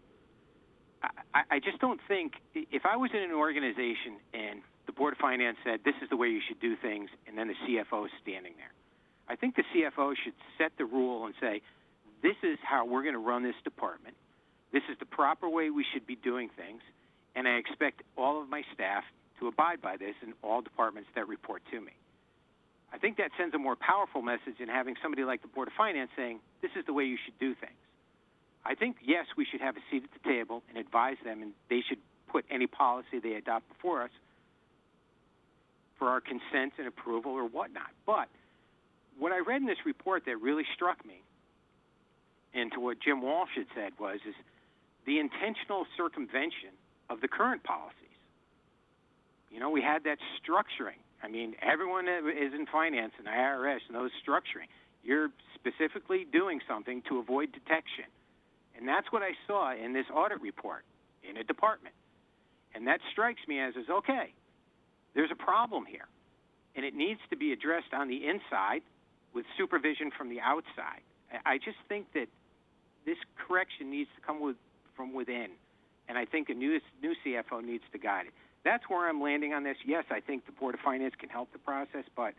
I just don't think, if I was in an organization and the Board of Finance said, this is the way you should do things, and then the CFO is standing there, I think the CFO should set the rule and say, this is how we're going to run this department. This is the proper way we should be doing things, and I expect all of my staff to abide by this in all departments that report to me. I think that sends a more powerful message than having somebody like the Board of Finance saying, this is the way you should do things. I think, yes, we should have a seat at the table and advise them, and they should put any policy they adopt before us for our consent and approval or whatnot. But what I read in this report that really struck me, and to what Jim Walsh had said, is the intentional circumvention of the current policies. You know, we had that structuring. I mean, everyone is in finance and the IRS knows structuring. You're specifically doing something to avoid detection. And that's what I saw in this audit report in a department. And that strikes me as okay, there's a problem here. And it needs to be addressed on the inside with supervision from the outside. I just think that this correction needs to come from within. And I think a new CFO needs to guide it. That's where I'm landing on this. Yes, I think the Board of Finance can help the process, but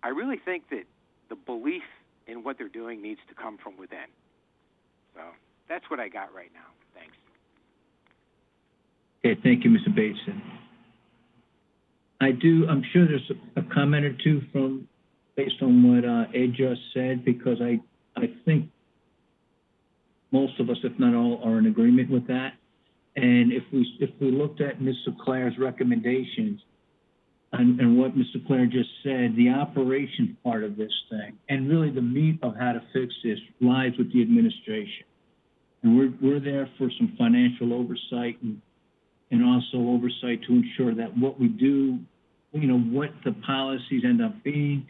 I really think that the belief in what they're doing needs to come from within. So that's what I got right now. Thanks. Okay, thank you, Mr. Bateson. I'm sure there's a comment or two based on what Ed just said, because I think most of us, if not all, are in agreement with that. And if we looked at Ms. Claire's recommendations and what Mr. Claire just said, the operation part of this thing, and really the meat of how to fix this lies with the administration. And we're there for some financial oversight and also oversight to ensure that what we do, what the policies end up being,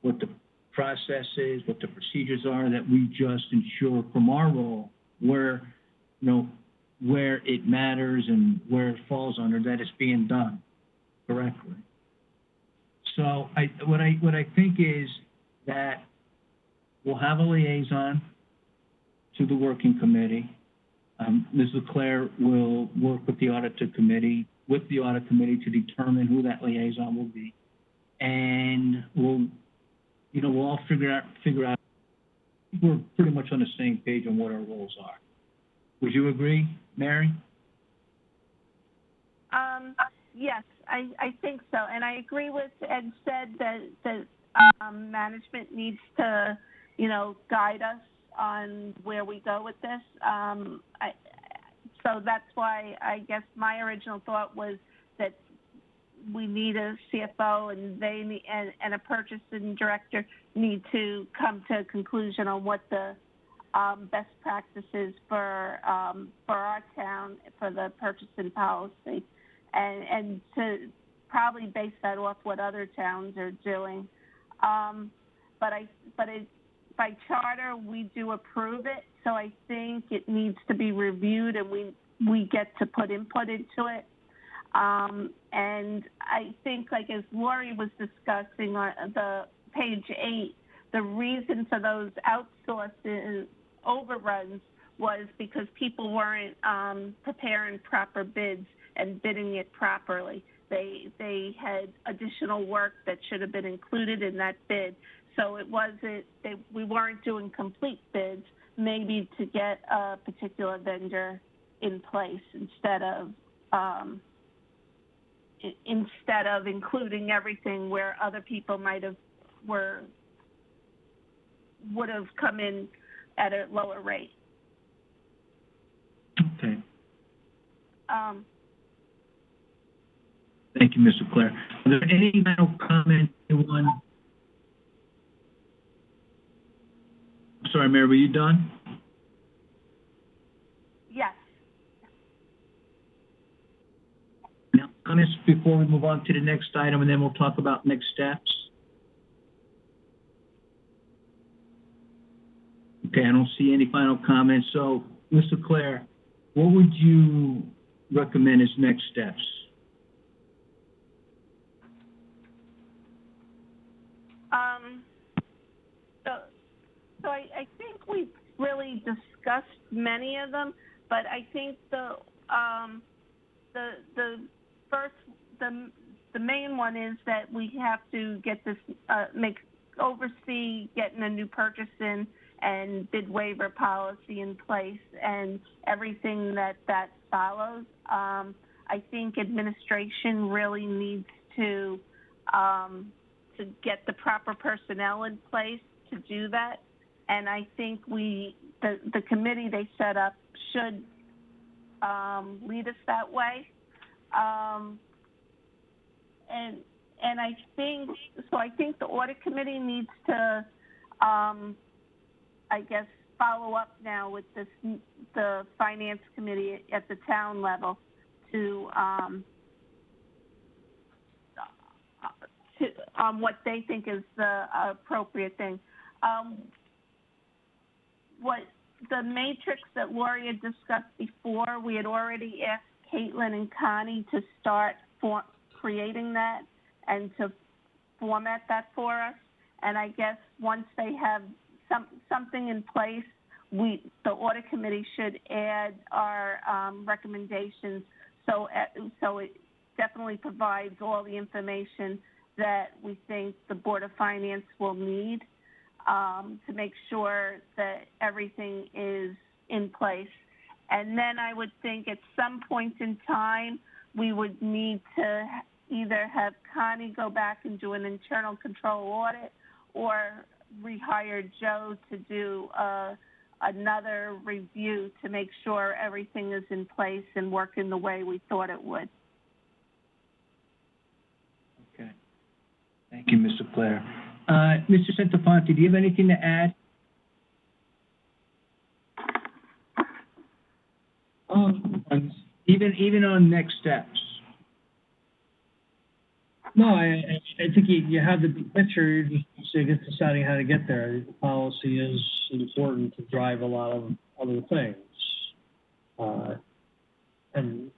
what the process is, what the procedures are, that we just ensure from our role where it matters and where it falls under, that it's being done correctly. So what I think is that we'll have a liaison to the working committee. Ms. LeClaire will work with the audit committee to determine who that liaison will be, and we'll all figure out. We're pretty much on the same page on what our roles are. Would you agree, Mary? Yes, I think so. And I agree with Ed said that management needs to, guide us on where we go with this. So that's why I guess my original thought was that we need a CFO and a purchasing director need to come to a conclusion on what the best practices for our town for the purchasing policy, and to probably base that off what other towns are doing. By charter we do approve it, so I think it needs to be reviewed and we get to put input into it. And I think, like as Lori was discussing on the page 8, the reason for those outsourcing overruns was because people weren't preparing proper bids and bidding it properly. They had additional work that should have been included in that bid. So it wasn't we weren't doing complete bids, maybe to get a particular vendor in place instead of including everything where other people would have come in at a lower rate. Okay. Thank you, Mr. Claire. Are there any final comments, anyone? Sorry, Mary, were you done? Yes. before we move on to the next item, and then we'll talk about next steps? Okay, I don't see any final comments. So, Mr. Claire, what would you recommend as next steps? So I think we've really discussed many of them, but I think the main one is that we have to get this oversee getting a new purchase in and bid waiver policy in place and everything that follows. I think administration really needs to get the proper personnel in place to do that. And I think the committee they set up should lead us that way. And I think the audit committee needs to, I guess, follow up now with the finance committee at the town level to what they think is the appropriate thing. What the matrix that Lori had discussed before, we had already asked Caitlin and Connie to start creating that and to format that for us. And I guess once they have something in place, the audit committee should add our recommendations. So it definitely provides all the information that we think the Board of Finance will need to make sure that everything is in place. And then I would think at some point in time, we would need to either have Connie go back and do an internal control audit or rehire Joe to do another review to make sure everything is in place and working the way we thought it would. Okay. Thank you, Mr. Claire. Mr. Centofanti, do you have anything to add? Even on next steps? No, I think you have the big picture. You're just deciding how to get there. The policy is important to drive a lot of other things. And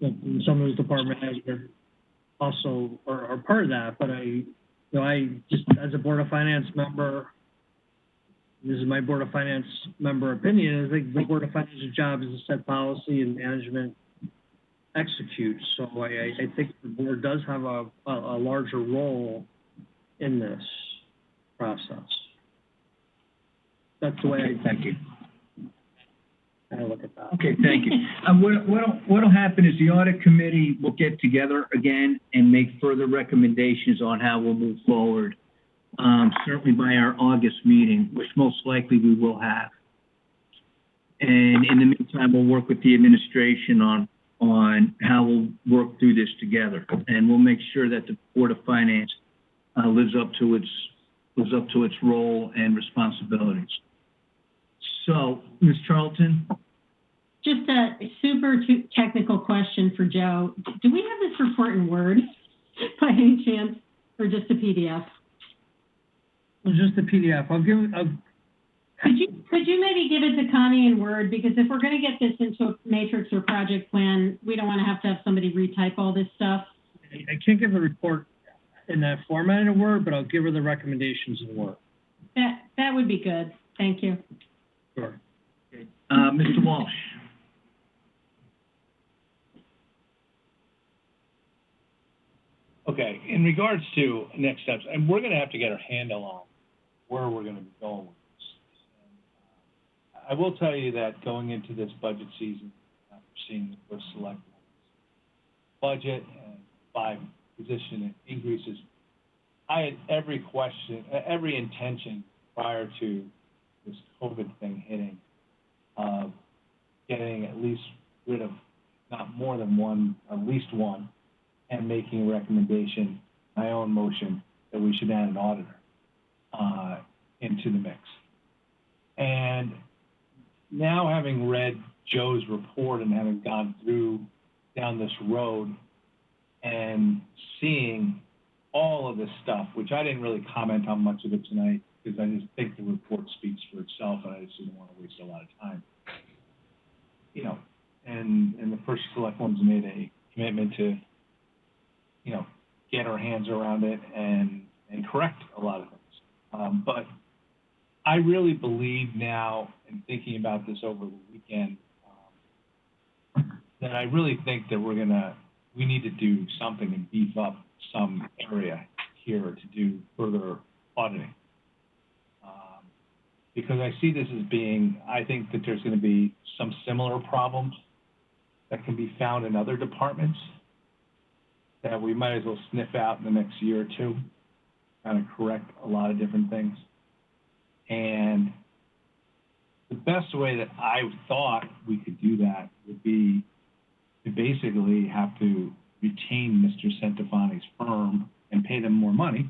some of those department heads are also are part of that. But I just, as a Board of Finance member, this is my Board of Finance member opinion, I think the Board of Finance's job is to set policy and management execute. So I think the board does have a larger role in this process. That's the way I look at that. Okay, thank you. What'll happen is the audit committee will get together again and make further recommendations on how we'll move forward. Certainly by our August meeting, which most likely we will have. And in the meantime, we'll work with the administration on how we'll work through this together, and we'll make sure that the Board of Finance lives up to its role and responsibilities. So, Ms. Charlton? Just a super technical question for Joe. Do we have this report in Word by any chance, or just a PDF? Well, just a PDF. Could you maybe give it to Connie in Word? Because if we're going to get this into a matrix or project plan, we don't want to have somebody retype all this stuff. I can't give a report in that format in Word, but I'll give her the recommendations in Word. That would be good. Thank you. Sure. Mr. Walsh. Okay, in regards to next steps, and we're going to have to get our handle on where we're going to be going with this. And, I will tell you that going into this budget season, after seeing the first select budget and 5 position increases, I had every intention prior to this COVID thing hitting of getting at least rid of not more than one, at least one, and making a recommendation, my own motion, that we should add an auditor into the mix. And now having read Joe's report and having gone down this road, and seeing all of this stuff, which I didn't really comment on much of it tonight because I just think the report speaks for itself and I just didn't want to waste a lot of time. You know, and the first select one's made a commitment to, you know, get our hands around it and correct a lot of things. But I really believe now, in thinking about this over the weekend, that I really think that we need to do something and beef up some area here to do further auditing. Because I see this as being, I think that there's going to be some similar problems that can be found in other departments that we might as well sniff out in the next year or two, kind of correct a lot of different things. And the best way that I thought we could do that would be to basically have to retain Mr. Centofanti's firm and pay them more money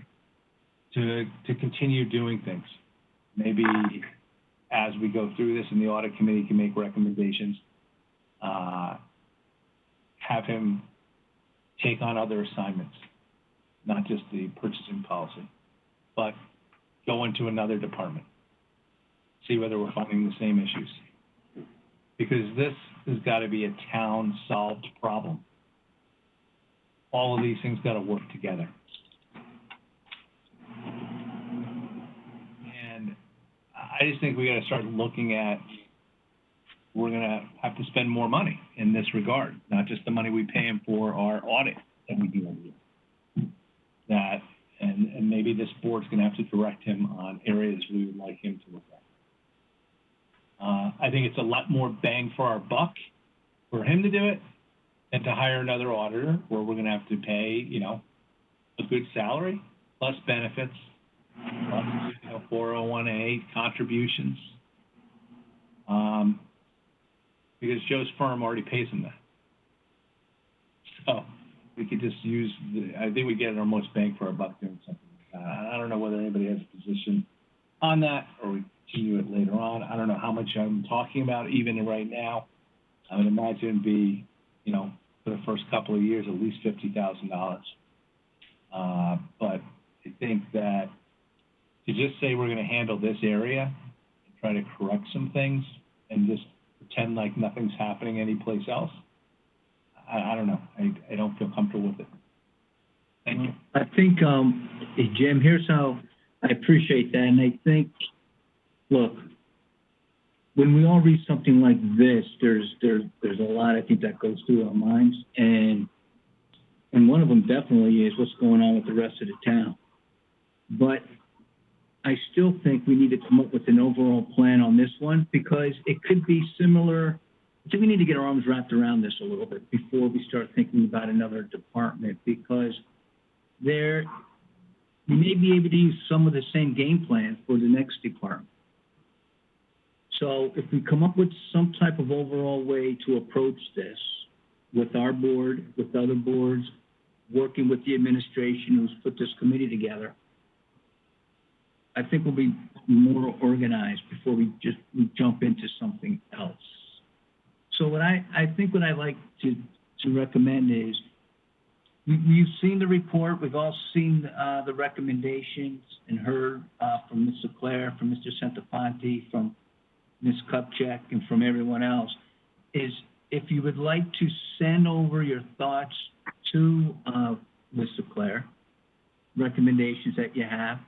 to continue doing things. Maybe as we go through this and the audit committee can make recommendations, have him take on other assignments, not just the purchasing policy, but go into another department, see whether we're finding the same issues. Because this has got to be a town-solved problem. All of these things got to work together. And I just think we got to start looking at, we're going to have to spend more money in this regard, not just the money we pay him for our audit that we do every year. That, and maybe this board's going to have to direct him on areas we would like him to look at. I think it's a lot more bang for our buck for him to do it than to hire another auditor where we're going to have to pay, you know, a good salary, plus benefits, plus, you know, 401A contributions. Because Joe's firm already pays him that. So we could just use I think we get our most bang for our buck doing something like that. I don't know whether anybody has a position on that or we continue it later on. I don't know how much I'm talking about even right now. I would imagine it'd be, you know, for the first couple of years, at least $50,000. But I think that to just say we're going to handle this area and try to correct some things and just pretend like nothing's happening anyplace else, I don't know. I don't feel comfortable with it. Thank you. I think, Jim, here's how I appreciate that. And I think, look, when we all read something like this, there's a lot, I think, that goes through our minds. And one of them definitely is what's going on with the rest of the town. But I still think we need to come up with an overall plan on this one because it could be similar. I think we need to get our arms wrapped around this a little bit before we start thinking about another department because we may be able to use some of the same game plan for the next department. So if we come up with some type of overall way to approach this with our board, with other boards, working with the administration who's put this committee together, I think we'll be more organized before we jump into something else. So what I think what I'd like to recommend is, we've seen the report, we've all seen the recommendations and heard from Ms. Leclerc, from Mr. Centofanti, from Ms. Kupchak, and from everyone else, is if you would like to send over your thoughts to Ms. Leclerc, recommendations that you have,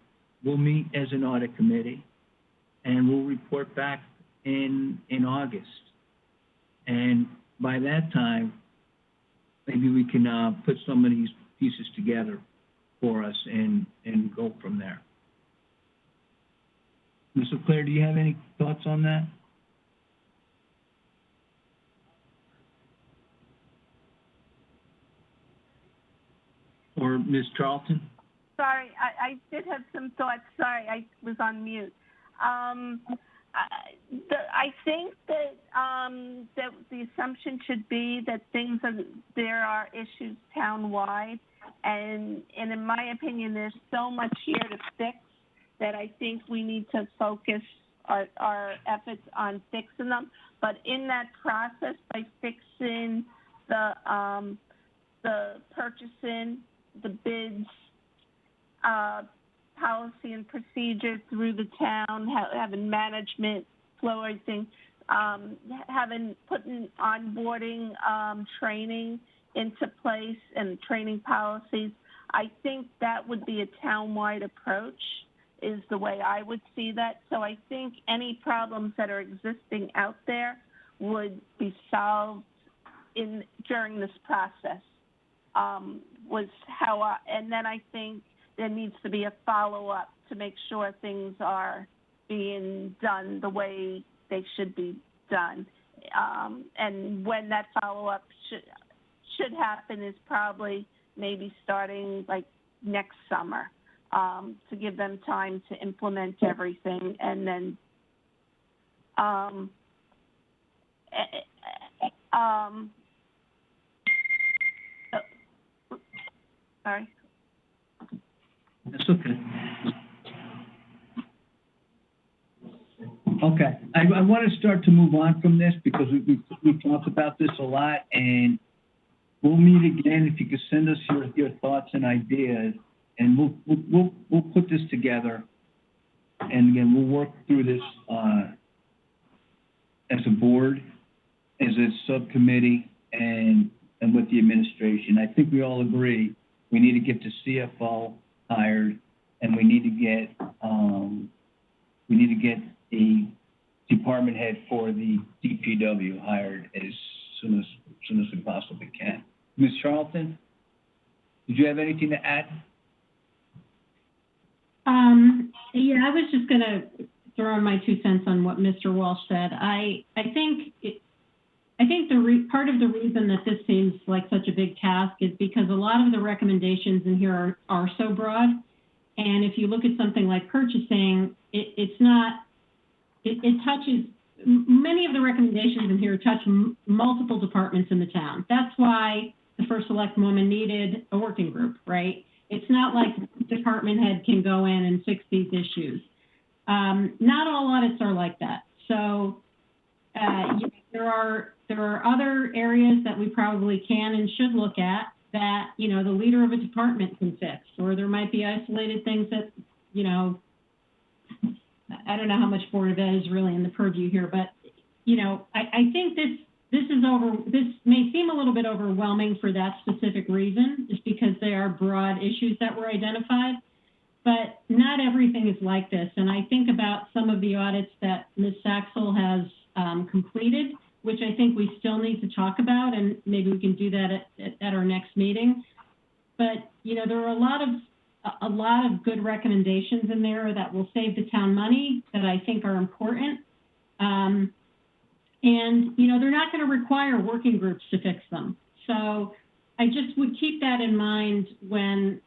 we'll meet as an audit committee, and we'll report back in August. And by that time, maybe we can put some of these pieces together for us and go from there. Ms. Leclerc, do you have any thoughts on that? Or Ms. Charlton? Sorry, I did have some thoughts. Sorry, I was on mute. I think that that the assumption should be that there are issues town-wide, and in my opinion, there's so much here to fix that I think we need to focus our efforts on fixing them. But in that process, by fixing the the purchasing, the bids, policy and procedure through the town, having management flow, everything, putting onboarding training into place and training policies. I think that would be a town-wide approach, is the way I would see that. So I think any problems that are existing out there would be solved during this process. And then I think there needs to be a follow-up to make sure things are being done the way they should be done. And when that follow-up should happen is probably maybe starting like next summer, to give them time to implement everything. And then sorry. That's okay. Okay, I want to start to move on from this because we've talked about this a lot, and we'll meet again. If you could send us your thoughts and ideas, and we'll put this together. And again, we'll work through this as a board, as a subcommittee, and with the administration. I think we all agree we need to get the CFO hired, and we need to get a department head for the DPW hired as soon as we possibly can. Ms. Charlton, did you have anything to add? Yeah, I was just going to throw in my 2 cents on what Mr. Walsh said. I think part of the reason that this seems like such a big task is because a lot of the recommendations in here are so broad. And if you look at something like purchasing, it touches, many of the recommendations in here touch multiple departments in the town. That's why the first select woman needed a working group, right? It's not like the department head can go in and fix these issues. Not all audits are like that. So there are other areas that we probably can and should look at that, the leader of a department can fix, or there might be isolated things that, I don't know how much Board of Ed is really in the purview here, but, I think this may seem a little bit overwhelming for that specific reason, just because they are broad issues that were identified, but not everything is like this. And I think about some of the audits that Ms. Saxel has completed, which I think we still need to talk about, and maybe we can do that at our next meeting. But, there are a lot of good recommendations in there that will save the town money that I think are important. And, they're not going to require working groups to fix them. So I just would keep that in mind when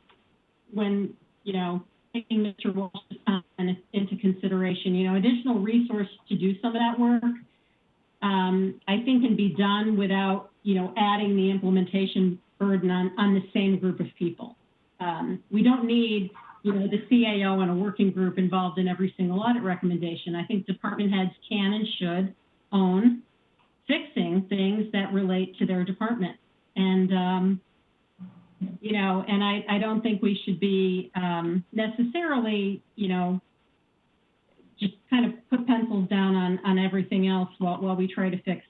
taking Mr. Walsh's comment into consideration. Additional resource to do some of that work, I think can be done without, adding the implementation burden on the same group of people. We don't need, the CAO and a working group involved in every single audit recommendation. I think department heads can and should own fixing things that relate to their department. And, and I don't think we should be necessarily, just kind of put pencils down on everything else while we try to fix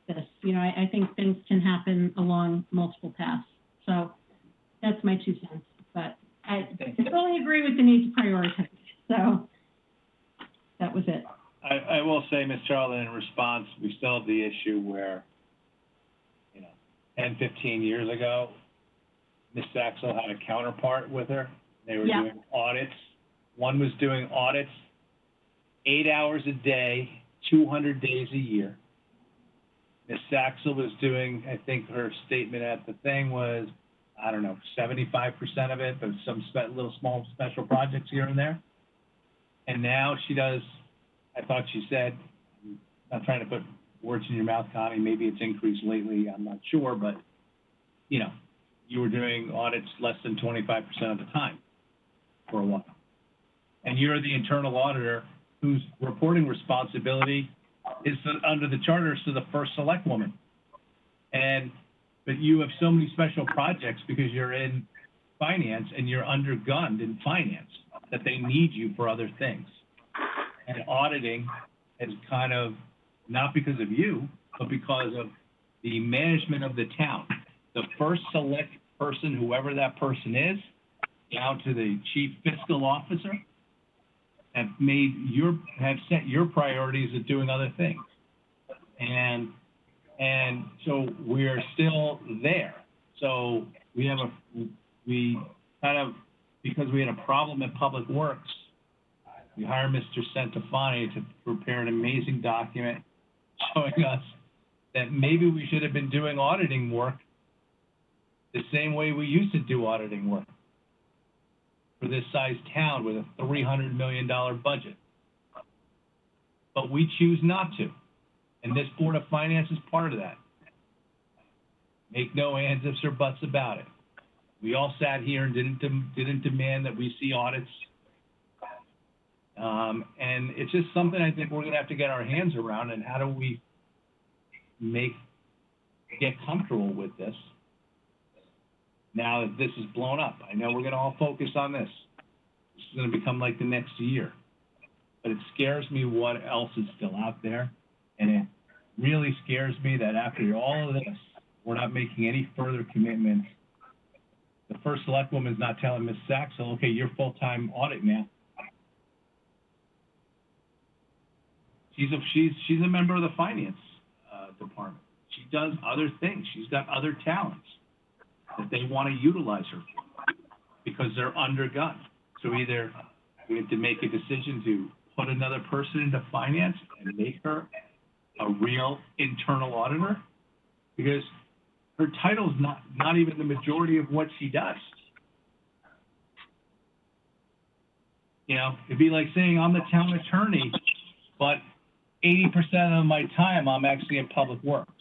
this. I think things can happen along multiple paths. So that's my 2 cents. But I totally agree with the need to prioritize. So that was it. I will say, Ms. Charlton, in response, we still have the issue where, 10, 15 years ago, Ms. Saxel had a counterpart with her. They were doing audits. One was doing audits 8 hours a day, 200 days a year. Ms. Saxel was doing, I think her statement at the thing was, 75% of it, but some little small special projects here and there. And now she does, I thought she said, I'm not trying to put words in your mouth, Connie, maybe it's increased lately, I'm not sure, but, you were doing audits less than 25% of the time for a while. And you're the internal auditor whose reporting responsibility is under the charters to the first select woman. And but you have so many special projects because you're in finance and you're undergunned in finance that they need you for other things. And auditing is kind of, not because of you, but because of the management of the town. The first select person, whoever that person is, down to the chief fiscal officer, have set your priorities of doing other things. And so we're still there. So because we had a problem at Public Works, we hired Mr. Centofanti to prepare an amazing document showing us that maybe we should have been doing auditing work the same way we used to do auditing work for this size town with a $300 million budget. But we choose not to. And this Board of Finance is part of that. Make no ands, ifs, or buts about it. We all sat here and didn't demand that we see audits. And it's just something I think we're going to have to get our hands around, and how do we get comfortable with this now that this is blown up. I know we're going to all focus on this. This is going to become like the next year. But it scares me what else is still out there. And it really scares me that after all of this, we're not making any further commitments. The first select woman is not telling Ms. Saxel, okay, you're full-time audit now. She's a member of the finance department. She does other things. She's got other talents that they want to utilize her for because they're undergunned. So either we have to make a decision to put another person into finance and make her a real internal auditor, because her title is not even the majority of what she does. You know, it'd be like saying I'm the town attorney, but 80% of my time I'm actually in Public Works,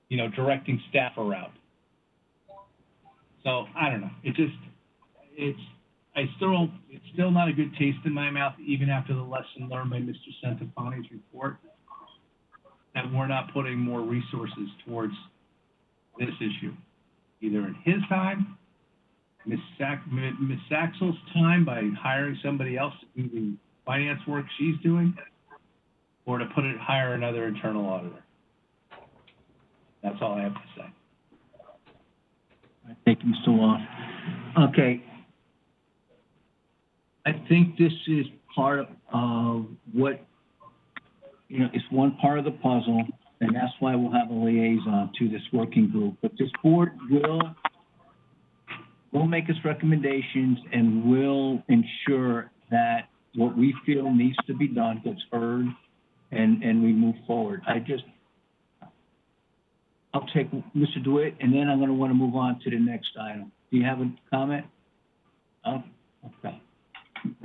you know, directing staff around. So I don't know. It's still not a good taste in my mouth, even after the lesson learned by Mr. Centofanti's report, that we're not putting more resources towards this issue, either in his time, Ms. Saxel's time by hiring somebody else to do the finance work she's doing, or to hire another internal auditor. That's all I have to say. Thank you, Mr. Walsh. Okay. I think this is part of what, it's one part of the puzzle, and that's why we'll have a liaison to this working group. But this board will make its recommendations and will ensure that what we feel needs to be done gets heard and we move forward. I'll take Mr. DeWitt, and then I'm going to want to move on to the next item. Do you have a comment? Oh, okay.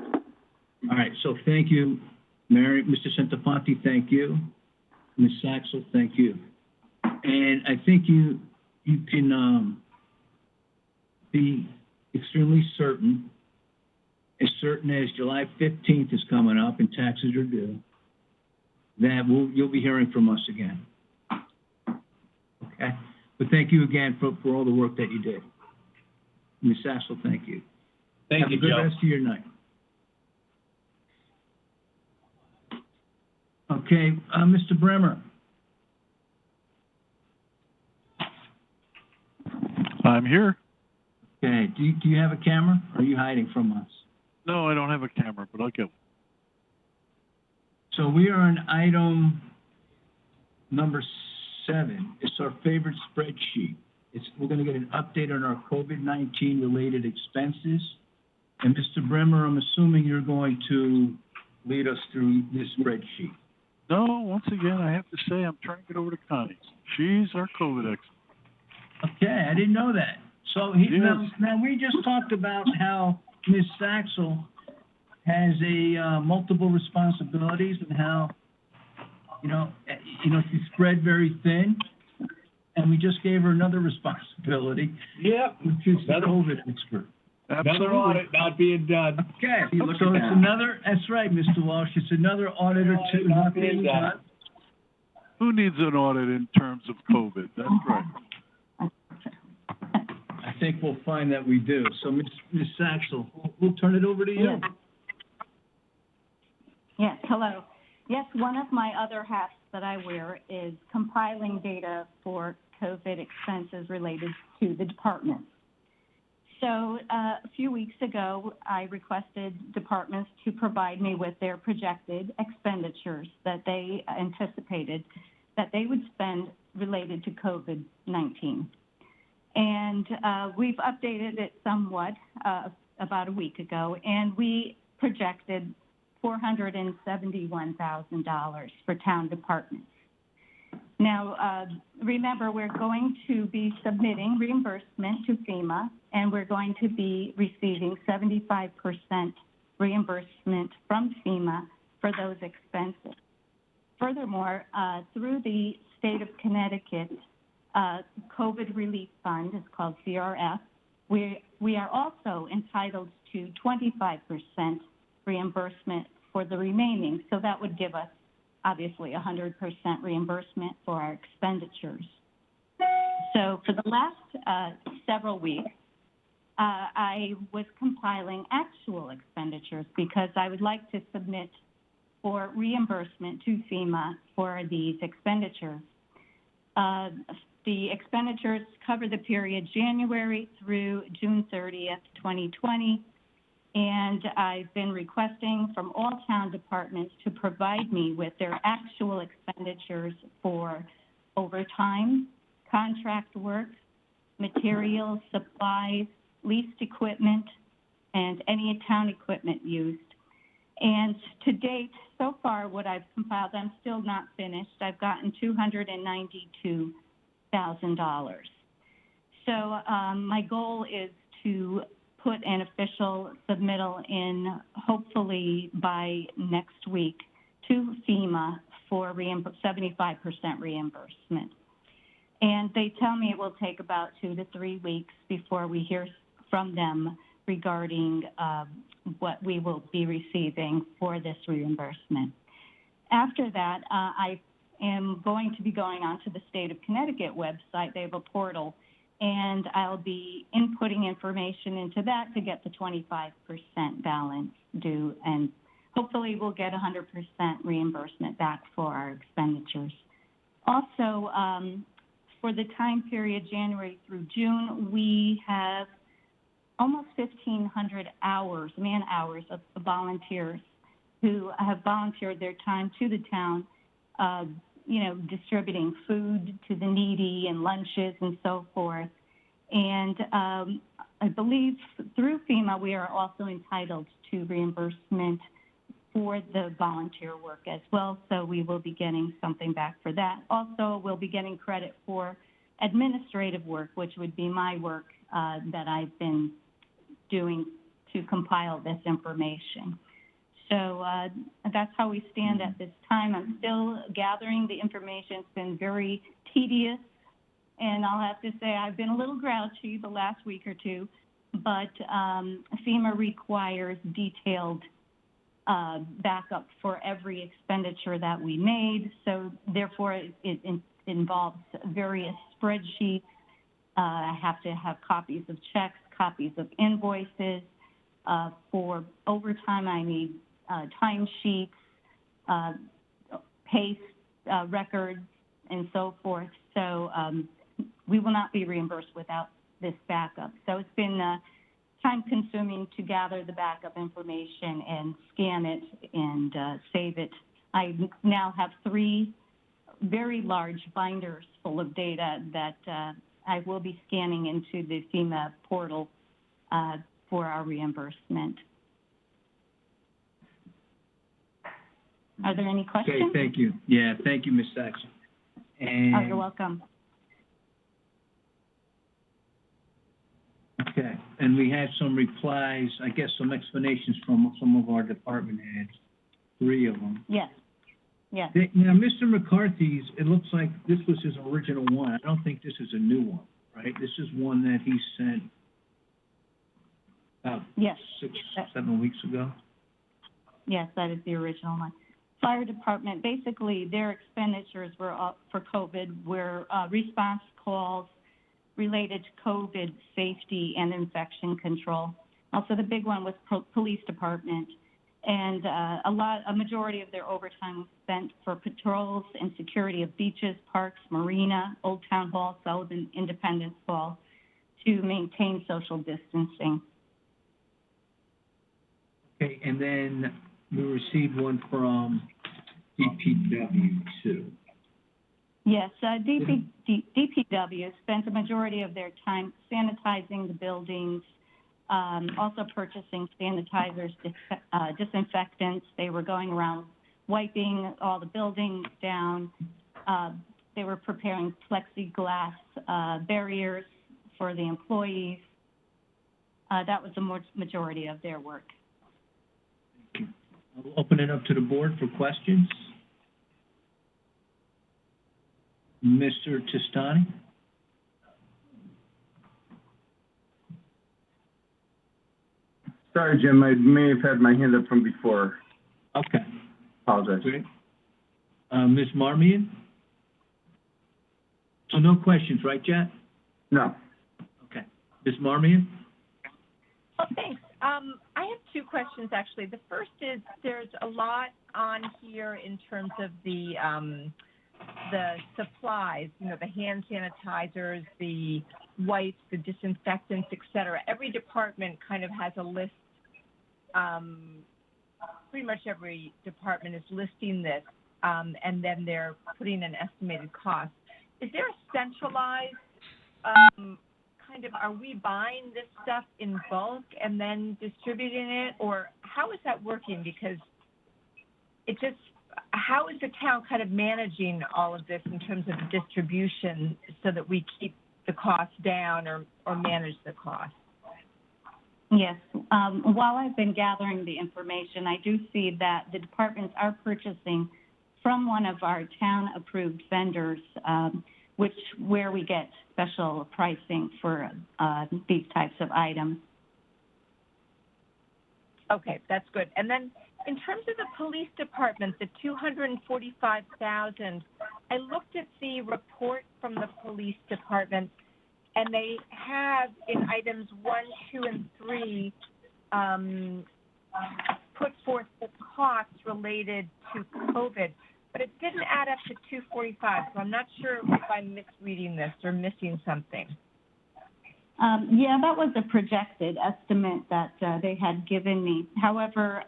All right, so thank you, Mary. Mr. Centofanti, thank you. Ms. Saxel, thank you. And I think you can be extremely certain, as certain as July 15th is coming up and taxes are due, that you'll be hearing from us again. Okay? But thank you again for all the work that you did. Ms. Saxel, thank you. Thank you, Joe. Have a good rest of your night. Okay, Mr. Bremer. I'm here. Okay, do you have a camera, or are you hiding from us? No, I don't have a camera, but I'll get one. So we are on item number 7. It's our favorite spreadsheet. We're going to get an update on our COVID-19 related expenses. And Mr. Bremer, I'm assuming you're going to lead us through this spreadsheet. No, once again, I have to say I'm turning it over to Connie. She's our COVID expert. Okay, I didn't know that. So now we just talked about how Ms. Saxel has multiple responsibilities and how, she's spread very thin. And we just gave her another responsibility. Yep. Which is the COVID expert. Another audit not being done. Okay, so it's another, that's right, Mr. Walsh, it's another audit or two not being done. Who needs an audit in terms of COVID? That's right. I think we'll find that we do. So, Ms. Saxel, we'll turn it over to you. Yes, hello. Yes, one of my other hats that I wear is compiling data for COVID expenses related to the department. So a few weeks ago, I requested departments to provide me with their projected expenditures that they anticipated that they would spend related to COVID-19. And we've updated it somewhat about a week ago, and we projected $471,000 for town departments. Now, remember, we're going to be submitting reimbursement to FEMA, and we're going to be receiving 75% reimbursement from FEMA for those expenses. Furthermore, through the state of Connecticut COVID Relief Fund, it's called CRF, we are also entitled to 25% reimbursement for the remaining, so that would give us obviously 100% reimbursement for our expenditures. So for the last several weeks, I was compiling actual expenditures because I would like to submit for reimbursement to FEMA for these expenditures. The expenditures cover the period January through June 30th, 2020. And I've been requesting from all town departments to provide me with their actual expenditures for overtime, contract work, materials, supplies, leased equipment, and any town equipment used. And to date, so far, what I've compiled, I'm still not finished. I've gotten $292,000. So my goal is to put an official submittal in hopefully by next week to FEMA for 75% reimbursement. And they tell me it will take about 2 to 3 weeks before we hear from them regarding what we will be receiving for this reimbursement. After that, I am going to be going onto the state of Connecticut website. They have a portal, and I'll be inputting information into that to get the 25% balance due, and hopefully we'll get 100% reimbursement back for our expenditures. Also, for the time period January through June, we have almost 1,500 hours, man-hours of volunteers who have volunteered their time to the town, distributing food to the needy and lunches and so forth. And I believe through FEMA, we are also entitled to reimbursement for the volunteer work as well, so we will be getting something back for that. Also, we'll be getting credit for administrative work, which would be my work that I've been doing to compile this information. So that's how we stand at this time. I'm still gathering the information. It's been very tedious, and I'll have to say I've been a little grouchy the last week or two, but FEMA requires detailed backup for every expenditure that we made, so therefore it involves various spreadsheets. I have to have copies of checks, copies of invoices. For overtime, I need timesheets, pay records, and so forth. So we will not be reimbursed without this backup. So it's been time-consuming to gather the backup information and scan it and save it. I now have 3 very large binders full of data that I will be scanning into the FEMA portal for our reimbursement. Are there any questions? Okay, thank you. Yeah, thank you, Ms. Saxon. And, oh, you're welcome. Okay, and we had some replies, I guess some explanations from some of our department heads, 3 of them. Yes, yes. Now, Mr. McCarthy's, it looks like this was his original one. I don't think this is a new one, right? This is one that he sent about 6, 7 weeks ago. Yes, that is the original one. fire department, basically their expenditures were for COVID were response calls related to COVID safety and infection control. Also, the big one was police department. And a majority of their overtime was spent for patrols and security of beaches, parks, marina, Old Town Hall, Sullivan Independence Hall, to maintain social distancing. Okay, and then we received one from DPW too. Yes, DPW spent a majority of their time sanitizing the buildings, also purchasing sanitizers, disinfectants. They were going around wiping all the buildings down. They were preparing plexiglass barriers for the employees. That was the majority of their work. Thank you. I'll open it up to the board for questions. Mr. Testani? Sorry, Jim, I may have had my hand up from before. Okay. Apologize. Great. Ms. Marmion? So no questions, right, Jet? No. Okay. Ms. Marmion? Oh, thanks. I have two questions, actually. The first is there's a lot on here in terms of the supplies, you know, the hand sanitizers, the wipes, the disinfectants, et cetera. Every department kind of has a list. Pretty much every department is listing this, and then they're putting an estimated cost. Is there a centralized are we buying this stuff in bulk and then distributing it, or how is that working? Because how is the town kind of managing all of this in terms of distribution so that we keep the cost down or manage the cost? Yes. While I've been gathering the information, I do see that the departments are purchasing from one of our town-approved vendors, where we get special pricing for these types of items. Okay, that's good. And then in terms of the police department, the $245,000, I looked at the report from the police department, and they have in items 1, 2, and 3 put forth the costs related to COVID, but it didn't add up to 245. So I'm not sure if I'm misreading this or missing something. Yeah, that was a projected estimate that they had given me. However,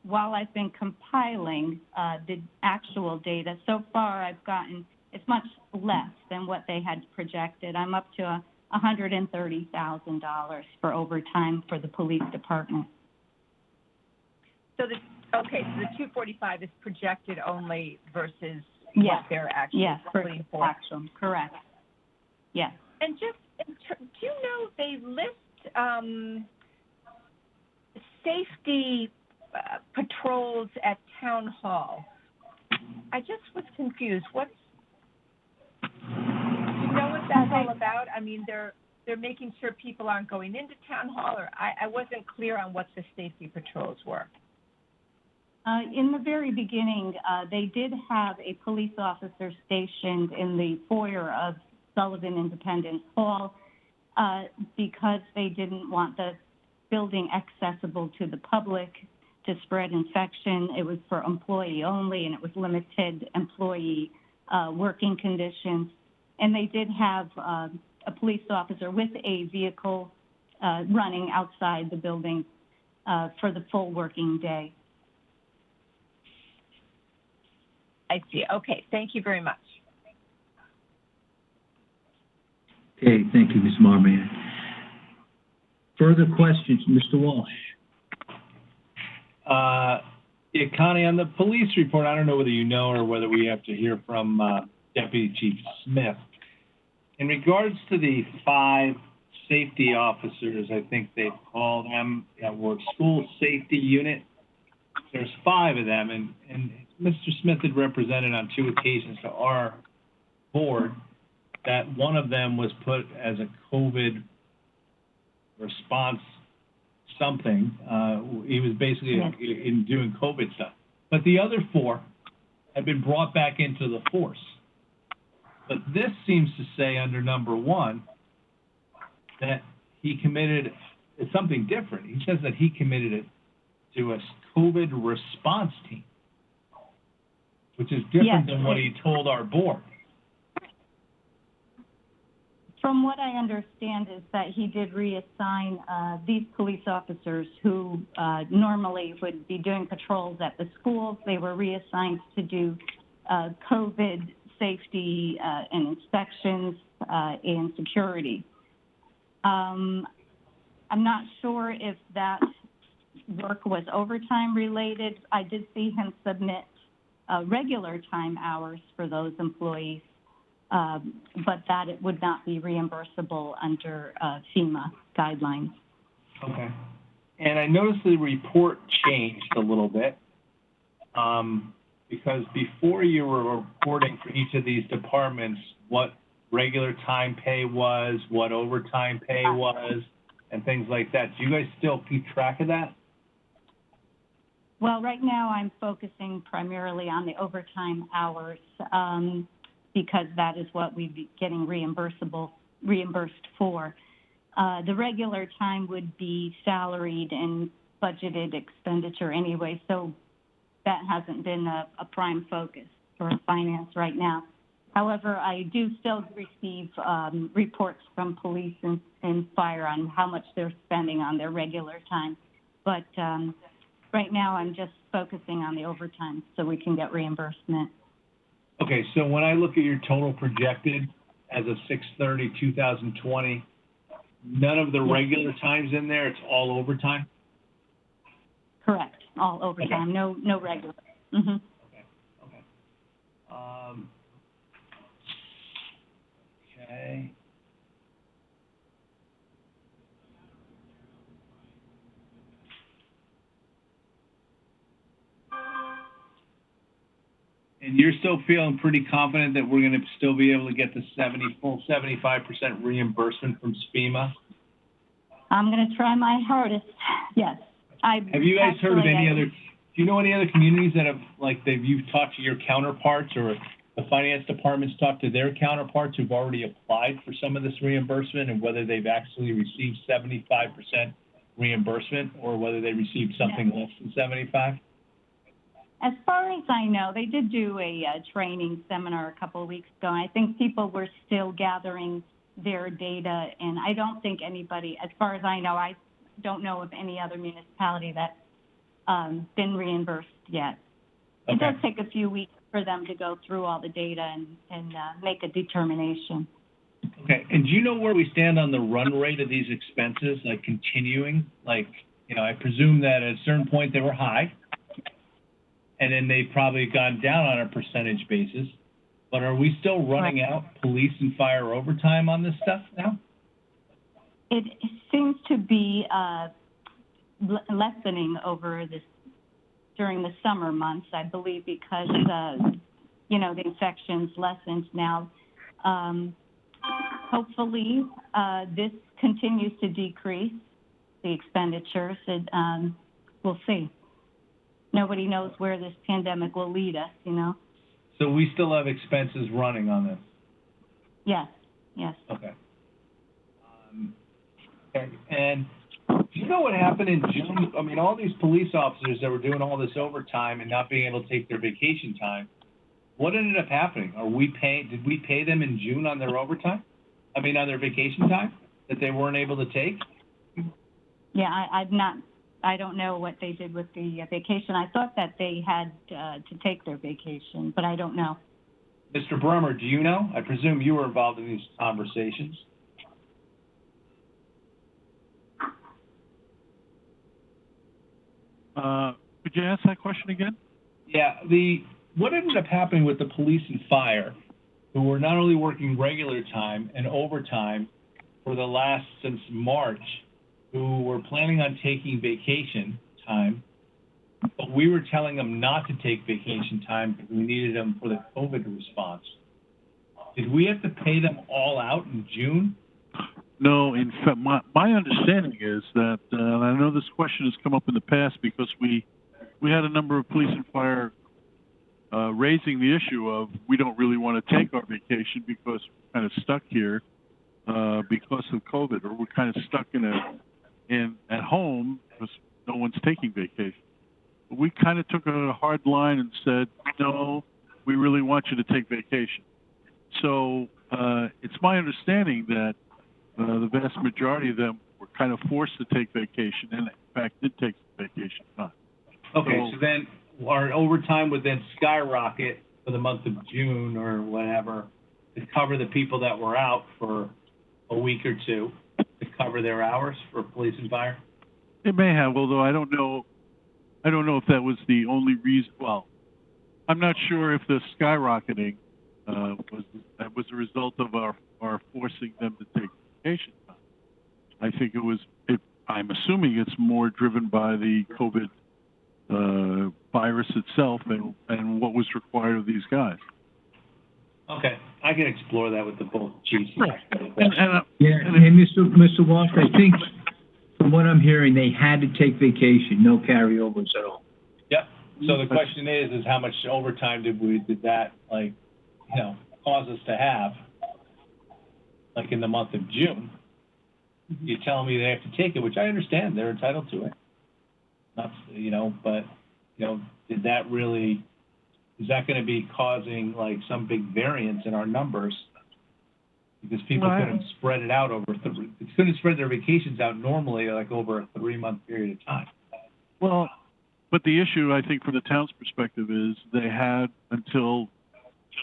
while I've been compiling the actual data, so far I've gotten it's much less than what they had projected. I'm up to $130,000 for overtime for the police department. So so the 245 is projected only versus what they're actually putting forth. Actual, correct. Yes. And just, do you know they list safety patrols at town hall? I just was confused. Do you know what that's all about? I mean, they're making sure people aren't going into town hall, or I wasn't clear on what the safety patrols were. In the very beginning, they did have a police officer stationed in the foyer of Sullivan Independence Hall because they didn't want the building accessible to the public to spread infection. It was for employee only, and it was limited employee working conditions. And they did have a police officer with a vehicle running outside the building for the full working day. I see. Okay. Thank you very much. Okay, thank you, Ms. Marmion. Further questions, Mr. Walsh? Yeah, Connie, on the police report, I don't know whether you know or whether we have to hear from Deputy Chief Smith. In regards to the 5 safety officers, I think they call them, that were school safety unit. There's 5 of them, and Mr. Smith had represented on 2 occasions to our board that one of them was put as a COVID response something. He was basically in doing COVID stuff. But the other 4 have been brought back into the force. But this seems to say under number 1 that he committed, it's something different. He says that he committed it to a COVID response team, which is different than what he told our board. From what I understand is that he did reassign these police officers who normally would be doing patrols at the schools. They were reassigned to do COVID safety and inspections and security. I'm not sure if that work was overtime related. I did see him submit regular time hours for those employees, but that it would not be reimbursable under FEMA guidelines. Okay. And I noticed the report changed a little bit because before you were reporting for each of these departments what regular time pay was, what overtime pay was, and things like that. Do you guys still keep track of that? Well, right now I'm focusing primarily on the overtime hours because that is what we'd be getting reimbursed for. The regular time would be salaried and budgeted expenditure anyway, so that hasn't been a prime focus for finance right now. However, I do still receive reports from police and fire on how much they're spending on their regular time. But right now I'm just focusing on the overtime so we can get reimbursement. Okay, so when I look at your total projected as of 6/30/2020, none of the regular times in there, it's all overtime? Correct, all overtime, okay. No regular. Mm-hmm. Okay. Okay. And you're still feeling pretty confident that we're going to still be able to get the full 75% reimbursement from FEMA? I'm going to try my hardest. Yes. Have you guys heard of any other? Do you know any other communities that have you've talked to your counterparts, or the finance department's talked to their counterparts who've already applied for some of this reimbursement, and whether they've actually received 75% reimbursement or whether they received something less than 75? As far as I know, they did do a training seminar a couple of weeks ago. I think people were still gathering their data, and I don't think anybody, as far as I know, I don't know of any other municipality that's been reimbursed yet. Okay. It does take a few weeks for them to go through all the data and make a determination. Okay, and do you know where we stand on the run rate of these expenses, continuing? I presume that at a certain point they were high, and then they've probably gone down on a percentage basis. But are we still running out police and fire overtime on this stuff now? It seems to be lessening during the summer months, I believe, because the infections lessened now. Hopefully, this continues to decrease the expenditures. We'll see. Nobody knows where this pandemic will lead us, So we still have expenses running on this? Yes. Okay. Okay. And do you know what happened in June? I mean, all these police officers that were doing all this overtime and not being able to take their vacation time, what ended up happening? Did we pay them in June on their overtime? On their vacation time that they weren't able to take? Yeah, I don't know what they did with the vacation. I thought that they had to take their vacation, but I don't know. Mr. Brummer, do you know? I presume you were involved in these conversations. Could you ask that question again? Yeah, what ended up happening with the police and fire, who were not only working regular time and overtime for since March, who were planning on taking vacation time, but we were telling them not to take vacation time because we needed them for the COVID response. Did we have to pay them all out in June? No, in fact, my understanding is that, and I know this question has come up in the past because we we had a number of police and fire raising the issue of we don't really want to take our vacation because we're kind of stuck here because of COVID, or we're kind of stuck at home because no one's taking vacation. But we kind of took a hard line and said, no, we really want you to take vacation. So it's my understanding that the vast majority of them were kind of forced to take vacation, and in fact did take some vacation time. Okay, so then our overtime would then skyrocket for the month of June or whatever to cover the people that were out for a week or two to cover their hours for police and fire? It may have, although I don't know if that was the only reason. Well, I'm not sure if the skyrocketing was a result of our forcing them to take vacation time. I think I'm assuming it's more driven by the COVID virus itself and what was required of these guys. Okay, I can explore that with the both chiefs. And Mr. Walsh, I think from what I'm hearing, they had to take vacation, no carryovers at all. Yep. So the question is how much overtime did that cause us to have, like in the month of June? You're telling me they have to take it, which I understand, they're entitled to it. Not, but did that really? Is that going to be causing like some big variance in our numbers? Because people couldn't spread it out couldn't spread their vacations out normally like over a 3-month period of time. Well, but the issue, I think, from the town's perspective is they had until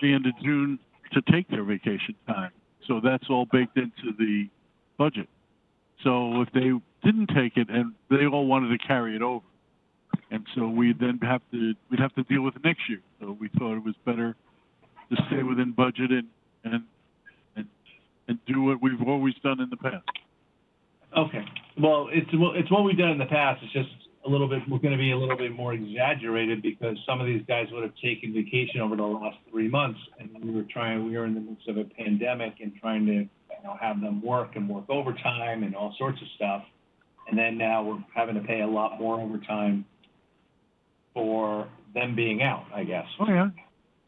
the end of June to take their vacation time. So that's all baked into the budget. So if they didn't take it and they all wanted to carry it over, and so we'd have to deal with it next year. So we thought it was better to stay within budget and do what we've always done in the past. Okay. Well, it's what we've done in the past. It's just we're going to be a little bit more exaggerated because some of these guys would have taken vacation over the last 3 months, and we were in the midst of a pandemic and trying to have them work overtime and all sorts of stuff. And then now we're having to pay a lot more overtime for them being out, I guess. Oh, yeah.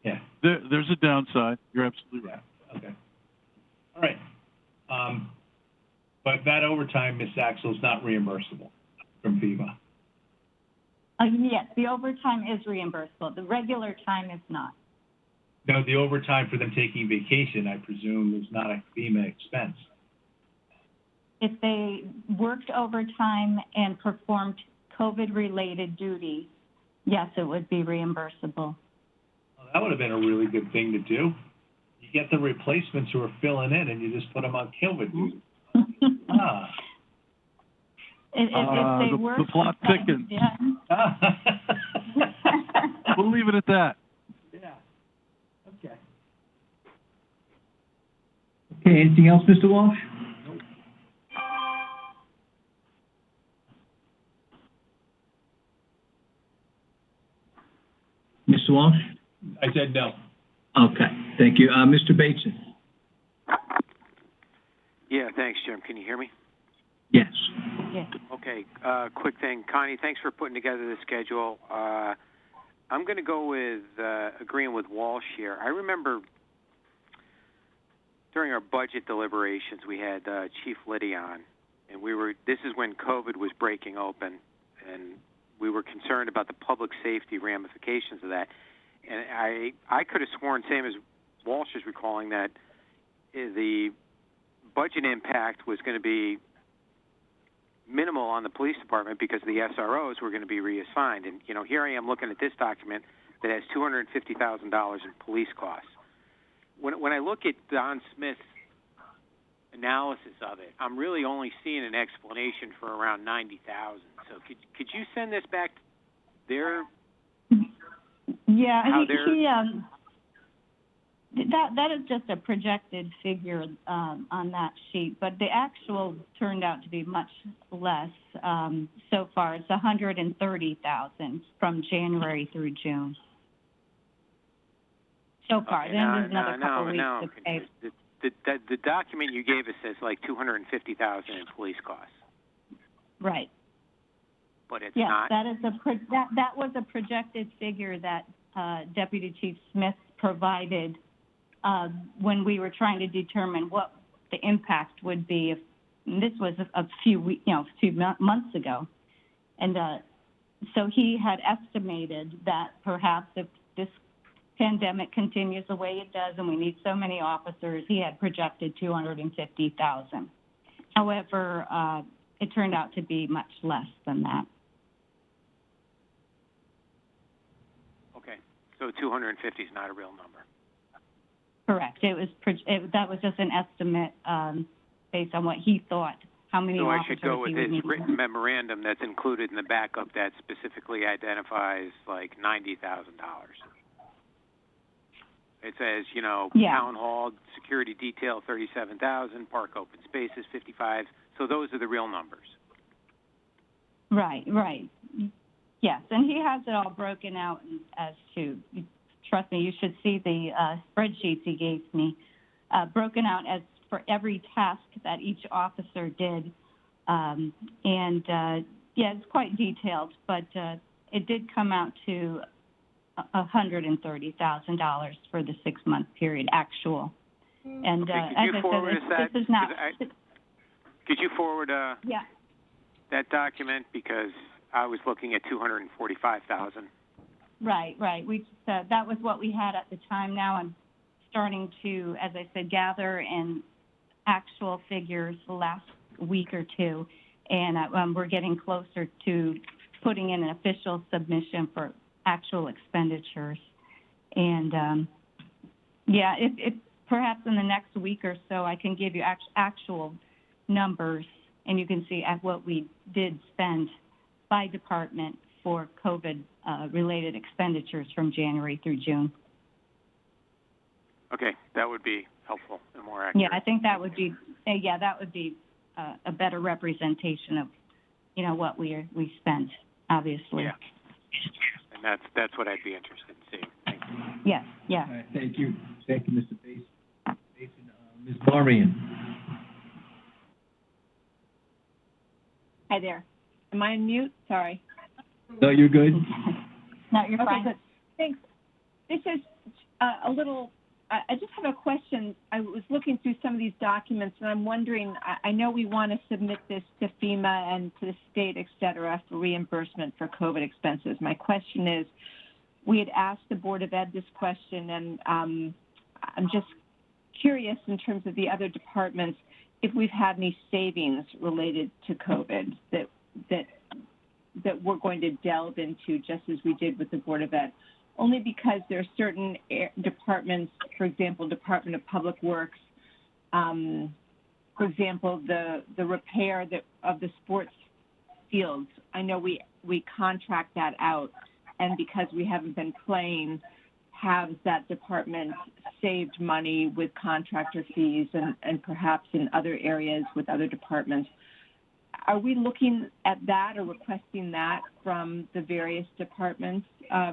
Yeah. There's a downside. You're absolutely right. Okay. All right. But that overtime, Ms. Axel, is not reimbursable from FEMA. Yes, the overtime is reimbursable. The regular time is not. No, the overtime for them taking vacation, I presume, is not a FEMA expense. If they worked overtime and performed COVID-related duties, yes, it would be reimbursable. Well, that would have been a really good thing to do. You get the replacements who are filling in, and you just put them on COVID duty. If they work, the plot thickens. Yeah. We'll leave it at that. Yeah. Okay. Okay, anything else, Mr. Walsh? Nope. Mr. Walsh? I said no. Okay, thank you. Mr. Bateson? Yeah, thanks, Jim. Can you hear me? Yes. Yeah. Okay, quick thing. Connie, thanks for putting together the schedule. I'm going to go with agreeing with Walsh here. I remember during our budget deliberations, we had Chief Liddy on, and this is when COVID was breaking open, and we were concerned about the public safety ramifications of that. And I could have sworn, same as Walsh is recalling, that the budget impact was going to be minimal on the police department because the SROs were going to be reassigned. And, here I am looking at this document that has $250,000 in police costs. When I look at Don Smith's analysis of it, I'm really only seeing an explanation for around $90,000. So could you send this back there? Yeah, that is just a projected figure on that sheet, but the actual turned out to be much less so far. It's $130,000 from January through June. So far, Okay, then there's another couple weeks to pay. The document you gave us says like $250,000 in police costs. Right. but it's Yes, not? that is that was a projected figure that Deputy Chief Smith provided when we were trying to determine what the impact would be if, and this was a few months ago. And so he had estimated that perhaps if this pandemic continues the way it does and we need so many officers, he had projected 250,000. However, it turned out to be much less than that. Okay, so 250 is not a real number. Correct. It was that was just an estimate based on what he thought. How many So I officers should go with he would his need. written memorandum that's included in the backup that specifically identifies like $90,000. It says, town hall, security detail, 37,000, park open spaces, 55. So those are the real numbers. Right. Yes, and he has it all broken out as to, trust me, you should see the spreadsheets he gave me, broken out as for every task that each officer did. It's quite detailed, but it did come out to $130,000 for the 6-month period actual. And Okay, as could you I forward said, us that? this is not. Could you forward Yeah. that document, because I was looking at 245,000. Right. We that was what we had at the time. Now I'm starting to, as I said, gather and actual figures the last week or two, and we're getting closer to putting in an official submission for actual expenditures. And if perhaps in the next week or so I can give you actual numbers, and you can see at what we did spend by department for COVID related expenditures from January through June. Okay, that would be helpful and more accurate. Yeah, I think that would be a better representation of what we spent, obviously. Yeah, and that's what I'd be interested in seeing. Thank you. Yes. All right, thank you, Mr. Basin. Ms. Marion. Hi there. Am I on mute? Sorry. No, you're good. No, you're Okay, fine. good. Thanks. This is a little, I just have a question. I was looking through some of these documents, and I'm wondering, I know we want to submit this to FEMA and to the state, et cetera, for reimbursement for COVID expenses. My question is, we had asked the Board of Ed this question, and I'm just curious in terms of the other departments, if we've had any savings related to COVID that we're going to delve into, just as we did with the Board of Ed. Only because there are certain departments, for example, Department of Public Works, for example, the repair of the sports fields. I know we contract that out, and because we haven't been playing, has that department saved money with contractor fees and perhaps in other areas with other departments? Are we looking at that or requesting that from the various departments?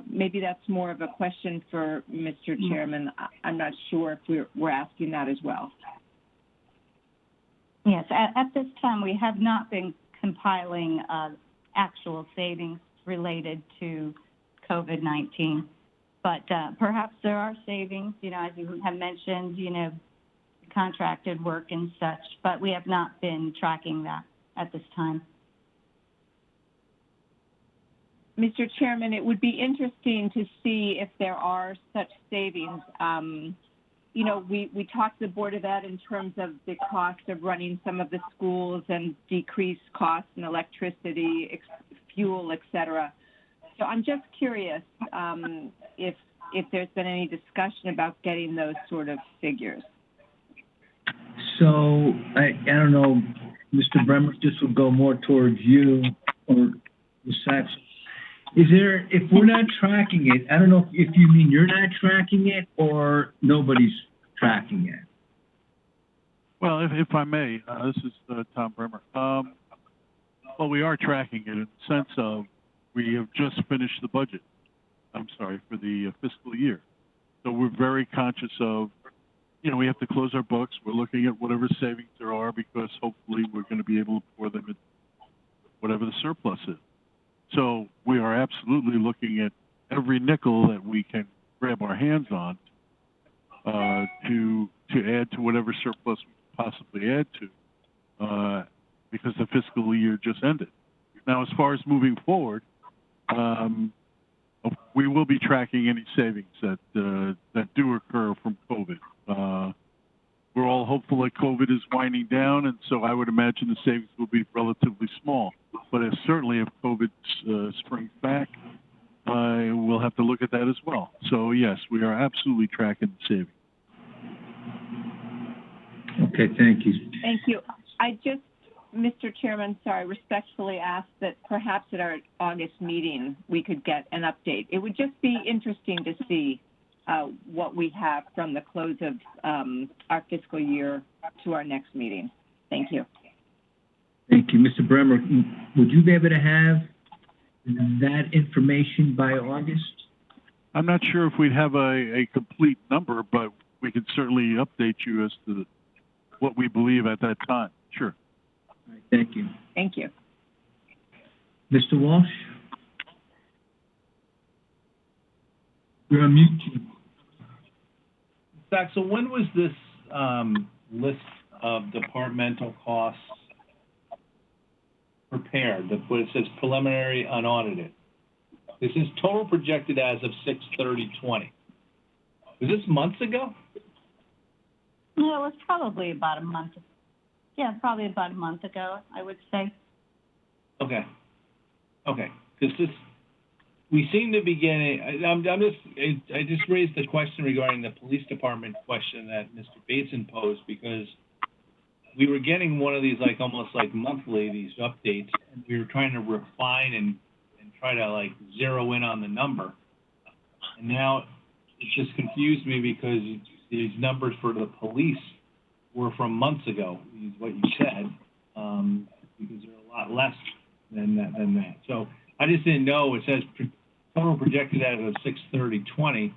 Maybe that's more of a question for Mr. Chairman. I'm not sure if we're asking that as well. Yes, at this time we have not been compiling actual savings related to COVID-19, but perhaps there are savings, as you have mentioned, contracted work and such, but we have not been tracking that at this time. Mr. Chairman, it would be interesting to see if there are such savings. We talked to the Board of Ed in terms of the cost of running some of the schools and decreased costs in electricity, fuel, et cetera. So I'm just curious if there's been any discussion about getting those sort of figures. So I don't know, Mr. Bremer, this will go more towards you or Ms. Sachs. Is there, if we're not tracking it, I don't know if you mean you're not tracking it or nobody's tracking it. Well, if I may, this is Tom Bremer. Well, we are tracking it in the sense of we have just finished the budget. For the fiscal year. So we're very conscious of, we have to close our books. We're looking at whatever savings there are because hopefully we're going to be able to pour them in whatever the surplus is. So we are absolutely looking at every nickel that we can grab our hands on to add to whatever surplus we can possibly add to, because the fiscal year just ended. Now, as far as moving forward, we will be tracking any savings that do occur from COVID. We're all hopeful that COVID is winding down, and so I would imagine the savings will be relatively small. But certainly if COVID springs back, we'll have to look at that as well. So yes, we are absolutely tracking the savings. Okay, thank you. Thank you. I just, Mr. Chairman, sorry, respectfully ask that perhaps at our August meeting, we could get an update. It would just be interesting to see what we have from the close of our fiscal year to our next meeting. Thank you. Thank you. Mr. Bremer, would you be able to have that information by August? I'm not sure if we'd have a complete number, but we can certainly update you as to what we believe at that time. Sure. All right, thank you. Thank you. Mr. Walsh? You're on mute. Zach, so when was this list of departmental costs prepared? What it says preliminary unaudited. This is total projected as of 6/30/20. Was this months ago? Yeah, it was probably about a month. Yeah, probably about a month ago, I would say. Okay. Okay. Because this, we seem to be getting. I just raised the question regarding the police department question that Mr. Bateson posed, because we were getting one of these like almost like monthly, these updates, and we were trying to refine and try to like zero in on the number. And now it just confused me because these numbers for the police were from months ago, is what you said, because they're a lot less than that. So I just didn't know. It says total projected as of 6/30/20.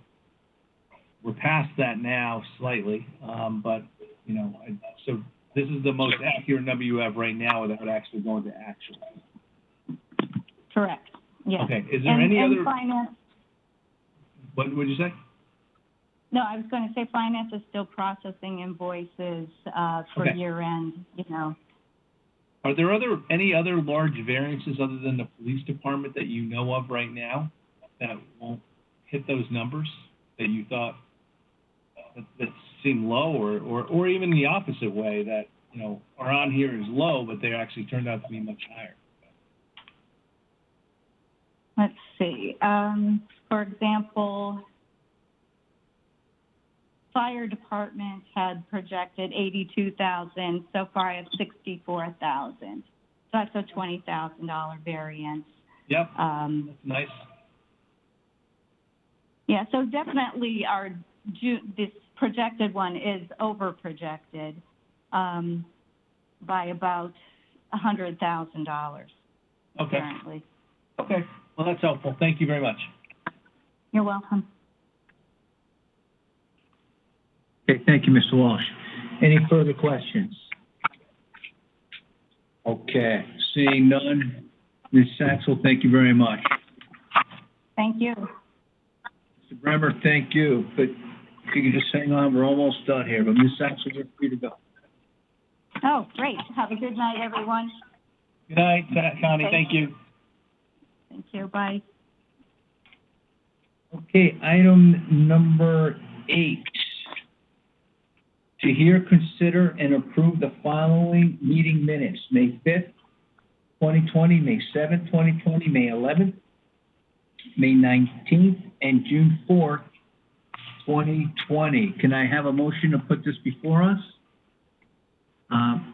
We're past that now slightly, but you know, so this is the most accurate number you have right now without actually going to actual. Correct. Yeah. Okay. Is there any other? Finance. What would you say? No, I was going to say finance is still processing invoices for Okay. year end. You know. Are there any other large variances other than the police department that you know of right now that won't hit those numbers that you thought that seem low, or even the opposite way, that you know are on here as low, but they actually turned out to be much higher? Let's see. For example, fire department had projected 82,000. So far, I have 64,000. So that's a $20,000 variance. Yep. That's nice. Yeah. So definitely, this projected one is over projected by about $100,000. Okay. Apparently. Okay. Well, that's helpful. Thank you very much. You're welcome. Okay, thank you, Mr. Walsh. Any further questions? Okay, seeing none. Ms. Saxel, thank you very much. Thank you. Mr. Bremer, thank you. But if you could just hang on, we're almost done here. But Ms. Saxel, you're free to go. Oh, great. Have a good night, everyone. Good night, Connie. Thank you. Thank you. Bye. Okay, item number 8. To hear, consider, and approve the following meeting minutes: May 5th, 2020, May 7th, 2020, May 11th, May 19th, and June 4th, 2020. Can I have a motion to put this before us?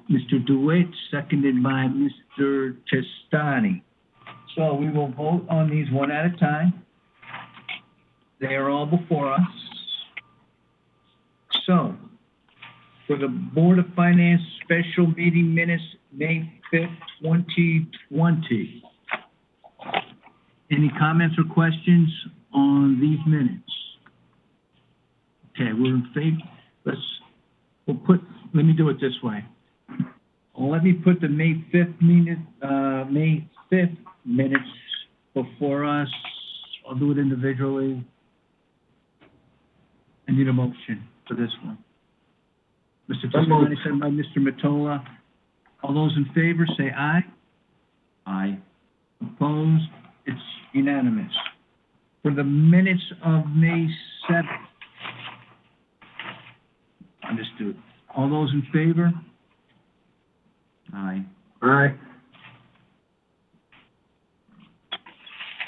Mr. DeWitt, seconded by Mr. Testani. So we will vote on these one at a time. They are all before us. So, for the Board of Finance special meeting minutes, May 5th, 2020. Any comments or questions on these minutes? Okay, we're in favor. Let me do it this way. Let me put the May 5th minutes before us. I'll do it individually. I need a motion for this one. Mr. Testimony sent by Mr. Mottola. All those in favor, say aye. Aye. Opposed? It's unanimous. For the minutes of May 7th. Understood. All those in favor? Aye. Aye.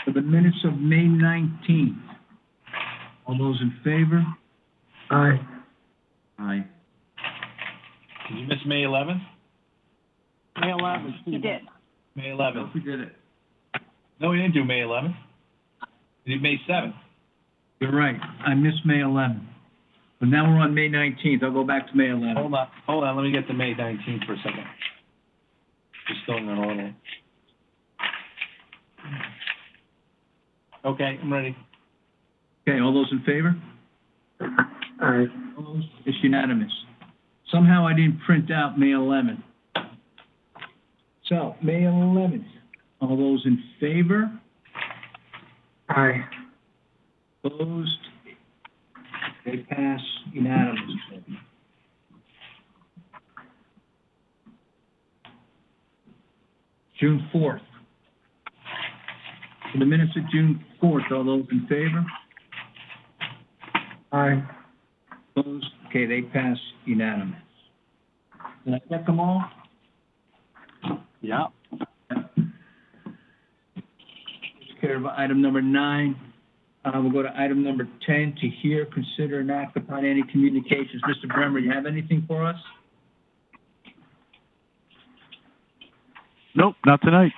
For the minutes of May 19th. All those in favor? Aye. Aye. Did you miss May 11th? May 11th. You did. May 11th. We did it. No, we didn't do May 11th. We did May 7th. You're right. I missed May 11th. But now we're on May 19th. I'll go back to May 11th. Hold on, let me get to May 19th for a second. Just going on order. Okay, I'm ready. Okay, all those in favor? Aye. Opposed? It's unanimous. Somehow I didn't print out May 11th. So, May 11th. All those in favor? Aye. Opposed? They pass unanimously. June 4th. For the minutes of June 4th, all those in favor? Aye. Opposed? Okay, they pass unanimous. Did I get them all? Yeah. Takes care of item number 9. We'll go to item number 10, to hear, consider, and act upon any communications. Mr. Bremer, you have anything for us? Nope, not tonight.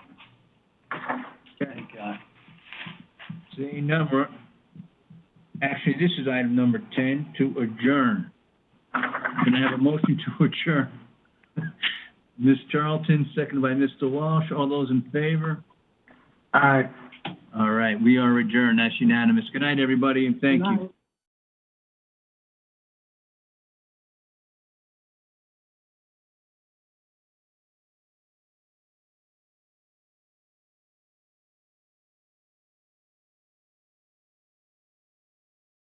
Okay. Seeing number, actually, this is item number 10, to adjourn. Can I have a motion to adjourn? Ms. Charlton, seconded by Mr. Walsh. All those in favor? Aye. All right, we are adjourned. That's unanimous. Good night, everybody, and thank you.